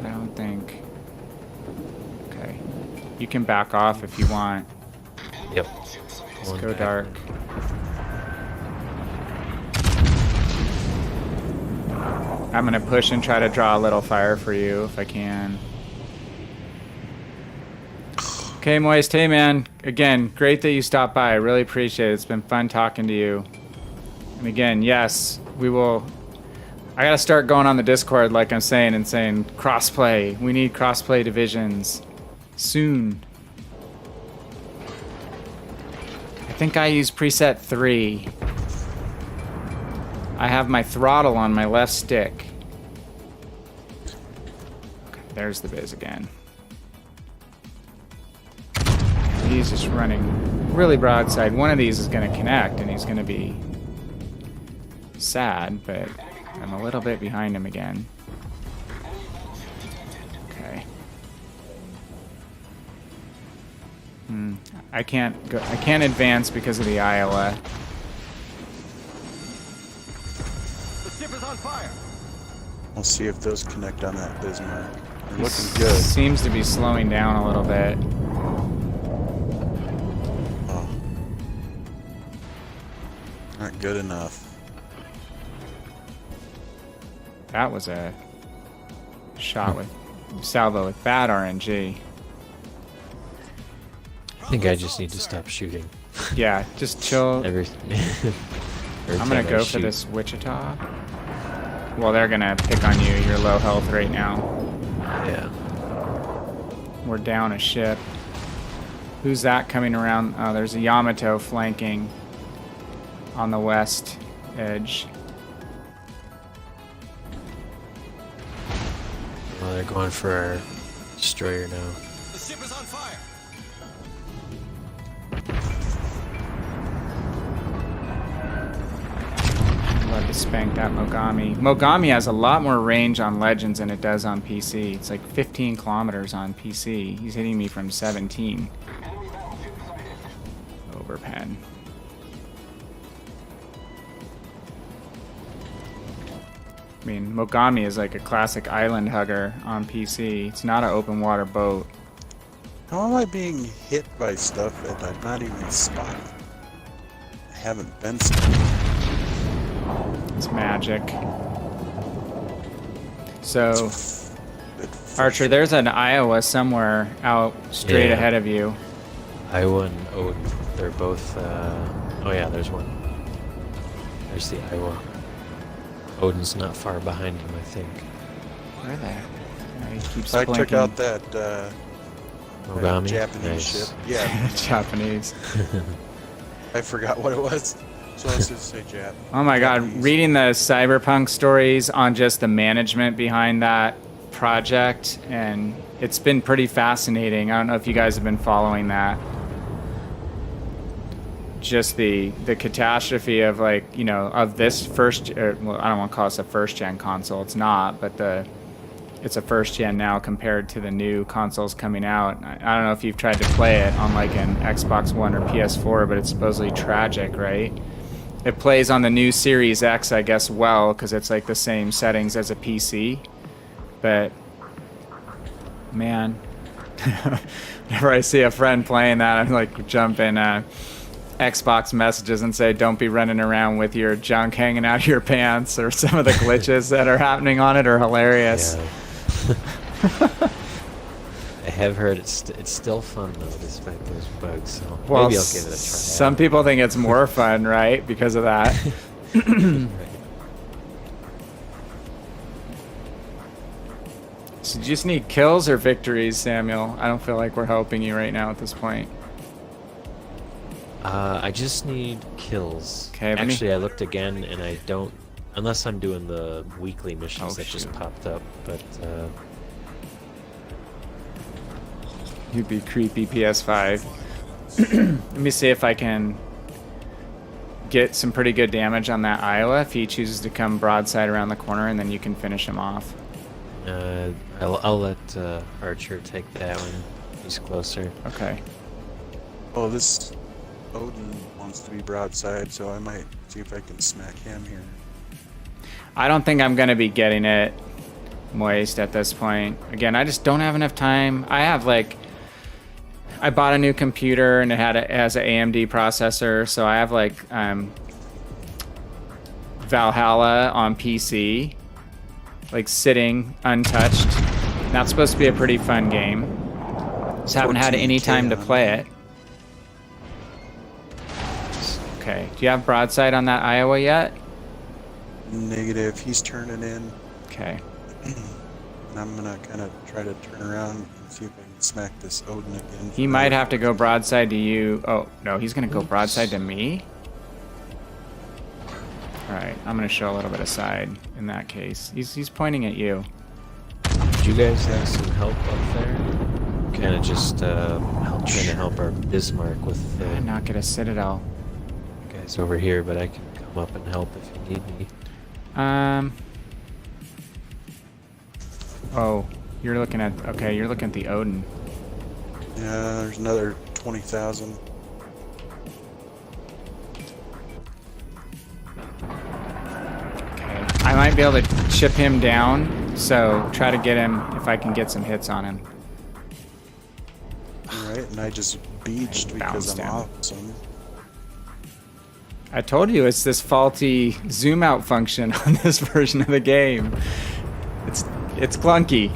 I don't think. Okay. You can back off if you want. Yep. Let's go dark. I'm gonna push and try to draw a little fire for you if I can. Okay, Moist. Hey, man. Again, great that you stopped by. I really appreciate it. It's been fun talking to you. And again, yes, we will. I gotta start going on the Discord, like I'm saying, and saying crossplay. We need crossplay divisions soon. I think I use preset 3. I have my throttle on my left stick. Okay, there's the Biz again. He's just running really broadside. One of these is going to connect, and he's going to be sad, but I'm a little bit behind him again. Okay. I can't advance because of the Iowa. The ship is on fire. We'll see if those connect on that Bismarck. They're looking good. Seems to be slowing down a little bit. Oh. Not good enough. That was a shot with salvo with bad RNG. I think I just need to stop shooting. Yeah, just chill. Every I'm gonna go for this Wichita. Well, they're gonna pick on you. You're low health right now. Yeah. We're down a ship. Who's that coming around? Oh, there's a Yamato flanking on the west edge. Well, they're going for our destroyer now. The ship is on fire. Love to spank that Mogami. Mogami has a lot more range on Legends than it does on PC. It's like 15 kilometers on PC. He's hitting me from 17. Overpen. I mean, Mogami is like a classic island hugger on PC. It's not an open water boat. How am I being hit by stuff that I'm not even spotting? I haven't been spotting. It's magic. So, Archer, there's an Iowa somewhere out straight ahead of you. Iowa and Odin, they're both, oh yeah, there's one. There's the Iowa. Odin's not far behind him, I think. Where the heck? He keeps I blinking. took out that Mogami? Japanese Nice. ship. Yeah, Japanese. I forgot what it was. So let's just say Jap. Oh my god, Japanese. reading the cyberpunk stories on just the management behind that project, and it's been pretty fascinating. I don't know if you guys have been following that. Just the catastrophe of, like, you know, of this first, well, I don't want to call this a first gen console, it's not, but it's a first gen now compared to the new consoles coming out. I don't know if you've tried to play it on like an Xbox One or PS4, but it's supposedly tragic, right? It plays on the new Series X, I guess, well, because it's like the same settings as a PC. But, man, whenever I see a friend playing that, I'm like, jump in Xbox messages and say, don't be running around with your junk hanging out of your pants, or some of the glitches that are happening on it are hilarious. Yeah. I have heard it's still fun though, despite those bugs. So Well, maybe I'll give it a try. some people think it's more fun, right? Because of that. Right. So do you just need kills or victories, Samuel? I don't feel like we're helping you right now at this point. I just need kills. Okay, Actually, I looked again, and I don't, unless I'm doing the weekly missions Oh, that just shoot. popped up. But You'd be creepy, PS5. Let me see if I can get some pretty good damage on that Iowa if he chooses to come broadside around the corner, and then you can finish him off. I'll let Archer take that one. He's closer. Okay. Oh, this Odin wants to be broadside, so I might see if I can smack him here. I don't think I'm going to be getting it moist at this point. Again, I just don't have enough time. I bought a new computer, and it has an AMD processor, so I have like Valhalla on PC, like sitting untouched. And that's supposed to be a pretty fun game. Just haven't had any time to play it. Okay, do you have broadside on that Iowa yet? Negative. He's turning in. Okay. And I'm gonna kind of try to turn around and see if I can smack this Odin again. He might have to go broadside to you. Oh, no, he's going to go broadside to me? Alright, I'm going to show a little bit of side in that case. He's pointing at you. Did you guys have some help up there? Kind of just trying to help our Bismarck with Not get a Citadel. guys over here, but I can come up and help if you need me. Oh, you're looking at... Okay, you're looking at the Odin. Yeah, there's another 20,000. Okay. I might be able to chip him down, so try to get him if I can get some hits on him. Alright, and I just beached because bounced I'm him. awesome. I told you it's this faulty zoom out function on this version of the game. It's clunky.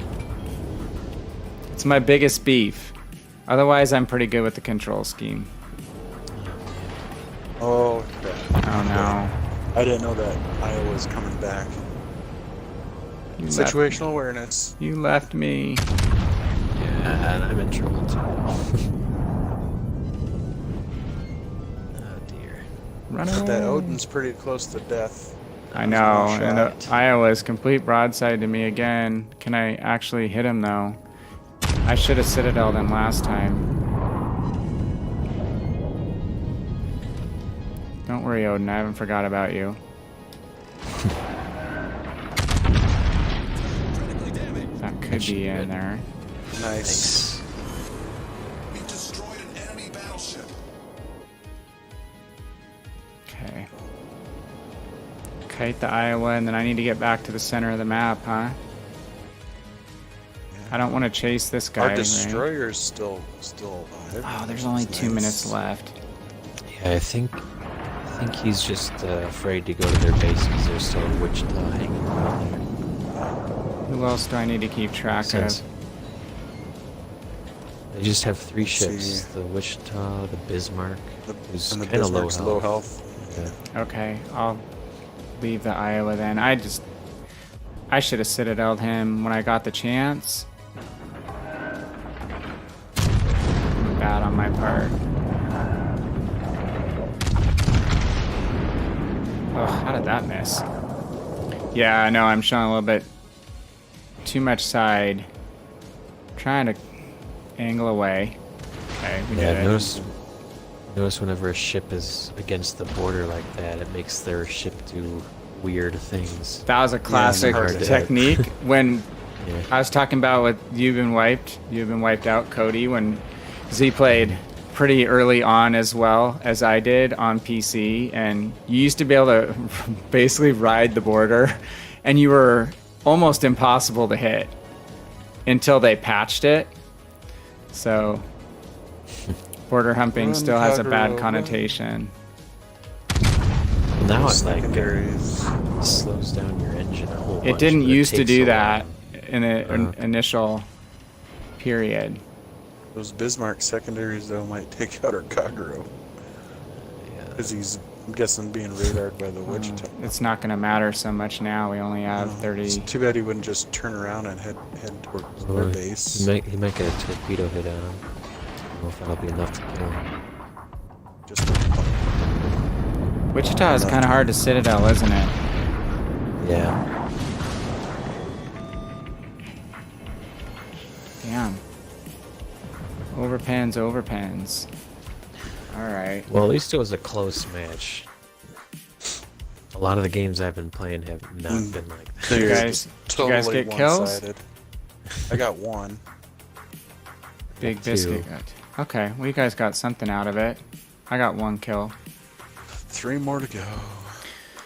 It's my biggest beef. Otherwise, I'm pretty good with the control scheme. Oh, crap. Oh no. I didn't know that Iowa's coming back. You Situational awareness. You left me. Yeah, and I'm in trouble too. Oh dear. Run But away. that Odin's pretty close to death. I know, One and shot. Iowa's complete broadside to me again. Can I actually hit him though? I should have Citadel'd him last time. Don't worry, Odin, I haven't forgot about you. Critically damaged. That could be in there. Nice. We've destroyed an enemy battleship. Okay. Kite the Iowa, and then I need to get back to the center of the map, huh? I don't want to chase this guy. Our right? destroyer's still alive. Oh, there's only 2 minutes left. Yeah, I think he's just afraid to go to their base because there's still a Wichita hanging around there. Who else do I need to keep track Sense. of? They just have 3 Let's ships: see. the Wichita, the Bismarck, who's And the kind of low Bismarck's health. low health. Yeah. Okay, I'll leave the Iowa then. I should have Citadel'd him when I got the chance. Bad on my part. Oh, how did that miss? Yeah, I know, I'm showing a little bit too much side. Trying to angle away. Okay, we Yeah, did it. notice whenever a ship is against the border like that, it makes their ship do weird things. That was a classic hard to hit. technique. When Yeah. I was talking about with You've Been Wiped Out, Cody, when Z played pretty early on as well as I did on PC, and you used to be able to basically ride the border, and you were almost impossible to hit until they patched it. So Border humping Run, still has a Kagero, bad run. connotation. Now it Secondaries. slows down your engine a whole bunch. It didn't but used to takes do a that while. in the initial period. Those Bismarck secondaries, though, might take out our Kagero. Because he's, I'm guessing, being radared by the Wichita. It's not going to matter so much now. We only have 30. It's too bad he wouldn't just turn around and head towards their base. He might get a torpedo hit on him. I don't know if that'll be enough to kill him. Just Wichita is kind of hard to citadel, isn't it? Yeah. Damn. Overpens. Alright. Well, at least it was a close match. A lot of the games I've been playing have not been like that. Did you guys get kills? one-sided. I got one. Big Two. biscuit. Okay, well, you guys got something out of it. I got 1 kill. 3 more to go.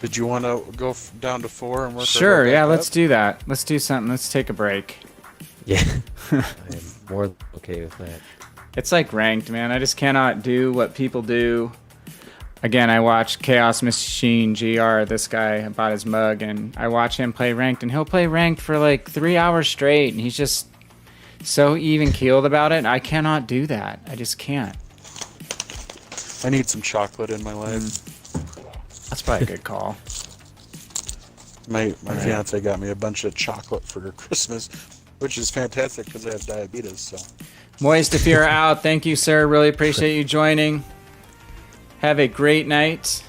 Did you want to go down to 4 and work? Sure, our way yeah, back let's up? do that. Let's do something. Let's take a break. Yeah. I am more than okay with that. It's like ranked, man. I just cannot do what people do. Again, I watch Chaos Machine GR, this guy bought his mug, and I watch him play ranked, and he'll play ranked for like 3 hours straight, and he's just so even-keeled about it. I cannot do that. I just can't. I need some chocolate in my life. That's probably a good call. My fiance got me a bunch of chocolate for Christmas, which is fantastic because I have diabetes. So Moist, if you're out, thank you, sir. Really appreciate you joining. Have a great night.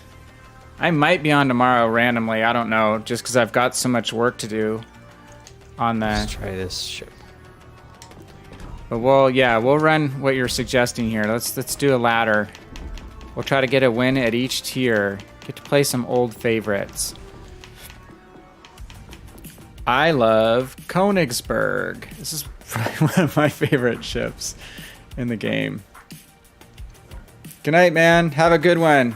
I might be on tomorrow randomly. I don't know, just because I've got so much work to do on Let's the. try this ship. But we'll run what you're suggesting here. Let's do a ladder. We'll try to get a win at each tier. Get to play some old favorites. I love Königsberg. This is probably one of my favorite ships in the game. Good night, man. Have a good one.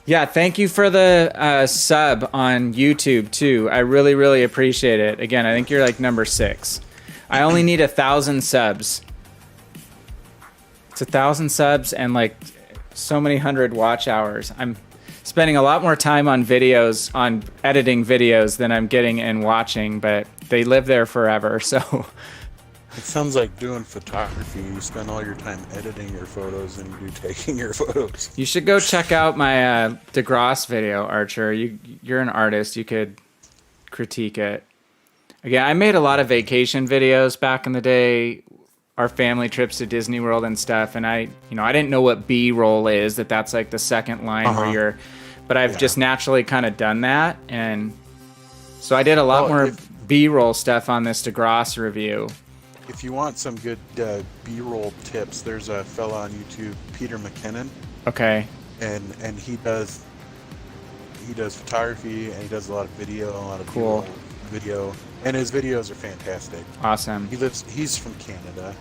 Yeah, thank you for the sub on YouTube, too. I really, really appreciate it. Again, I think you're like number 6. I only need 1,000 subs. It's 1,000 subs and like so many hundred watch hours. I'm spending a lot more time on videos, on editing videos than I'm getting in watching, but they live there forever, so... it sounds like doing photography. You spend all your time editing your photos and you taking your photos. You should go check out my DeGrasse video, Archer. You're an artist. You could critique it. Again, I made a lot of vacation videos back in the day, our family trips to Disney World and stuff, and I didn't know what B-roll is, that's like the second line where you're... But I've just naturally kind of done that, and so I did a lot more B-roll stuff on this DeGrasse review. If you want some good B-roll tips, there's a fella on YouTube, Peter McKinnon. Okay. And he does photography, and he does a lot of video, a lot of cool B-roll video, and his videos are fantastic. Awesome. He's from Canada.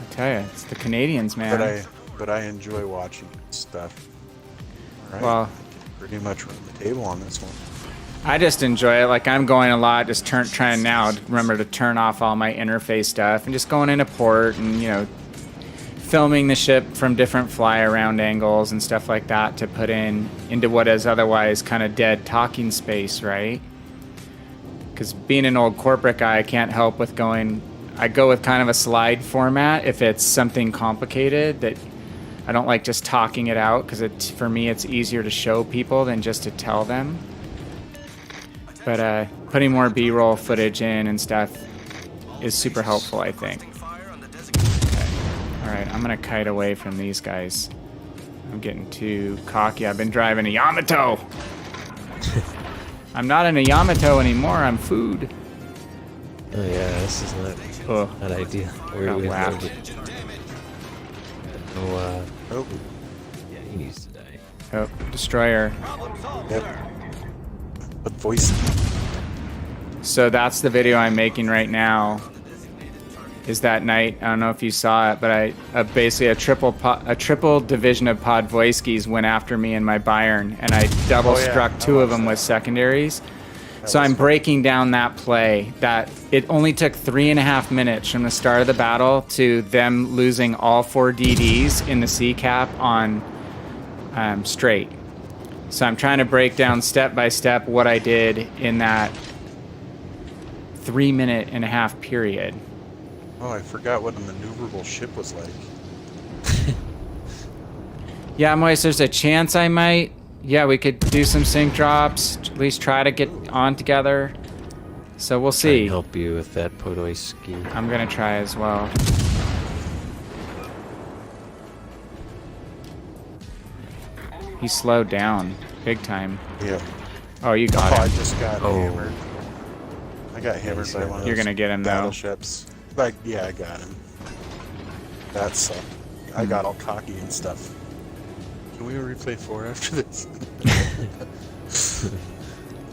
I tell you, it's the Canadians, man. But I enjoy watching stuff. All right. Well, I can pretty much run the table on this one. I just enjoy it. Like, I'm going a lot, just trying now to remember to turn off all my interface stuff and just going into port and, filming the ship from different fly around angles and stuff like that to put into what is otherwise kind of dead talking space, right? Because being an old corporate guy, I can't help with I go with kind of a slide format if it's something complicated that I don't like just talking it out, because for me it's easier to show people than just to tell them. But putting more B-roll footage in and stuff is super helpful, I think. Okay. All right, I'm gonna kite away from these guys. I'm getting too cocky. I've been driving a Yamato. I'm not in a Yamato anymore. I'm food. Oh yeah, this is not ideal. Got whacked. Yeah, he needs to die. Oh, destroyer. Yep. But voice. So that's the video I'm making right now. Is that night? I don't know if you saw it, but I basically a triple division of Podvoiskis went after me in my Bayern, and I double struck 2 of them with secondaries. So I'm breaking down that play. That it only took 3.5 minutes from the start of the battle to them losing all 4 DDs in the C cap on straight. So I'm trying to break down step by step what I did in that 3.5 minute period. Oh, I forgot what a maneuverable ship was like. Yeah, Moise, there's a chance I might. Yeah, we could do some sync drops. At least try to get on together. So we'll see. I can help you with that Podolski. I'm gonna try as well. He slowed down big time. Yeah. Oh, you got him. I just got hammered. I got hammered by one of You're those gonna get him though. battleships. Like, yeah, I got him. That sucked. I got all cocky and stuff. Can we replay 4 after this?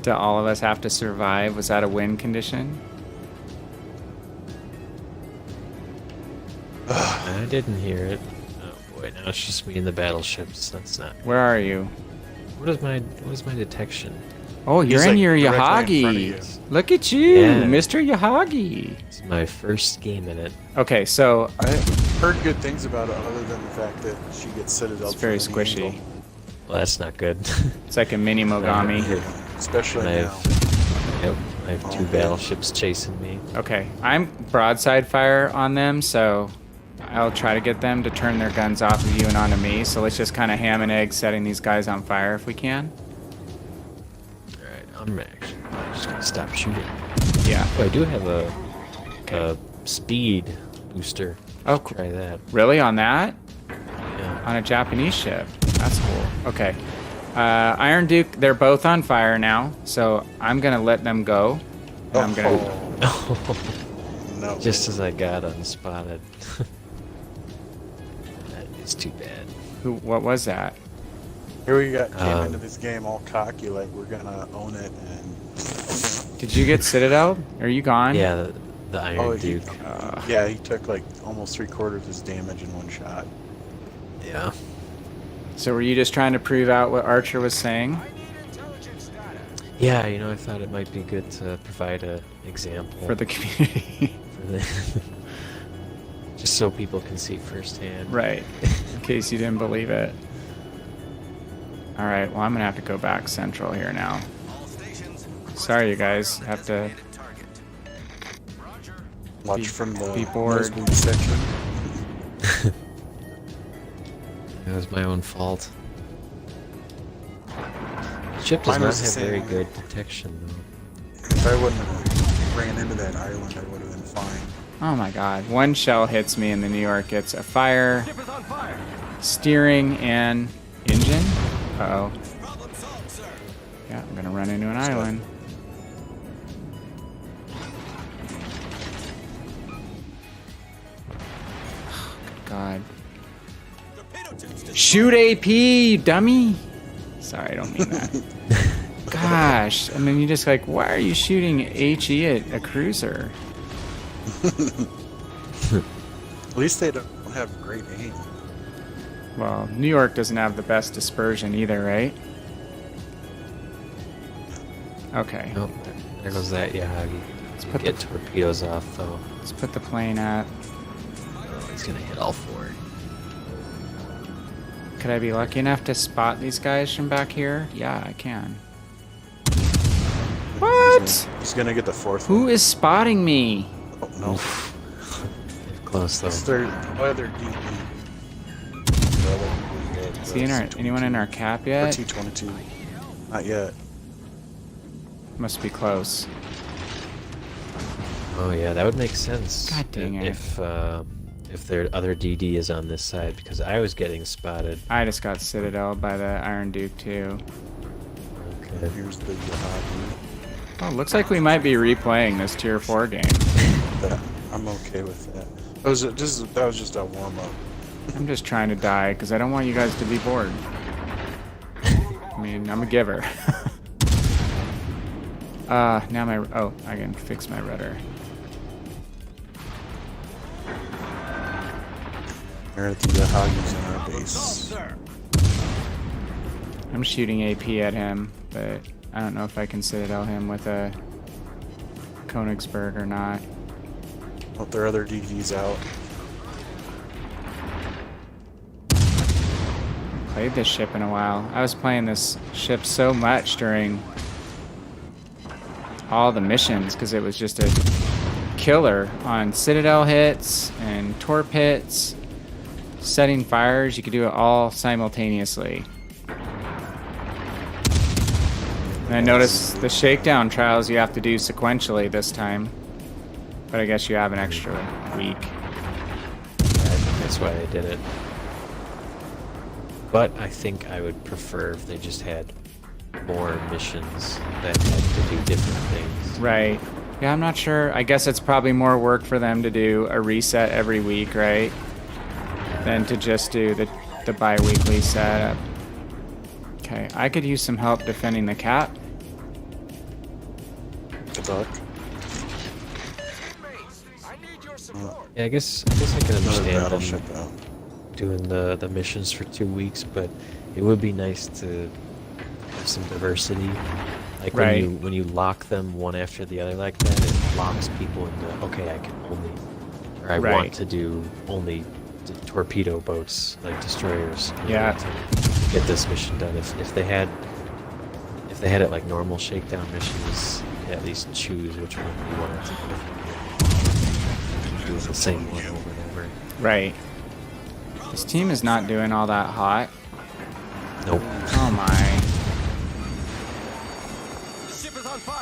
Do all of us have to survive? Was that a win condition? I didn't hear it. Oh boy, now it's just me and the battleships. That's not. Where are you? What is my detection? Oh, you're He's, in like, your directly in front of Yahagi. you. Look at you, Yeah. Mr. Yahagi. It's my first game in it. Okay, so I heard good things about it other than the fact that she gets Citadel. it's very from the squishy. angle. Well, that's not good. It's like a mini Mogami. Especially And I now. have 2 battleships chasing me. Okay, I'm broadside fire on them, so I'll try to get them to turn their guns off of you and onto me. So let's just kind of ham and egg setting these guys on fire if we can. Alright, I'm actually just gonna stop shooting. Yeah. Oh, I do have a speed booster. Oh, cool. Try that. Really? On that? Yeah. On a Japanese ship? That's cool. Okay. Iron Duke, they're both on fire now, so I'm going to let them go. And I'm going to... No. Just as I got unspotted. That is too bad. What was that? Here we came into this game all cocky, like we're gonna own it, and Did you get Citadel? Are you gone? Yeah, the Iron Duke. yeah, he took like almost 3/4 of his damage in one shot. Yeah. So were you just trying to prove out what Archer was saying? Yeah, I thought it might be good to provide an example For the community. for the just so people can see firsthand. Right. In case you didn't believe it. Alright, well I'm going to have to go back central here now. Sorry you guys, have to... Watch from the be bored. nosebleed section. It was my own fault. The ship does Mine not was the have very same. good detection, though. If I wouldn't have ran into that island, I would have been fine. Oh my god. One shell hits me and the New York gets a fire, steering, and engine? Uh-oh. Yeah, I'm gonna run into an island. Good god. Shoot AP, you dummy! Sorry, I don't mean that. Gosh, I mean, you just like, why are you shooting HE at a cruiser? At least they don't have great aim. Well, New York doesn't have the best dispersion either, right? Okay. Nope, there goes that Yahagi. Let's put get torpedoes off, though. Let's put the plane at... Oh, he's gonna hit all 4. Could I be lucky enough to spot these guys from back here? Yeah, I can. What? He's gonna get the 4th Who is spotting me? one. Oh, no. Close, though. It's their other DP. Is he in our, anyone in our cap Or yet? T-22. Not yet. Must be close. Oh yeah, that would make sense. God dang it. If their other DD is on this side, because I was getting spotted. I just got Citadel by the Iron Duke too. Okay. Here's the Yahagi. Oh, looks like we might be replaying this Tier 4 game. I'm okay with that. That was just a warm-up. I'm just trying to die because I don't want you guys to be bored. I mean, I'm a giver. Now my... Oh, I can fix my rudder. Here at the Yahagi's in our base. I'm shooting AP at him, but I don't know if I can Citadel him with a Königsberg or not. Oh, there are other DDs out. Played this ship in a while. I was playing this ship so much during all the missions because it was just a killer on Citadel hits and torp hits, setting fires. You could do it all simultaneously. And I noticed the Shakedown trials you have to do sequentially this time. But I guess you have an extra week. That's why I did it. But I think I would prefer if they just had more missions that had to do different things. Right. Yeah, I'm not sure. I guess it's probably more work for them to do a reset every week, right? Than to just do the bi-weekly setup. Okay, I could use some help defending the cap. Good luck. Yeah, I guess I can understand Battleship them out. doing the missions for 2 weeks, but it would be nice to have some diversity. Like when you lock them one after the other like that, it locks people into, okay, I can only, or I want to do only torpedo boats, like destroyers. Yeah. To get this mission done. If they had it like normal Shakedown missions, at least choose which one you wanted to go for. Doing the same one over and over. Right. This team is not doing all that hot. Nope. Oh my.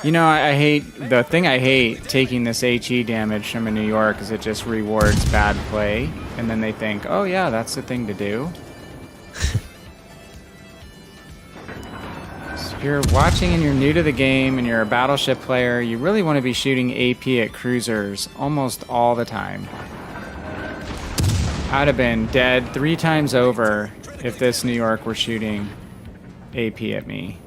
You know, I hate, the thing I hate taking this HE damage from a New York is it just rewards bad play, and then they think, oh yeah, that's the thing to do. So if you're watching and you're new to the game and you're a battleship player, you really want to be shooting AP at cruisers almost all the time. I'd have been dead 3 times over if this New York were shooting AP at me.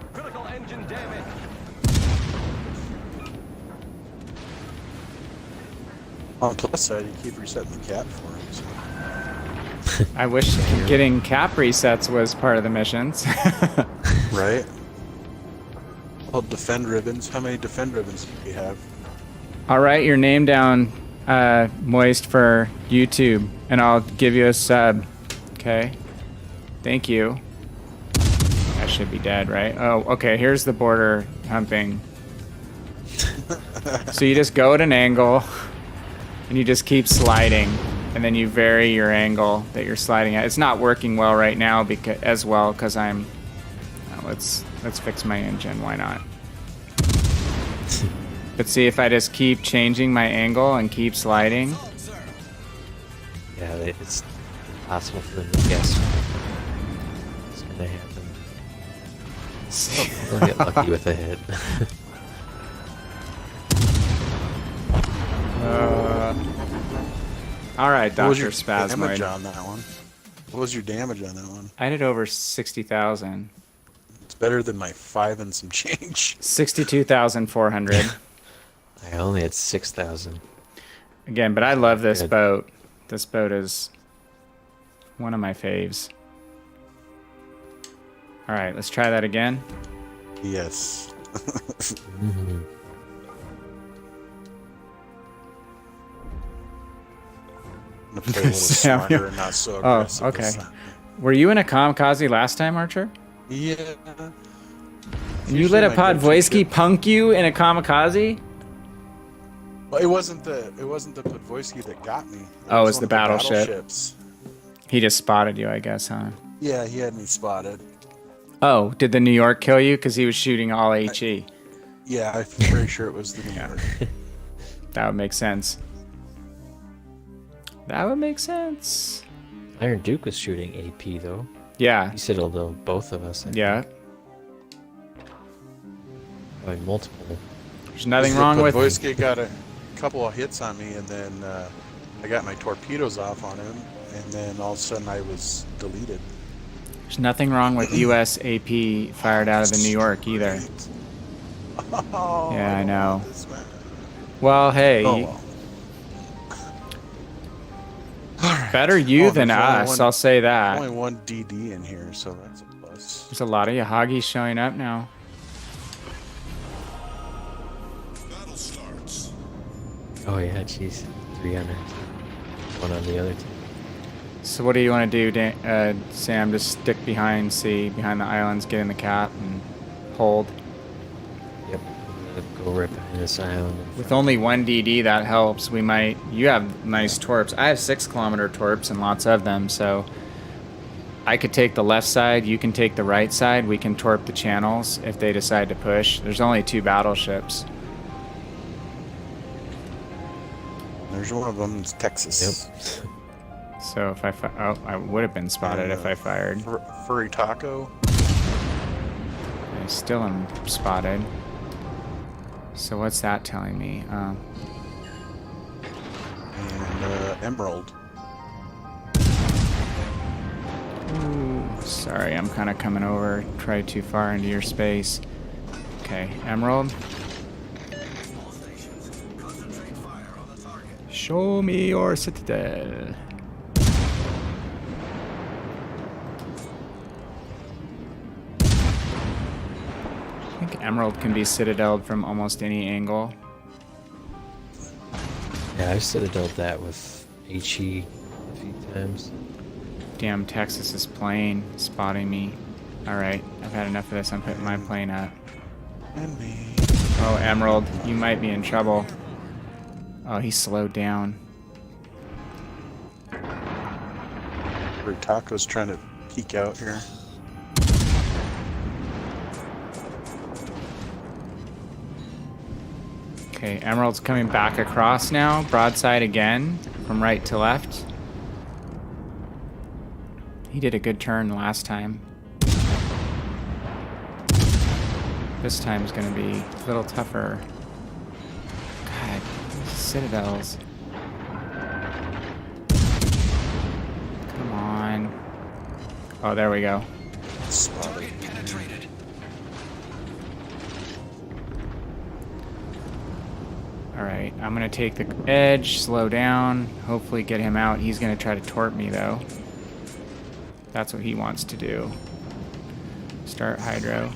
On the plus side, you keep resetting the cap for him. So. I wish getting cap resets was part of the missions. Right? Well, defend ribbons. How many defend ribbons do you have? I'll write your name down, Moist, for YouTube, and I'll give you a sub. Okay? Thank you. I should be dead, right? Oh, okay, here's the border humping. So you just go at an angle, and you just keep sliding, and then you vary your angle that you're sliding at. It's not working well right now because I'm... Oh, let's fix my engine. Why not? But see, if I just keep changing my angle and keep sliding... Yeah, it's impossible for them to guess what's going to happen. They'll get lucky with a hit. All right, Dr. What was your Spasmoid. damage on that one? What was your damage on that one? I did over 60,000. It's better than my 5 and some change. 62,400. I only had 6,000. Again, but I love this boat. This boat is one of my faves. All right, let's try that again. Yes. Mm-hmm. I'm gonna play a little smarter and not so aggressive. Oh, okay. Were you in a kamikaze last time, Archer? Yeah. You let a Podvoisky punk you in a kamikaze? Well, it wasn't the Podvoisky that got me. It was the one of battleship. battleships. He just spotted you, I guess, huh? Yeah, he had me spotted. Oh, did the New York kill you? Because he was shooting all HE. Yeah, I'm pretty sure it was the New York. That would make sense. That would make sense. Iron Duke was shooting AP, though. Yeah. He said although both of us. Yeah. By multiple. There's nothing wrong with... Podvoisky got a couple of hits on me, and then I got my torpedoes off on him, and then all of a sudden I was deleted. There's nothing wrong with US AP fired out of the New York either. Oh, Yeah, I know. Well, hey. Oh, well. Better you than us, I'll say that. Only one DD in here, so that's a plus. There's a lot of Yahagis showing up now. starts. Oh yeah, jeez. 300. One on the other team. So what do you want to do, Sam? Just stick behind behind the islands, get in the cap, and hold. Yep. I'm gonna go right behind this island. With only one DD, that helps. We might. You have nice torps. I have 6-kilometer torps and lots of them, so I could take the left side. You can take the right side. We can torp the channels if they decide to push. There's only 2 battleships. There's one of them. It's Texas. Yep. So if I would have been spotted if I fired. Furry Taco. I still am spotted. So what's that telling me? And Emerald. Ooh, sorry, I'm kind of coming over. Try too far into your space. Okay, Emerald. Show me your citadel. I think Emerald can be citadeled from almost any angle. Yeah, I've citadeled that with HE a few times. Damn, Texas is plane spotting me. Alright, I've had enough of this. I'm putting my plane up. And me. Oh, Emerald, you might be in trouble. Oh, he slowed down. Furry Taco's trying to peek out here. Okay, Emerald's coming back across now. Broadside again, from right to left. He did a good turn last time. This time is going to be a little tougher. God, these citadels. Come on. Oh, there we go. Spotted. Penetrated. Alright, I'm going to take the edge, slow down, hopefully get him out. He's going to try to torp me, though. That's what he wants to do. Start hydro.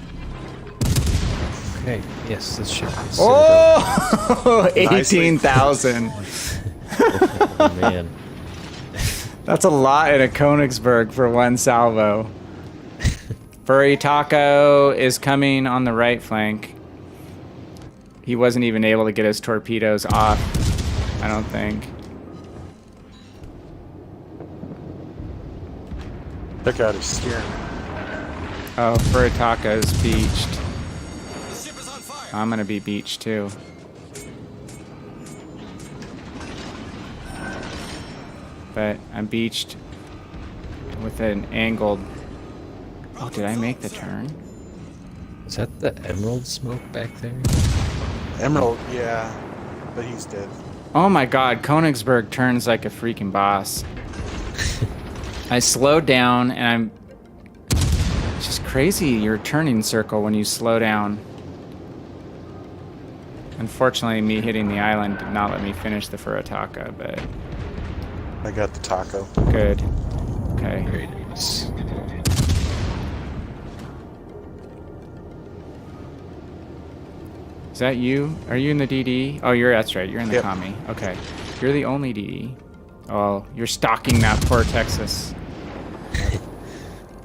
Okay, yes, this ship is Oh! 18,000. Oh, man. That's a lot in a Königsberg for one salvo. Furry Taco is coming on the right flank. He wasn't even able to get his torpedoes off, I don't think. Took out his steering. Oh, Furry Taco's beached. The ship is on fire. I'm gonna be beached too. But I'm beached with an angled... Oh, did I make the turn? Is that the emerald smoke back there? Emerald, yeah. But he's dead. Oh my god, Königsberg turns like a freaking boss. I slowed down and I'm... It's just crazy, your turning circle when you slow down. Unfortunately, me hitting the island did not let me finish the Furataka, but... I got the taco. Good. Okay. Very nice. Is that you? Are you in the DD? Oh, that's right. You're in the Yep. commie. Okay. You're the only DD. Oh, you're stalking that poor Texas.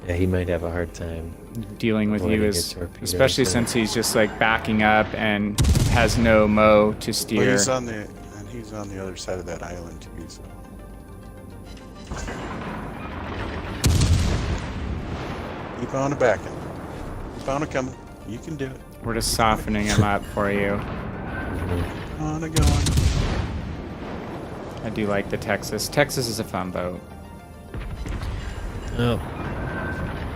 Yeah, he might have a hard time. Dealing with Avoiding you his is, torpedoes, especially yeah. since he's just like backing up and has no mo to Well, steer. he's on the other side of that island too. So. Keep on a backing. Keep on a coming. You can do it. We're just softening him up for you. Keep on a going. I do like the Texas. Texas is a fun boat. Oh,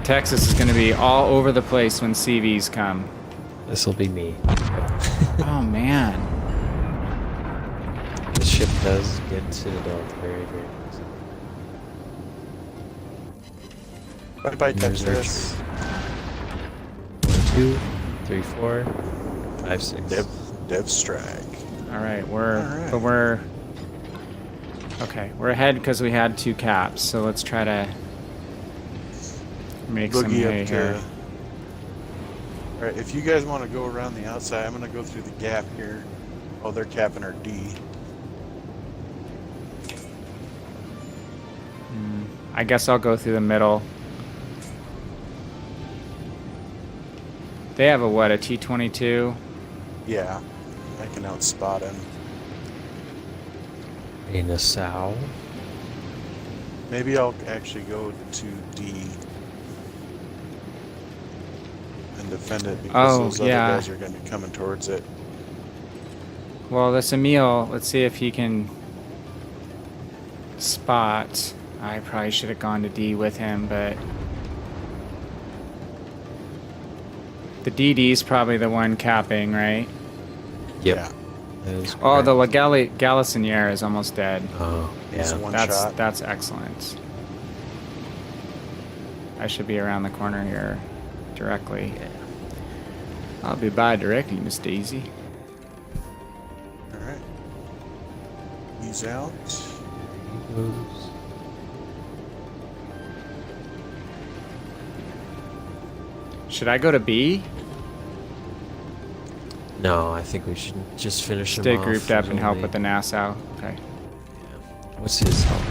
Texas is going to be all over the place when CVs come. this will be me. Oh man. This ship does get citadel very, very easy. Bye-bye, There's our Texas. 1, 2, 3, 4, 5, 6. Dev strike. All right, Alright. but we're okay. We're ahead because we had 2 caps. So let's try to make some Boogie hay up here. to... Alright, if you guys want to go around the outside, I'm going to go through the gap here. Oh, they're capping our D. I guess I'll go through the middle. They have a what, a T-22? Yeah, I can outspot him. In a sow. Maybe I'll actually go to D and defend it because those other guys are going to be coming towards it. Well, this Emil, let's see if he can spot. I probably should have gone to D with him, but the DD's probably the one capping, right? Yep. Yeah. That is Oh, correct. the Galissoniere is almost dead. Oh, It's yeah. one That's shot. that's excellent. I should be around the corner here directly. Yeah. I'll be by directly, Miss Daisy. All right. He's out. He moves. Should I go to B? No, I think we should just finish him Stay off. grouped up There's and help only- with the Nassau. Okay. Yeah. What's his help?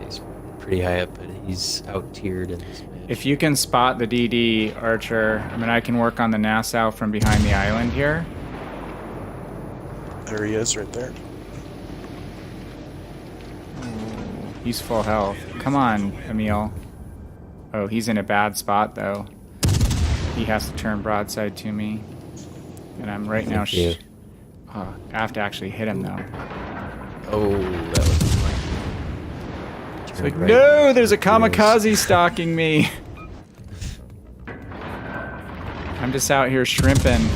He's pretty high up, but he's out tiered in this match. If you can spot the DD, Archer, I mean, I can work on the Nassau from behind the island here. There he is, right there. He's full health. Come on, Emil. Oh, he's in a bad spot, though. He has to turn broadside to me. And I'm right now... Thank you. Oh, I have to actually hit him, though. Oh, that was It's like, no, there's a kamikaze stalking me. I'm just out here shrimping.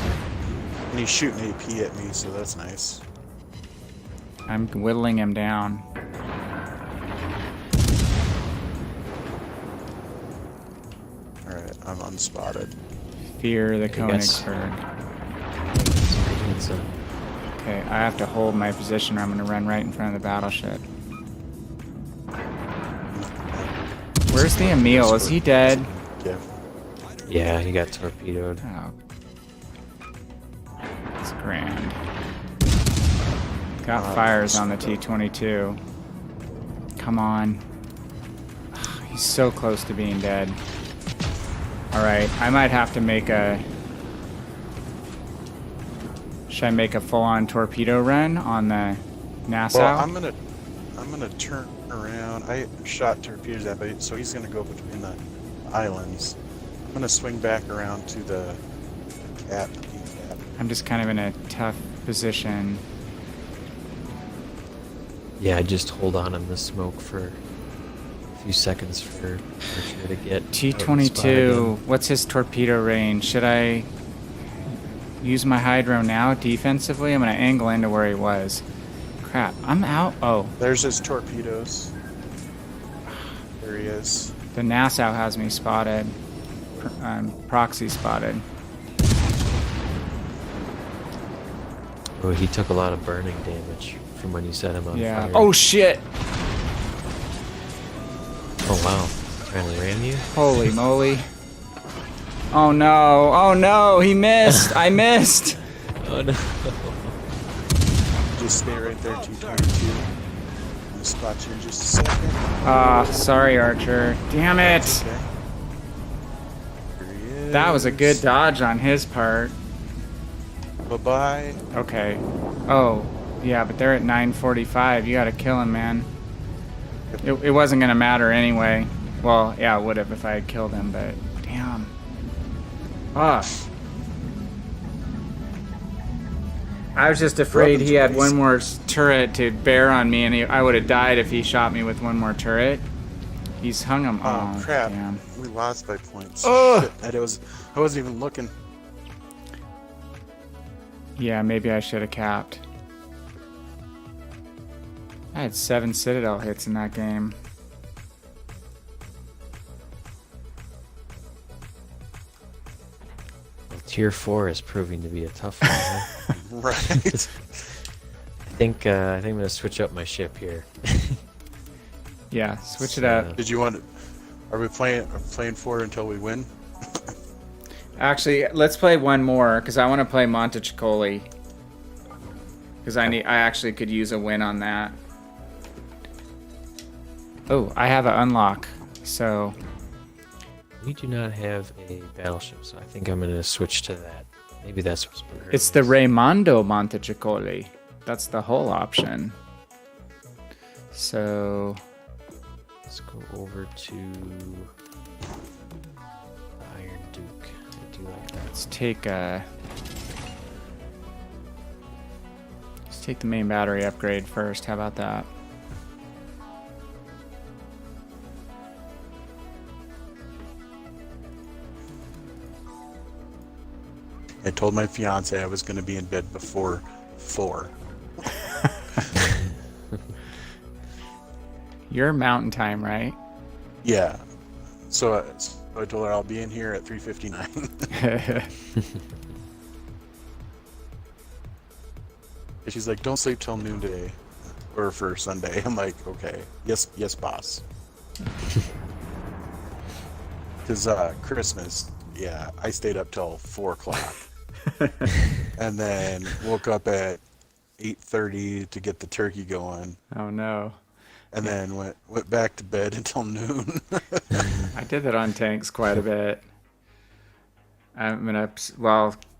And he's shooting AP at me, so that's nice. I'm whittling him down. Alright, I'm unspotted. Fear the guess- Königsberg. So, Okay, I have to hold my position or I'm going to run right in front of the battleship. Where's the Emil? Is he dead? Yeah. yeah, he got torpedoed. Oh. That's grand. Got fires on the T-22. Come on. He's so close to being dead. Alright, I might have to make a... Should I make a full-on torpedo run on the Nassau? Well, I'm gonna turn around. I shot torpedoes at him, so he's gonna go between the islands. I'm gonna swing back around to the cap. I'm just kind of in a tough position. Yeah, just hold on in the smoke for a few seconds for Archer to get out of the spot T-22, again. what's his torpedo range? Should I use my hydro now defensively? I'm going to angle into where he was. Crap, I'm out. Oh, There's his torpedoes. There he is. the Nassau has me spotted. Proxy spotted. Oh, he took a lot of burning damage from when you set him on Yeah. fire. Oh, shit. Oh, wow. Trying to ram you? Holy moly. Oh, no. Oh, no. He missed. I missed. Oh, no. Just stay right there, T-22. I'm gonna spot you in just a second. Ah, sorry, Archer. Damn it. Okay. There he is. That was a good dodge on his part. Bye-bye. Okay. Oh, yeah, but they're at 9:45. You gotta kill him, man. It wasn't gonna matter anyway. Well, yeah, it would have if I had killed him, but damn. Ah. I was just afraid he had one more turret to bear on me, and I would have died if he shot me with one more turret. He's hung him. Oh, crap. Damn. We lost by points. Ugh. Shit. I wasn't even looking. Yeah, maybe I should have capped. I had 7 Citadel hits in that game. Well, Tier 4 is proving to be a tough one, huh? Right. I think I'm gonna switch up my ship here. Yeah, switch it So, up. Did you want to... Are we playing for it until we win? Actually, let's play one more, because I want to play Montecicoli. Because I actually could use a win on that. Oh, I have an unlock. So We do not have a battleship, so I think I'm gonna switch to that. Maybe that's what's better. it's the Raimondo Montecicoli. That's the whole option. So Let's go over to Iron Duke. I do like that. let's take the main battery upgrade first. How about that? I told my fiance I was going to be in bed before 4. You're mountain time, right? Yeah. So I told her I'll be in here at 3:59. She's like, "Don't sleep till noon today, or for Sunday." I'm like, "Okay, yes, boss." Because Christmas, yeah, I stayed up till 4 o'clock, and then woke up at 8:30 to get the turkey going, Oh no. and then went back to bed until noon. I did that on tanks quite a bit.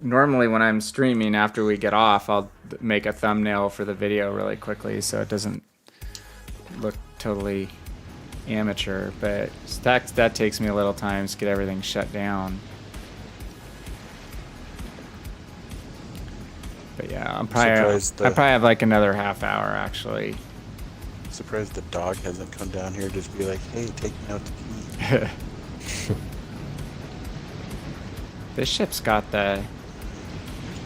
Normally when I'm streaming after we get off, I'll make a thumbnail for the video really quickly so it doesn't look totally amateur, but that takes me a little time to get everything shut down. But yeah, I probably have like another half hour actually. Surprised the dog hasn't come down here to just be like, "Hey, take me out to eat." This ship's got the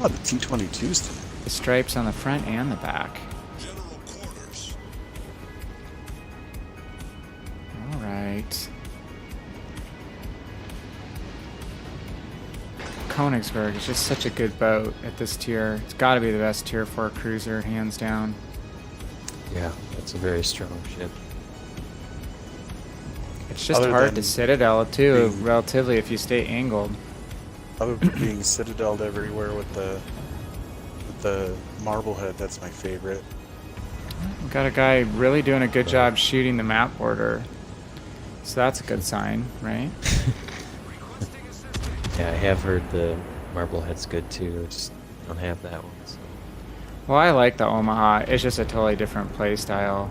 Oh, the T-22s today. stripes on the front and the back. General quarters. All right. Königsberg is just such a good boat at this tier. It's got to be the best tier 4 cruiser, hands down. Yeah, that's a very strong ship. It's just Other hard than to Citadel too, being- relatively, if you stay angled. Other than being citadeled everywhere with the Marblehead, that's my favorite. We've got a guy really doing a good job shooting the map border. So that's a good sign, right? Yeah, I have heard the Marblehead's good too. I just don't have that one. So. Well, I like the Omaha. It's just a totally different play style.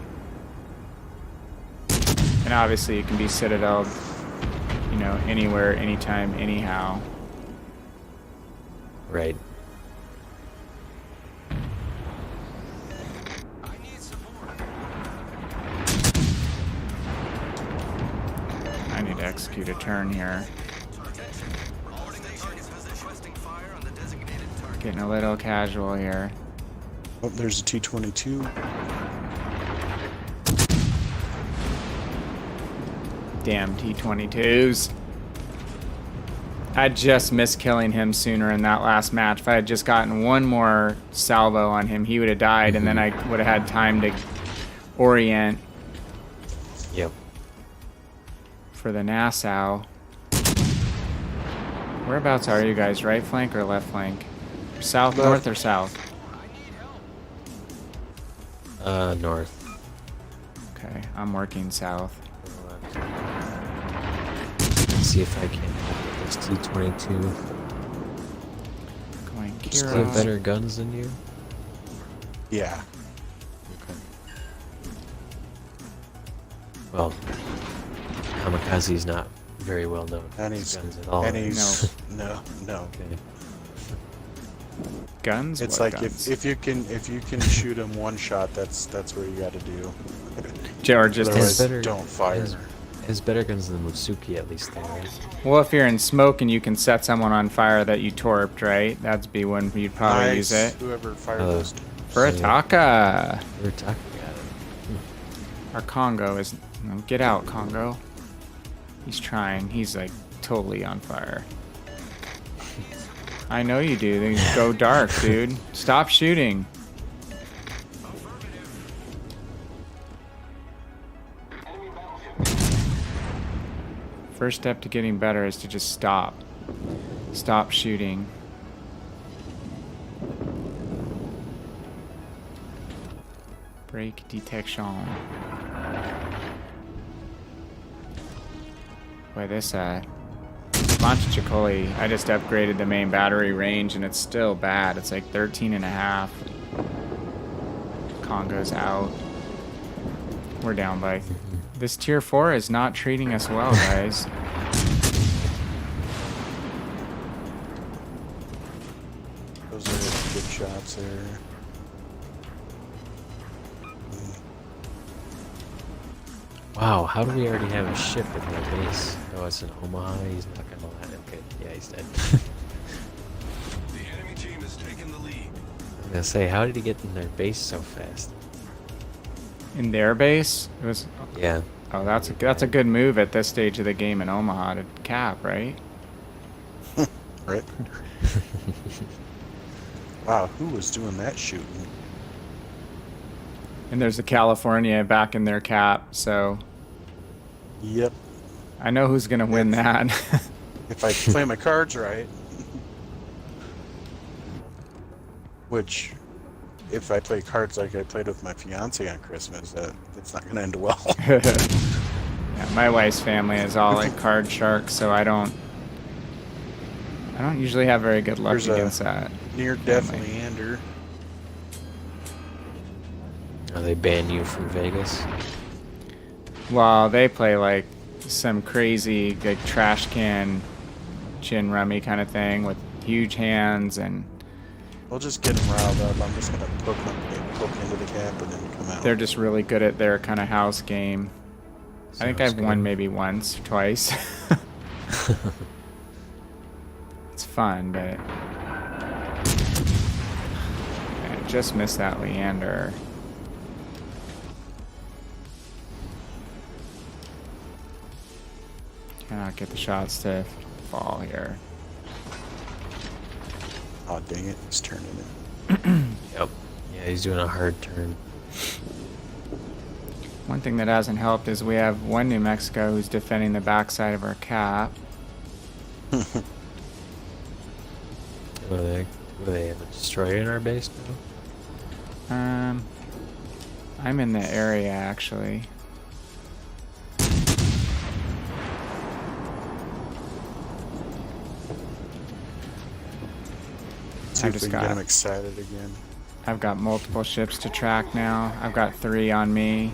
And obviously you can be Citadeled, anywhere, anytime, anyhow. Right. I need support. I need to execute a turn here. Attention. Reporting the target position. Requesting fire on the designated target. Getting a little casual here. Oh, there's a T-22. Damn T-22s. I just missed killing him sooner in that last match. If I had just gotten one more salvo on him, he would have died, and then I would have had time to orient Yep. for the Nassau. Whereabouts are you guys? Right flank or left flank? South, north, or south? North. Okay, I'm working south. Let's see if I can help with this T-22. Going Does he have Kiro. better guns than you? Yeah. Well, Kamikaze's not very well known for And his he's, guns at all. and he's no. Okay. Guns? It's What like guns? if you can shoot him one shot, that's what you got to do. Or just Otherwise, better- don't fire. Has better guns than the Mutsuki, at least there, right? well, if you're in smoke and you can set someone on fire that you torped, right? That'd be when you'd probably use it. Whoever fired those. For Ataka! We're talking about it. Our Congo is... no, get out, Congo. He's trying. He's like totally on fire. I know you do. Then go dark, dude. Stop shooting. First step to getting better is to just stop. Stop shooting. Break detection. Boy, this Montichicoli, I just upgraded the main battery range and it's still bad. It's like 13 and a half. Congo's out. We're down by... This tier 4 is not treating us well, guys. Those are good shots there. Wow, how do we already have a ship in our base? Oh, it's in Omaha. He's not gonna let him. Okay, yeah, he's dead. The enemy team has taken the lead. I'm gonna say, how did he get in their base so fast? In their base, it was... Yeah. Oh, that's a good move at this stage of the game in Omaha to cap, right? Right. Wow, who was doing that shooting? And there's a California back in their cap, so Yep. I know who's gonna win that. If I play my cards right. Which, if I play cards like I played with my fiance on Christmas, it's not gonna end well. Yeah, my wife's family is all like card sharks, so I don't usually have very good luck There's against that. Near-death family. Leander. Oh, they ban you from Vegas? Well, they play like some crazy like trash can gin rummy kind of thing with huge hands, and We'll just get him riled up. I'm just gonna poke into the cap and then come out. they're just really good at their kind of house game. I think Sounds I've won good. maybe once or twice. It's fun, but I just missed that Leander. Cannot get the shots to fall here. Oh dang it, he's turning it. Yep. Yeah, he's doing a hard turn. One thing that hasn't helped is we have one New Mexico who's defending the backside of our cap. Will they have a destroyer in our base now? I'm in the area actually. See I if we just can get got him excited again. I've got multiple ships to track now. I've got 3 on me.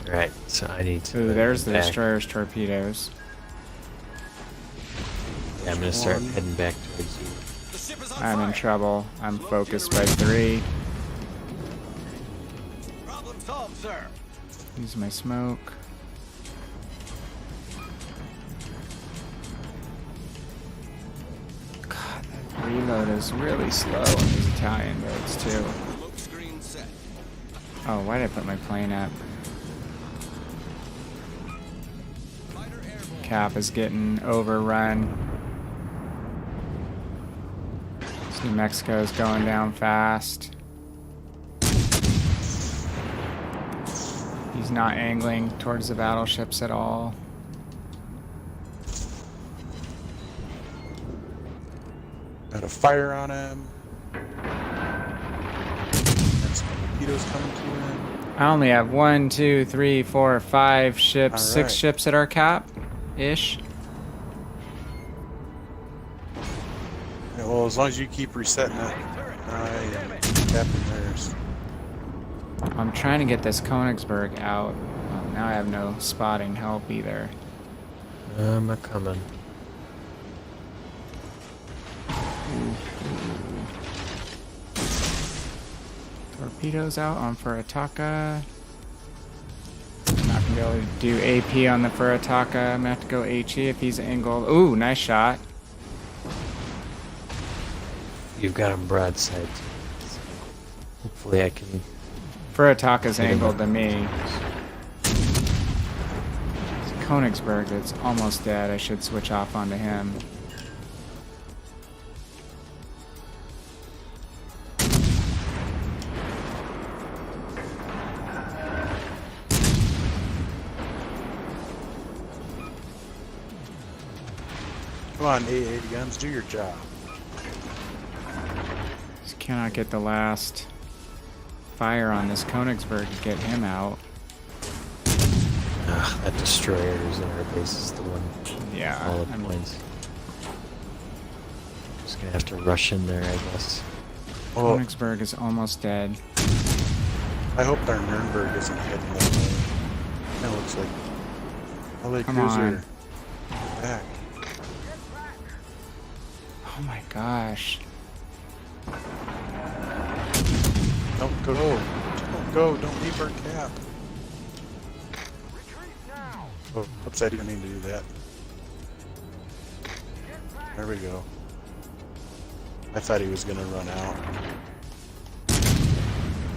Alright, so I need to... Ooh, there's the back. destroyer's torpedoes. Yeah, I'm gonna start One. heading back towards you. The ship is on I'm fire. in trouble. I'm focused by 3. Problem solved, sir. Use my smoke. God, that reload is really slow on these Italian boats too. Smoke screen set. Oh, why did I put my plane up? Fighter airborne. Cap is getting overrun. This New Mexico is going down fast. He's not angling towards the battleships at all. Got a fire on him. And some torpedoes coming to him. I only have 1, 2, 3, 4, 5 ships, All 6 right. ships at our cap, ish. Yeah, well, as long as you keep resetting it, I am tapping theirs. I'm trying to get this Königsberg out. Oh, now I have no spotting help either. I'm a coming. Torpedoes out on Furataka. I'm not gonna be able to do AP on the Furataka. I'm gonna have to go HE if he's angled. Ooh, nice shot. You've got him broadside. So hopefully I can... Furataka's Hit him angled up. to me. It's Königsberg that's almost dead. I should switch off onto him. Come on, A80 guns, do your job. Just cannot get the last fire on this Königsberg to get him out. That destroyer is in our base is the one. Yeah, All the points. Just gonna have to rush in there, I guess. Oh, Königsberg is almost dead. I hope our Nuremberg isn't heading that way. That looks like LA Come Cruiser. on. Back. Oh my gosh. Don't go. Don't go. Don't leave our cap. Oh, oops, I didn't mean to do that. There we go. I thought he was gonna run out.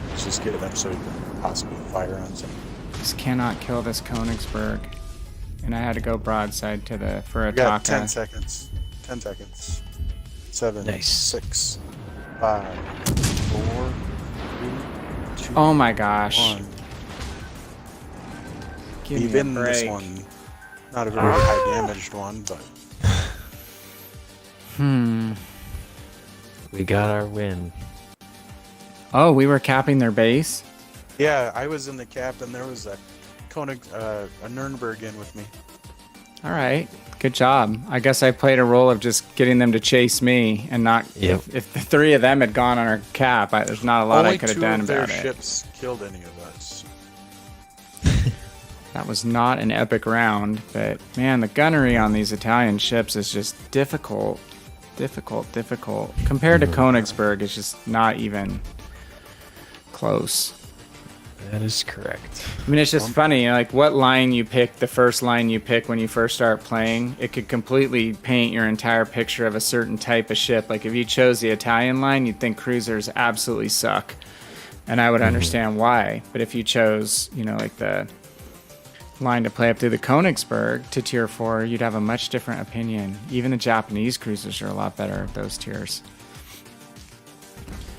Let's just get him so he can possibly fire on something. Just cannot kill this Königsberg. And I had to go broadside to the for We got 10 Ataka. seconds. 10 seconds. 7, Nice. 6, 5, 4, 3, 2, Oh my gosh. 1. Give me a Even this break. one, not a very high damaged one, but We got our win. Oh, we were capping their base? yeah, I was in the cap and there was a a Nuremberg in with me. All right. Good job. I guess I played a role of just getting them to chase me and not. Yep. If the three of them had gone on our cap, there's not a lot Only I could have 2 done of their about it. ships killed any of us. That was not an epic round, but man, the gunnery on these Italian ships is just difficult. Difficult. Compared to Königsberg, it's just not even close. That is correct. I mean, it's just funny, you know, like what line you pick, the first line you pick when you first start playing, it could completely paint your entire picture of a certain type of ship. Like if you chose the Italian line, you'd think cruisers absolutely suck. And I would understand why. But if you chose, you know, like the line to play up through the Königsberg to tier 4, you'd have a much different opinion. Even the Japanese cruisers are a lot better at those tiers.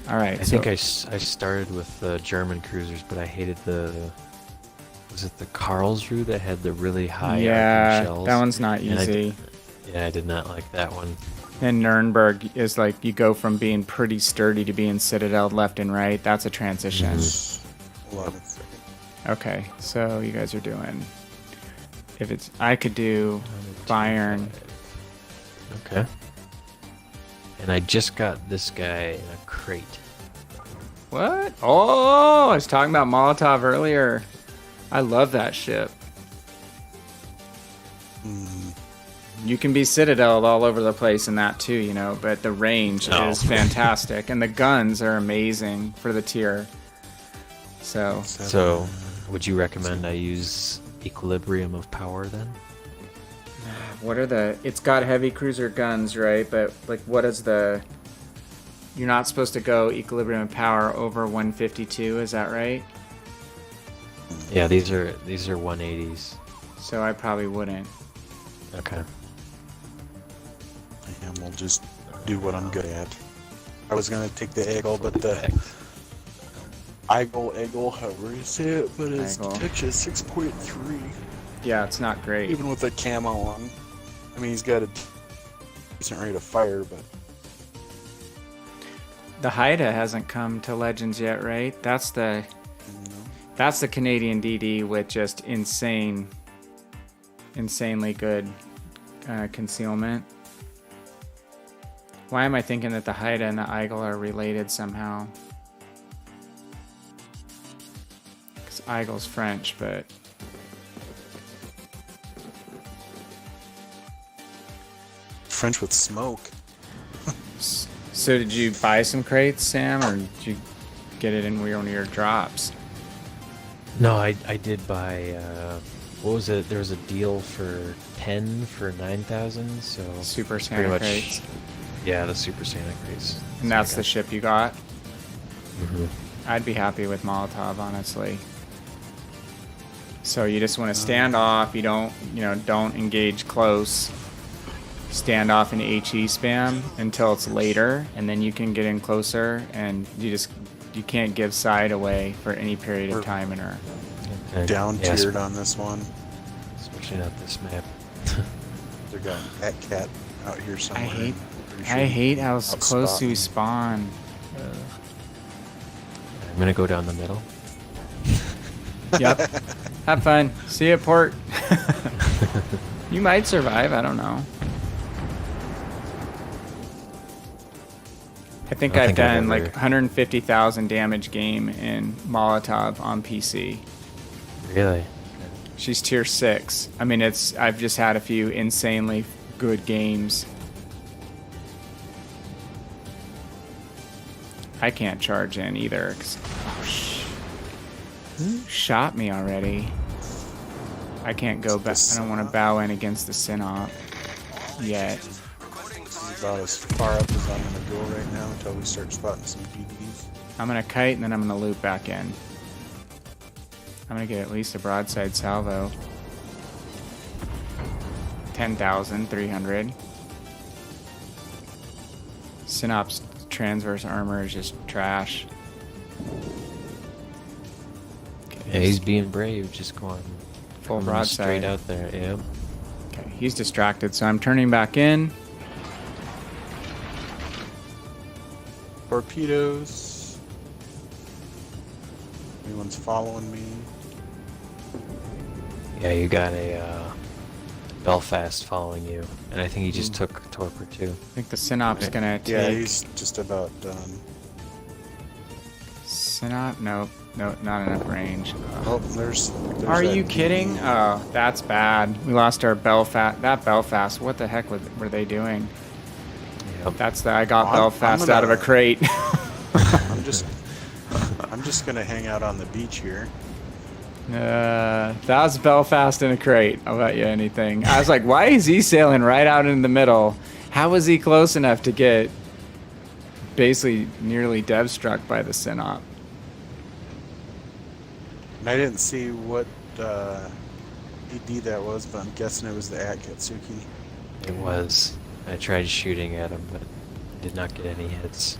All right. I think I started with the German cruisers, but I hated was it the Karlsruhe that had the really high arcing shells? that one's not And easy. I did not like that one. And Nuremberg is like you go from being pretty sturdy to being citadel left and right. That's a transition. 11 seconds. Okay, so you guys are doing. If it's, I could do Bayern. Okay. And I just got this guy in a crate. What? Oh, I was talking about Molotov earlier. I love that ship. You can be citadel all over the place in that too, you know, but the range is fantastic. And the guns are amazing for the tier. So, So, would you recommend I use Equilibrium of Power then? what are the... It's got heavy cruiser guns, right? But, like, what is the... You're not supposed to go equilibrium of power over 152, is that right? Yeah, these are 180s. So I probably wouldn't. Okay. And we'll just do what I'm good at. I was gonna take the Eagle, but the Eagle, however you say it, but its Eagle. detection is 6.3, Yeah, it's not great. even with the camo on. I mean, he's got a decent rate of fire, but The Haida hasn't come to Legends yet, right? That's the Canadian DD with just insanely good concealment. Why am I thinking that the Haida and the Eagle are related somehow? Because Eagle's French, but... French with smoke. So did you buy some crates, Sam, or did you get it in one of your drops? No, I did buy, what was it? There was a deal for 10 for 9,000, so... Super pretty Santa much, crates. yeah, the Super Santa crates. And that's the ship you got? Mm-hmm. I'd be happy with Molotov, honestly. So you just want to stand off. You don't engage close. Stand off and HE spam until it's later, and then you can get in closer. And you can't give side away for any period of time in her. Okay. Down Yeah, tiered on this one. especially not this map. They got a cat out here somewhere. I hate how close we spotting. spawn. I I'm gonna go down the middle. Yep. Have fun. See you at port. You might survive. I don't know. I think I've done like 150,000 damage game in Molotov on PC. Really? She's tier 6. I mean, I've just had a few insanely good games. I can't charge in either. Who shot me already? I can't go back. I don't want to bow in against the Synop yet. He's about as far up as I'm gonna go right now until we start spotting some BBs. I'm gonna kite and then I'm gonna loop back in. I'm gonna get at least a broadside salvo. 10,300. Synop's transverse armor is just trash. Okay, yeah, he's being brave, just going full broadside straight out there. Yeah. Okay, he's distracted, so I'm turning back in. Torpedoes. Anyone's following me? Yeah, you got a Belfast following you, and I think he just took Torpor too. I think the Synop's gonna take... Yeah, he's just about done. Synop? Nope. No, not enough range. Oh, there's Are that you kidding? DB. Oh, that's bad. We lost our Belfast. That Belfast, what the heck were they doing? Yep. That's I got I'm Belfast gonna- out of a crate. I'm just gonna hang out on the beach here. That was Belfast in a crate. I'll bet you anything. I was like, why is he sailing right out in the middle? How was he close enough to get basically nearly dev struck by the Synop? And I didn't see what ED that was, but I'm guessing it was the Akatsuki. It was. I tried shooting at him, but did not get any hits.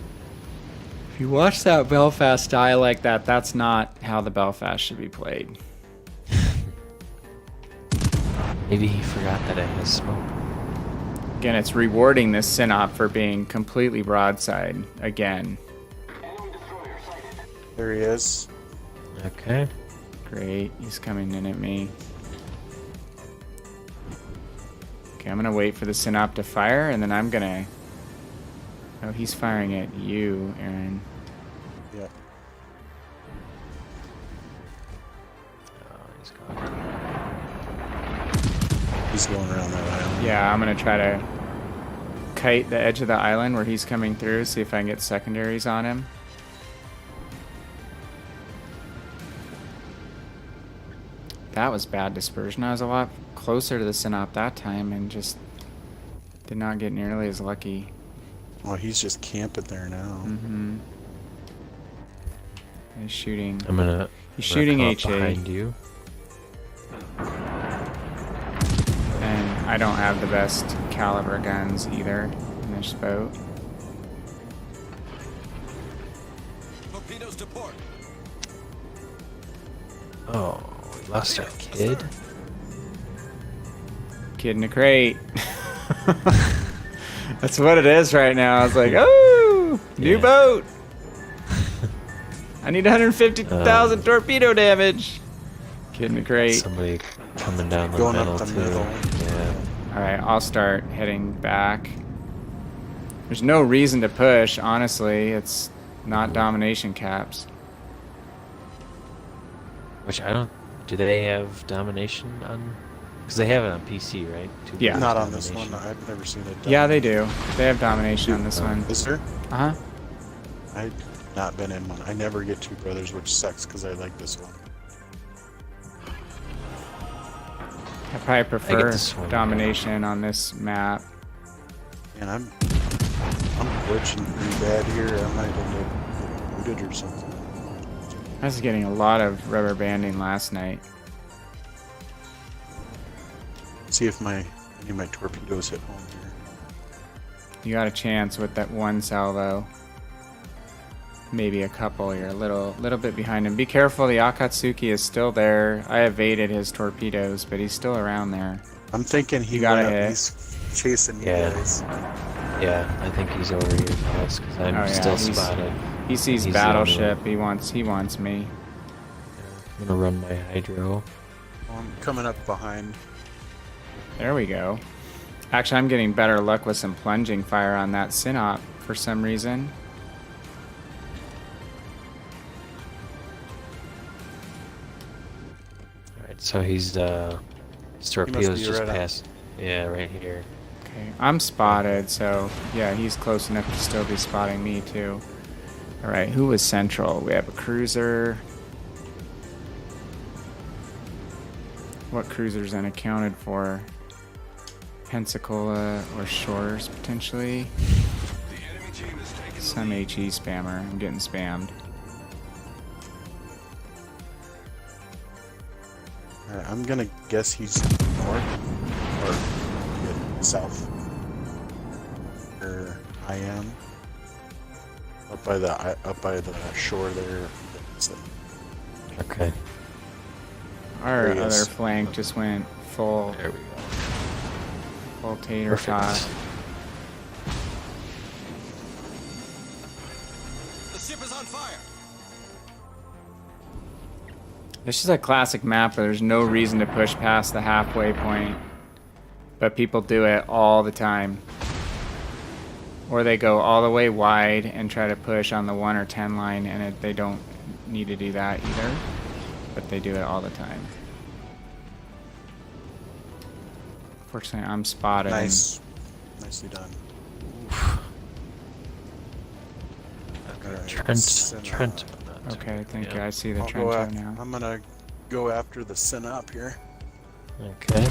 If you watch that Belfast die like that, that's not how the Belfast should be played. Maybe he forgot that I had smoke. Again, it's rewarding this Synop for being completely broadside again. There he is. Okay. Great, he's coming in at me. Okay, I'm gonna wait for the Synop to fire, and then I'm gonna... Oh, he's firing at you, Aaron. Yep. Oh, he's gone. He's going around that island. Yeah, I'm gonna try to kite the edge of the island where he's coming through, see if I can get secondaries on him. That was bad dispersion. I was a lot closer to the Synop that time and just did not get nearly as lucky. Well, he's just camping there now. Mm-hmm. He's shooting. He's shooting come up HA. behind you. And I don't have the best caliber guns either in this boat. Torpedoes to port. Oh, we lost our kid. Kid in a crate. That's what it is right now. I was like, oh, new Yeah. boat. I need 150,000 torpedo damage. Kid in a crate. Somebody coming down the Going middle up the too. middle. Yeah. All right, I'll start heading back. There's no reason to push, honestly. It's not domination caps. Which I don't. Do they have domination on? Because they have it on PC, right? Yeah. Not on this one. Domination. I've never seen it done. Yeah, they do. They have domination on this one. Is there? Uh-huh. I've not been in one. I never get Two Brothers, which sucks because I like this one. I probably prefer this one. domination on this map. And I'm glitching pretty bad here. I might end up getting booted or something. I was getting a lot of rubber banding last night. See if any of my torpedoes hit home here. You got a chance with that one salvo. Maybe a couple. You're a little bit behind him. Be careful, the Akatsuki is still there. I evaded his torpedoes, but he's still around there. I'm thinking he You got went a up. hit. He's chasing you Yeah. guys. Yeah, I think he's over here now because I'm Oh, yeah, still he's- spotted. He sees He's the only battleship. one. He wants me. I'm gonna run my hydro. I'm coming up behind. There we go. Actually, I'm getting better luck with some plunging fire on that Synop for some reason. Alright, so his torpedoes be just right up. past. Yeah, right here. Okay, I'm spotted, so yeah, he's close enough to still be spotting me too. All right, who was central? We have a cruiser. What cruiser's unaccounted for? Pensacola or Shores potentially. Some HE spammer. I'm getting spammed. Alright, I'm gonna guess he's north or south. Or I am up by the shore there. Okay. Our There he other is. flank just went full There we go. tater tot. Perfect. The ship is on fire. This is a classic map where there's no reason to push past the halfway point, but people do it all the time. Or they go all the way wide and try to push on the 1 or 10 line, and they don't need to do that either, but they do it all the time. Fortunately, I'm spotted. Nice. Nicely done. Alright, Trent. Trent. Okay, thank you. I see the I'll go Trento now. I'm gonna go after the Synop here. Okay.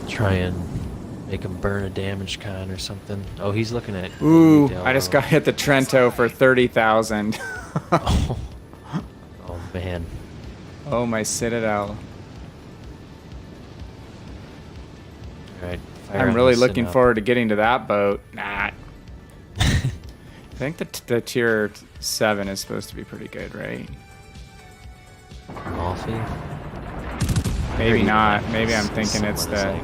Try and make him burn a damage con or something. Oh, he's looking at. Ooh, Delro. I just got hit the Trento for 30,000. Oh. Oh man. Oh, my Citadel. All right. I'm really looking forward to getting to that boat. Nah. I think the tier 7 is supposed to be pretty good, right? Amalfi. Maybe Or not. even Maybe I'm thinking it's someone is the... like-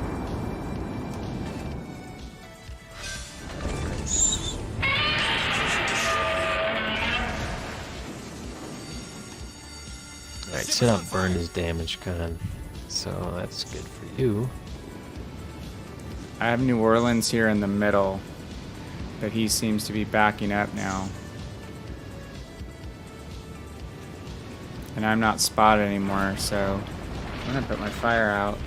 Alright, Synop burned his damage con, so that's good for you. I have New Orleans here in the middle, but he seems to be backing up now. And I'm not spotted anymore, so I'm gonna put my fire out.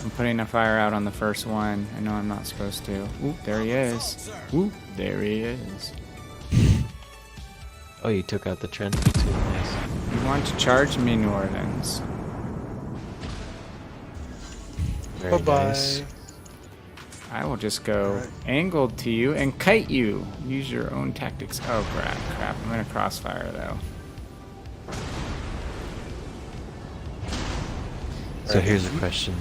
I'm putting a fire out on the first one. I know I'm not supposed to. Oop, there he is. Oop, there he is. Oh, you took out the Trent too. Nice. You want to charge me, New Orleans? Very Bye-bye. nice. I will just go Alright. angled to you and kite you. Use your own tactics. Oh, crap. I'm gonna crossfire, though. So here's a question.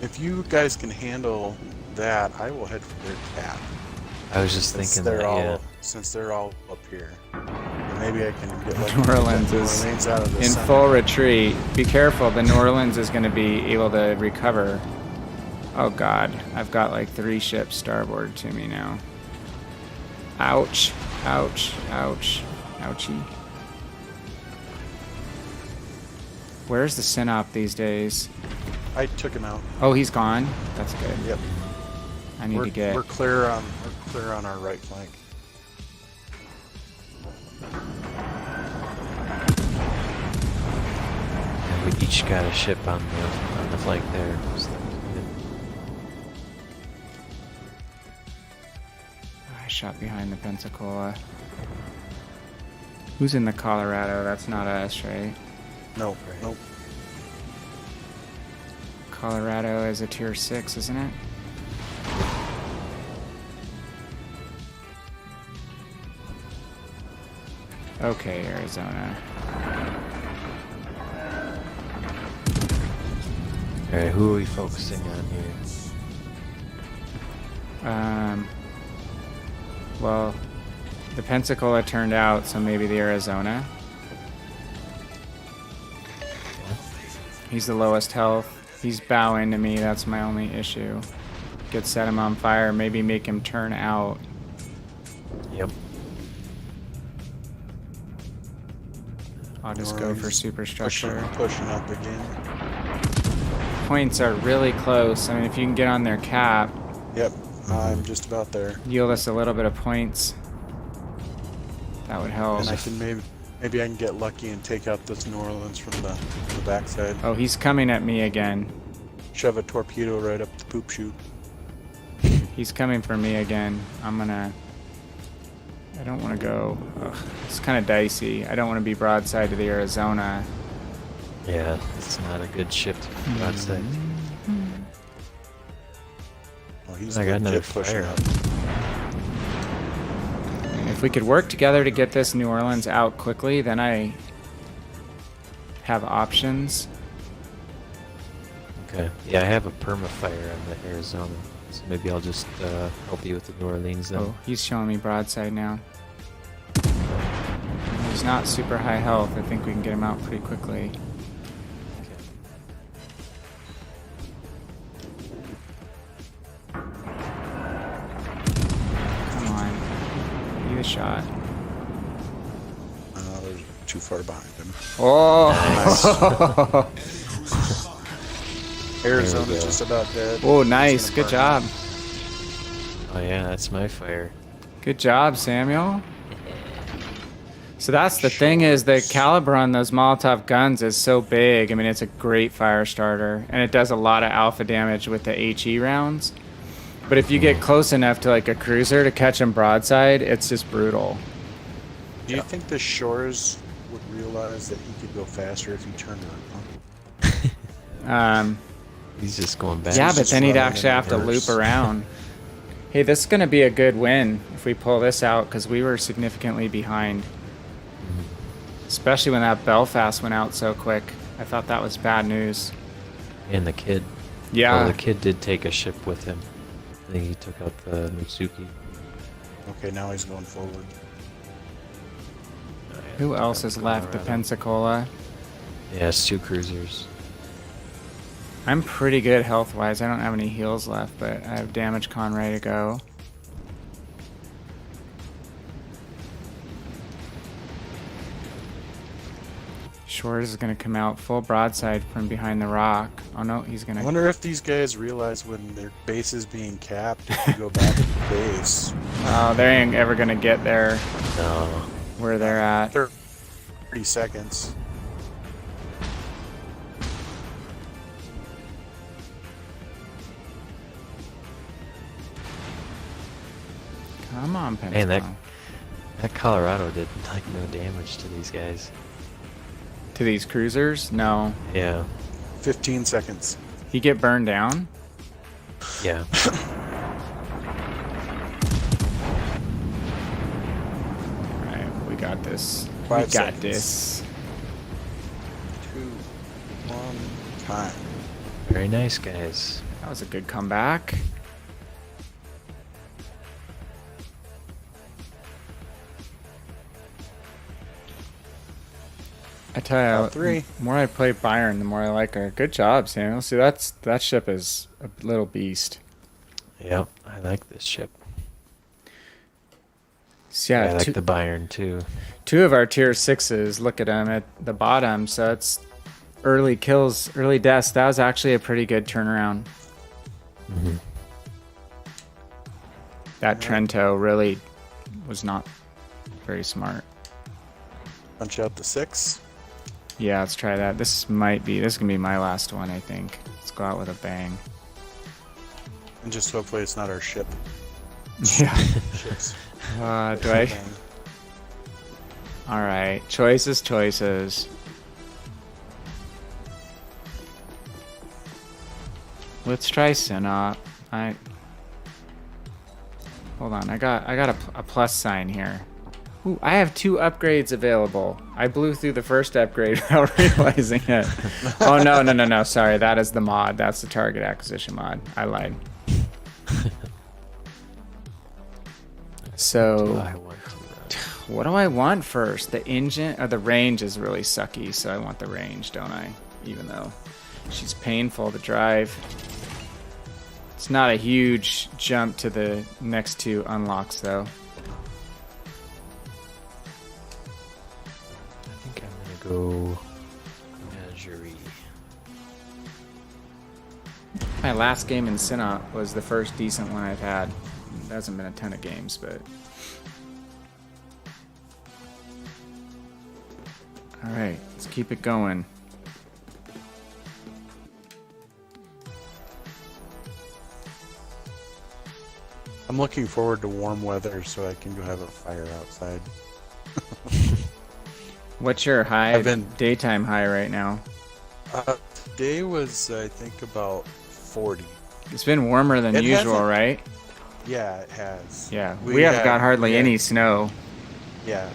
If you guys can handle that, I will head for their cap. I was just Since thinking they're that, all yeah. since they're all up here. And maybe I can get like New Orleans New is Orleans out of the in center. full retreat. Be careful, the New Orleans is going to be able to recover. Oh god, I've got like 3 ships starboard to me now. Ouch, ouch, ouch, ouchie. Where's the Synop these days? I took him out. Oh, he's gone? That's good. Yep. I need to get... We're clear on our right flank. And we each got a ship on the flank there. So that was good. I shot behind the Pensacola. Who's in the Colorado? That's not us, right? Nope. Nope. Colorado is a tier 6, isn't it? Okay, Arizona. Alright, who are we focusing on here? Well, the Pensacola turned out, so maybe the Arizona. He's the lowest health. He's bowing to me, that's my only issue. Good, set him on fire. Maybe make him turn out. Yep. I'll just go for superstructure. Pushing up again. Points are really close. I mean, if you can get on their cap, Yep, I'm just about there. yield us a little bit of points. That would help. And I can maybe I can get lucky and take out this New Orleans from the backside. Oh, he's coming at me again. Shove a torpedo right up the poop chute. He's coming for me again. I don't want to go. Ugh, it's kind of dicey. I don't want to be broadside to the Arizona. Yeah, it's not a good ship to be broadside. Oh, he's I got another legit pushing fire. up. If we could work together to get this New Orleans out quickly, then I have options. Okay. Yeah, I have a perma-fire on the Arizona, so maybe I'll just help you with the New Orleans then. Oh, he's showing me broadside now. He's not super high health. I think we can get him out pretty quickly. Come on. Be the shot. They're too far behind him. Oh! Arizona's just about dead. Oh, He's nice. gonna Good burn job. Oh yeah, that's my fire. Good job, Samuel. So that's the thing, is the caliber on those Molotov guns is so big. I mean, it's a great fire starter, and it does a lot of alpha damage with the HE rounds. But if you get close enough to like a cruiser to catch them broadside, it's just brutal. Do you think the Shores would realize that he could go faster if he turned around? He's just going back. Yeah, but just then he'd running actually in have to reverse. loop around. Hey, this is going to be a good win if we pull this out, because we were significantly behind. Especially when that Belfast went out so quick. I thought that was bad news. And the kid. Yeah. Well, the kid did take a ship with him. I think he took out the Mitsuki. Okay, now he's going forward. Who else is left? The Pensacola. Yeah, it's 2 cruisers. I'm pretty good health-wise. I don't have any heals left, but I have damage con ready to go. Shores is going to come out full broadside from behind the rock. Oh no, he's going I to... wonder if these guys realize when their base is being capped, if you go back to the base. Oh, they ain't ever going to get there No. where they're at. 30 seconds. Come on, Man, Pensacola. that Colorado did like no damage to these guys. To these cruisers? No. Yeah. 15 seconds. He get burned down? Yeah. Alright, we got this. 5 We got seconds. this. 2, 1, time. Very nice, guys. That was a good comeback. I tell you, Top 3. the more I play Byron, the more I like her. Good job, Samuel. See, that ship is a little beast. Yep, I like this ship. So I yeah, like the Bayern too. 2 of our tier 6s, look at them at the bottom. So it's early kills, early deaths. That was actually a pretty good turnaround. Mm-hmm. That Trento really was not very smart. Punch out the 6. Yeah, let's try that. This is gonna be my last one, I think. Let's go out with a bang. And just hopefully it's not our ship. Yeah. Ships. Do I? All right. Choices. Let's try Synop. Hold on. I got a plus sign here. Ooh, I have 2 upgrades available. I blew through the first upgrade without realizing it. Oh, no. Sorry, that is the mod. That's the target acquisition mod. I lied. So, I want to, what do I want first? The engine or the range is really sucky, so I want the range, don't I? Even though she's painful to drive. It's not a huge jump to the next two unlocks, though. I think I'm gonna go menagerie. My last game in Synop was the first decent one I've had. There hasn't been a ton of games, but... Alright, let's keep it going. I'm looking forward to warm weather so I can go have a fire outside. What's your high, I've been- daytime high right now? Today was, I think, about 40. It's been warmer than It usual, hasn't- right? Yeah, it has. Yeah, we haven't got hardly any snow. Yeah.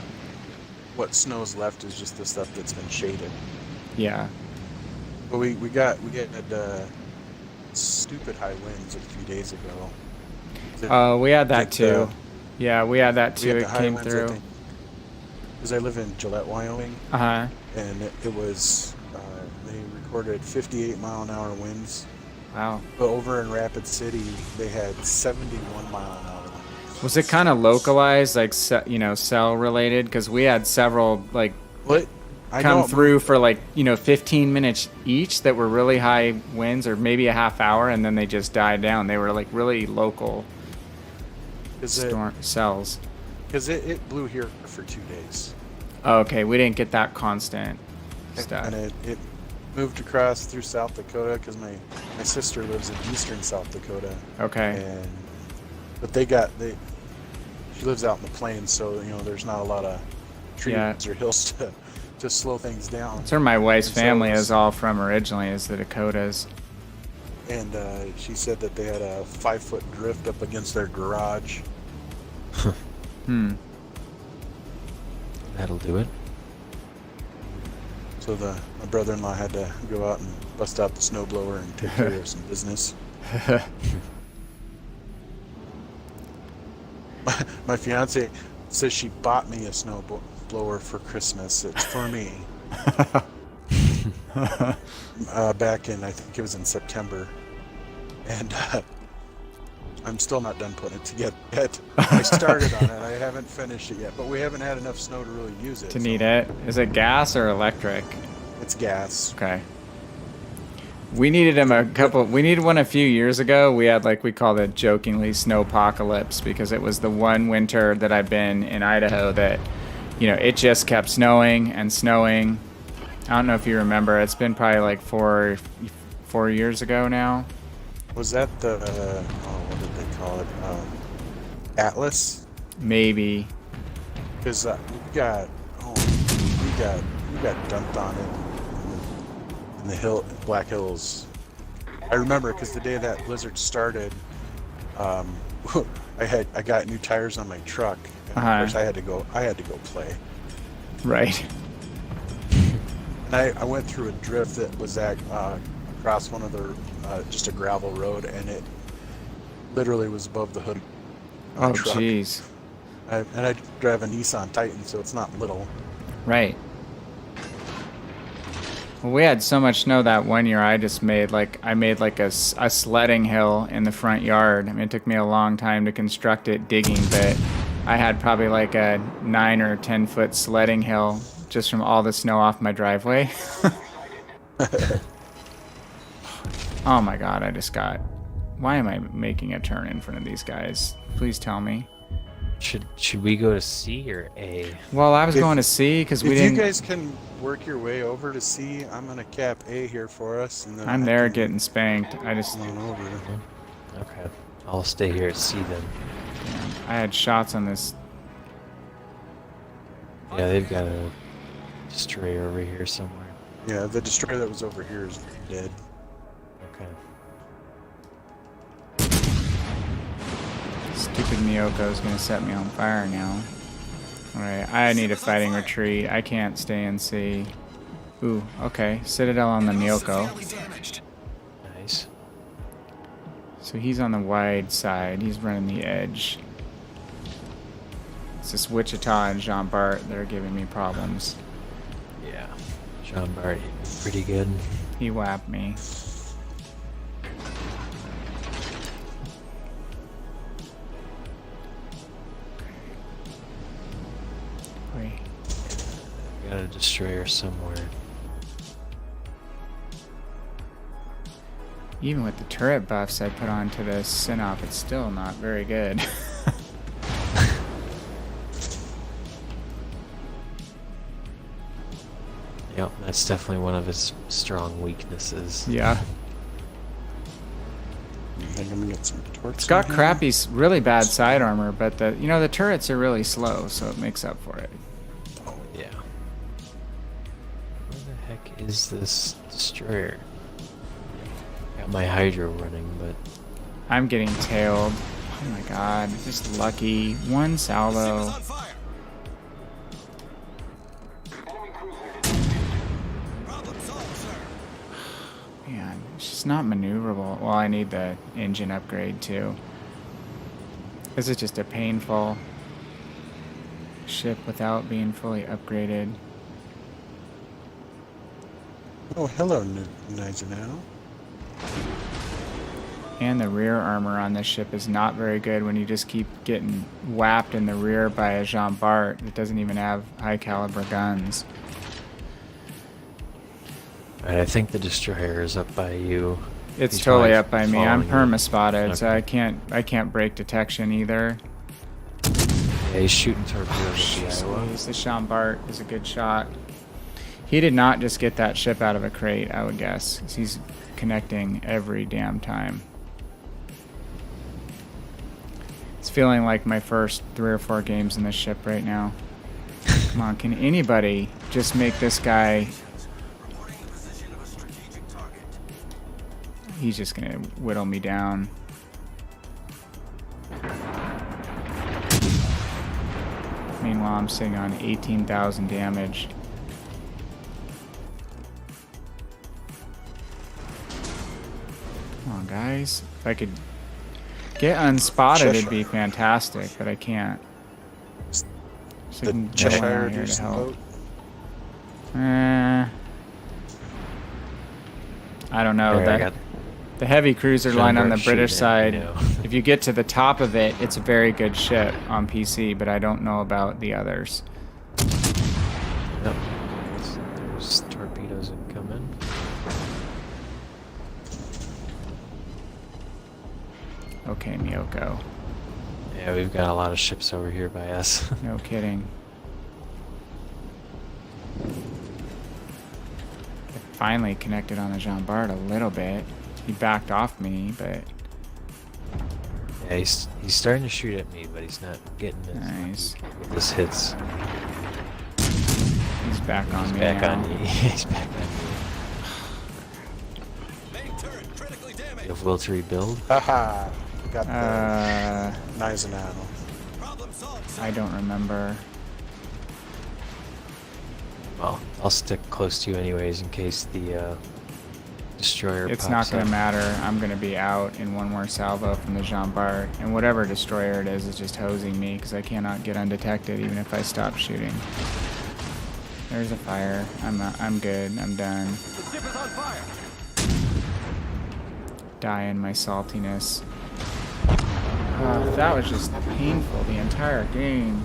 What snow's left is just the stuff that's been shaded. Yeah. But we had stupid high winds a few days ago. Oh, we had that Like too. Yeah, we had that we too. had It the high came winds, through. Because I live in Gillette, Wyoming, Uh-huh. and it was, they recorded 58-mile-an-hour winds. Wow. But over in Rapid City, they had 71-mile-an-hour winds. Was it kind of localized, like, cell related? Because we had several, like, What? I come don't- through for, like, 15 minutes each that were really high winds, or maybe a half hour, and then they just died down. They were, like, really local cells. Because it blew here for 2 days. Oh, okay, we didn't get that constant stuff. And it moved across through South Dakota because my sister lives in eastern South Dakota. Okay. But she lives out in the plains, so there's not a lot of trees or hills to slow things down. That's where my wife's And so family it's- is all from originally, is the Dakotas. And she said that they had a 5-foot drift up against their garage. That'll do it. So my brother-in-law had to go out and bust out the snowblower and take care of some business. My fiance says she bought me a snowblower for Christmas. It's for me. Back in, I think it was in September. And I'm still not done putting it together yet. I started on it. I haven't finished it yet, but we haven't had enough snow to really use it. To need it. Is it gas or electric? It's gas. Okay. We needed we needed one a few years ago. We had, like, we called it jokingly snowpocalypse, because it was the one winter that I've been in Idaho that, it just kept snowing and snowing. I don't know if you remember. It's been probably like four years ago now. Was that the, what did they call it? Atlas? Maybe. Because we got dumped on it in the Black Hills. I remember because the day that blizzard started, I got new tires on my truck, and of course I had to go play. Right. And I went through a drift that was across one of the just a gravel road, and it literally was above the hood of my truck. Jeez. And I drive a Nissan Titan, so it's not little. Right. Well, we had so much snow that one year I made a sledding hill in the front yard. I mean, it took me a long time to construct it, digging, but I had probably like a 9 or 10 foot sledding hill just from all the snow off my driveway. Oh my god, why am I making a turn in front of these guys? Please tell me. Should we go to C or A? Well, I was going to C because we didn't... If you guys can work your way over to C, I'm going to cap A here for us. And then I'm there getting spanked. I just... Come on over. Okay. I'll stay here at C then. I had shots on this... Yeah, they've got a destroyer over here somewhere. Yeah, the destroyer that was over here is dead. Okay. Stupid Miyoko is going to set me on fire now. Alright, I need a fighting retreat. I can't stay in C. Ooh, okay. Citadel on the Miyoko. Nice. So he's on the wide side. He's running the edge. It's just Wichita and Jean Bart that are giving me problems. Yeah. Jean Bart, pretty good. He whapped me. got a destroyer somewhere. Even with the turret buffs I put onto this Sinop, it's still not very good. Yep, that's definitely one of his strong weaknesses. Yeah. I think I'm gonna get some torques. It's got in here. crappy, really bad side armor, but the turrets are really slow, so it makes up for it. Yeah. Where the heck is this destroyer? Got my Hydro running, but I'm getting tailed. Oh my god, just lucky. One The ship is salvo. on fire. Problem solved, sir. Man, it's just not maneuverable. Well, I need the engine upgrade too. This is just a painful ship without being fully upgraded. Oh, hello, Nizanao. And the rear armor on this ship is not very good when you just keep getting whapped in the rear by a Jean Bart that doesn't even have high caliber guns. alright, I think the destroyer is up by you. It's He's totally probably up by me. I'm following you. perma spotted, so Okay. I can't break detection either. Yeah, he's shooting torpedoes at the Iowa. Jeez, the Jean Bart is a good shot. He did not just get that ship out of a crate, I would guess, 'cause he's connecting every damn time. It's feeling like my first 3 or 4 games in this ship right now. Come on, can anybody just make this guy... Reporting the position of a strategic target. He's just gonna whittle me down. Meanwhile, I'm sitting on 18,000 damage. Come on, guys. If I could get unspotted, it'd be fantastic, but I can't. So I The can get Cheshire one here to decent help. boat. I don't know. There, I That got the heavy cruiser Jean line on the Bart British shooting, side, I know. if you get to the top of it, it's a very good ship on PC, but I don't know about the others. Yep. There's torpedoes incoming. Okay, Miyoko. Yeah, we've got a lot of ships over here by us. No kidding. I finally connected on the Jean Bart a little bit. He backed off me, but Yeah, he's starting to shoot at me, but he's not getting as Nice. lucky with his hits. he's back on He's me back now. on you. He's back on you. Main turret critically You damaged. have will to rebuild? Haha. Got the Nizanao. Problem solved, sir. I don't remember. Well, I'll stick close to you anyways in case the destroyer It's pops not going up. to matter. I'm going to be out in one more salvo from the Jean Bart, and whatever destroyer it is just hosing me because I cannot get undetected even if I stop shooting. There's a fire. I'm good. I'm done. The ship is on fire. Die in my saltiness. That was just painful the entire game.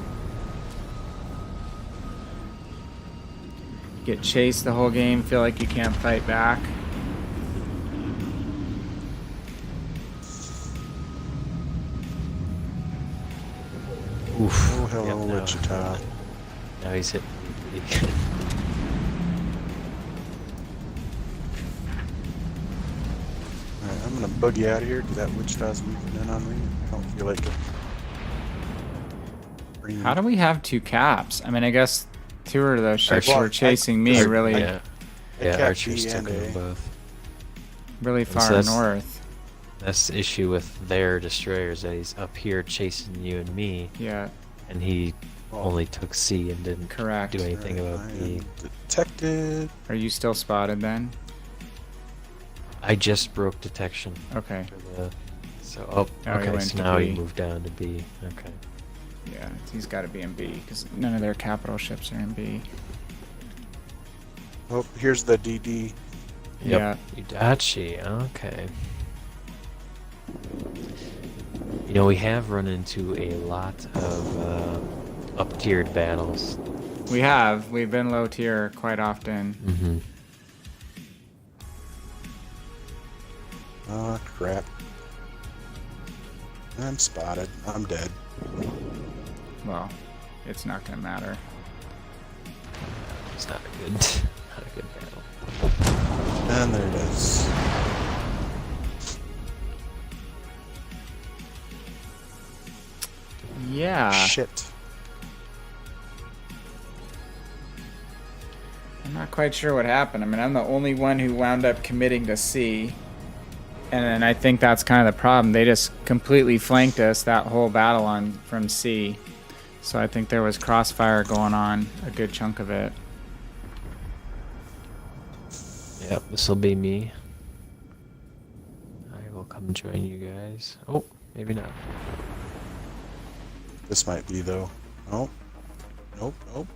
Get chased the whole game, feel like you can't fight back. Oof. Oh, hello, Yep, no. Wichita. Now he's hitting me pretty good. Alright, I'm gonna boogie out of here because that Wichita's moving in on me. I don't feel like it. How do we have 2 caps? I mean, I guess 2 of those ships Well, were chasing me really, Yeah, yeah, Cat Archer's B took and them A. both. really so far that's- north. That's the issue with their destroyers, that he's up here chasing you and me, Yeah, and he Oh. only took C and didn't correct. do anything I about B. am detected. Are you still spotted then? I just broke detection Okay. for the... So, Oh, he okay, went so to now B. he moved down to B. Okay. Yeah, he's got to be in B because none of their capital ships are in B. Oh, here's the DD. Yeah. Udachi, okay. You know, we have run into a lot of up-tiered battles. We have. We've been low tier quite often. Mm-hmm. Oh, crap. I'm spotted. I'm dead. Well, it's not going to matter. It's not a good, not a good battle. And there it is. Yeah. Shit. I'm not quite sure what happened. I mean, I'm the only one who wound up committing to C. And then I think that's kind of the problem. They just completely flanked us that whole battle on from C. So I think there was crossfire going on a good chunk of it. Yep, this will be me. I will come join you guys. Oh, maybe not. This might be, though. Nope. Nope, nope.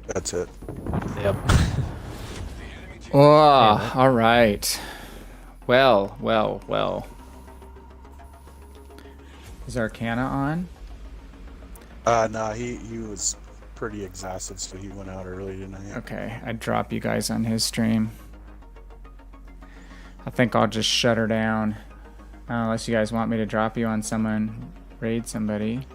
That's it. Yep. Oh, all right. Well, well, well. Is Arcana on? Nah, he was pretty exhausted, so he went out early tonight. Okay, I'd drop you guys on his stream. I think I'll just shut her down. Unless you guys want me to drop you on someone, raid somebody.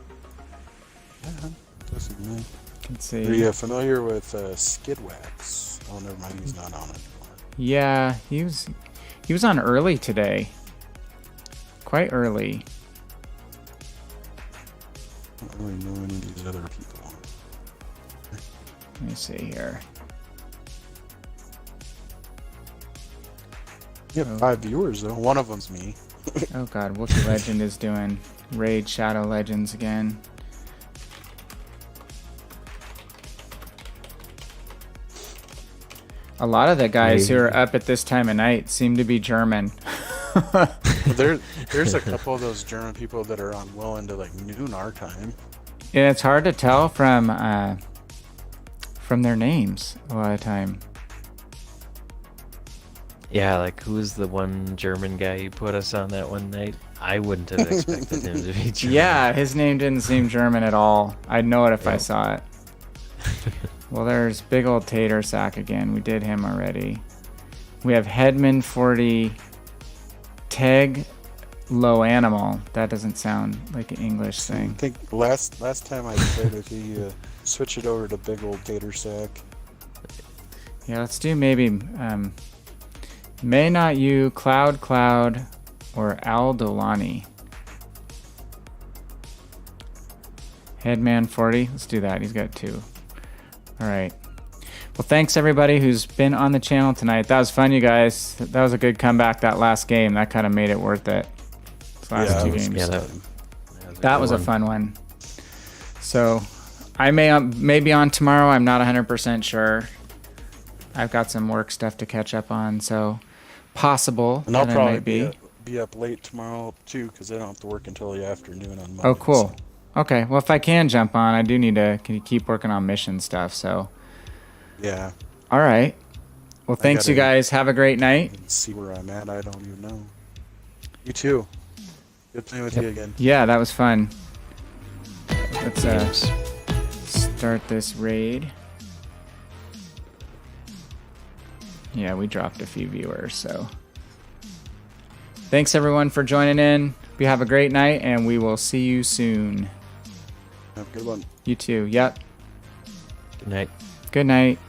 Yeah, doesn't mean. Let's see. Are you familiar with Skidwax? Oh, never mind, he's not on it anymore. Yeah, he was on early today. Quite early. I don't really know any of these other people. Let me see here. You have 5 viewers, though. One of them's me. Oh god, Wookiee Legend is doing Raid Shadow Legends again. A lot of the guys who are up at this time of night seem to be German. There's a couple of those German people that are on well into like noon our time. And it's hard to tell from their names a lot of time. Yeah, like who's the one German guy you put us on that one night? I wouldn't have expected him to be German. Yeah, his name didn't seem German at all. I'd know it if I Yep. saw it. Well, there's big old Tater Sack again. We did him already. We have Headman 40, Teg Low Animal. That doesn't sound like an English I thing. think last time I played with you, switch it over to big old tater sack. Yeah, let's do maybe May Not You, Cloud, or Al Dolani. Headman 40. Let's do that. He's got 2. All right. Well, thanks everybody who's been on the channel tonight. That was fun, you guys. That was a good comeback, that last game. That kind of made it worth it. Those last 2 games. Yeah, That was a fun one. So I may be on tomorrow. I'm not 100% sure. I've got some work stuff to catch up on, so possible And I'll that I probably might be. be up late tomorrow too, because I don't have to work until the afternoon on Monday. Oh, cool. Okay, well, if I can jump on, I do need to keep working on mission stuff, so. Yeah. All right. Well, thanks, you guys. Have a great night. See where I'm at. I don't even know. You too. Good playing with you again. Yeah, that was fun. Let's start this raid. Yeah, we dropped a few viewers, so. Thanks, everyone, for joining in. You have a great night, and we will see you soon. Have a good one. You too. Yep. Good night. Good night.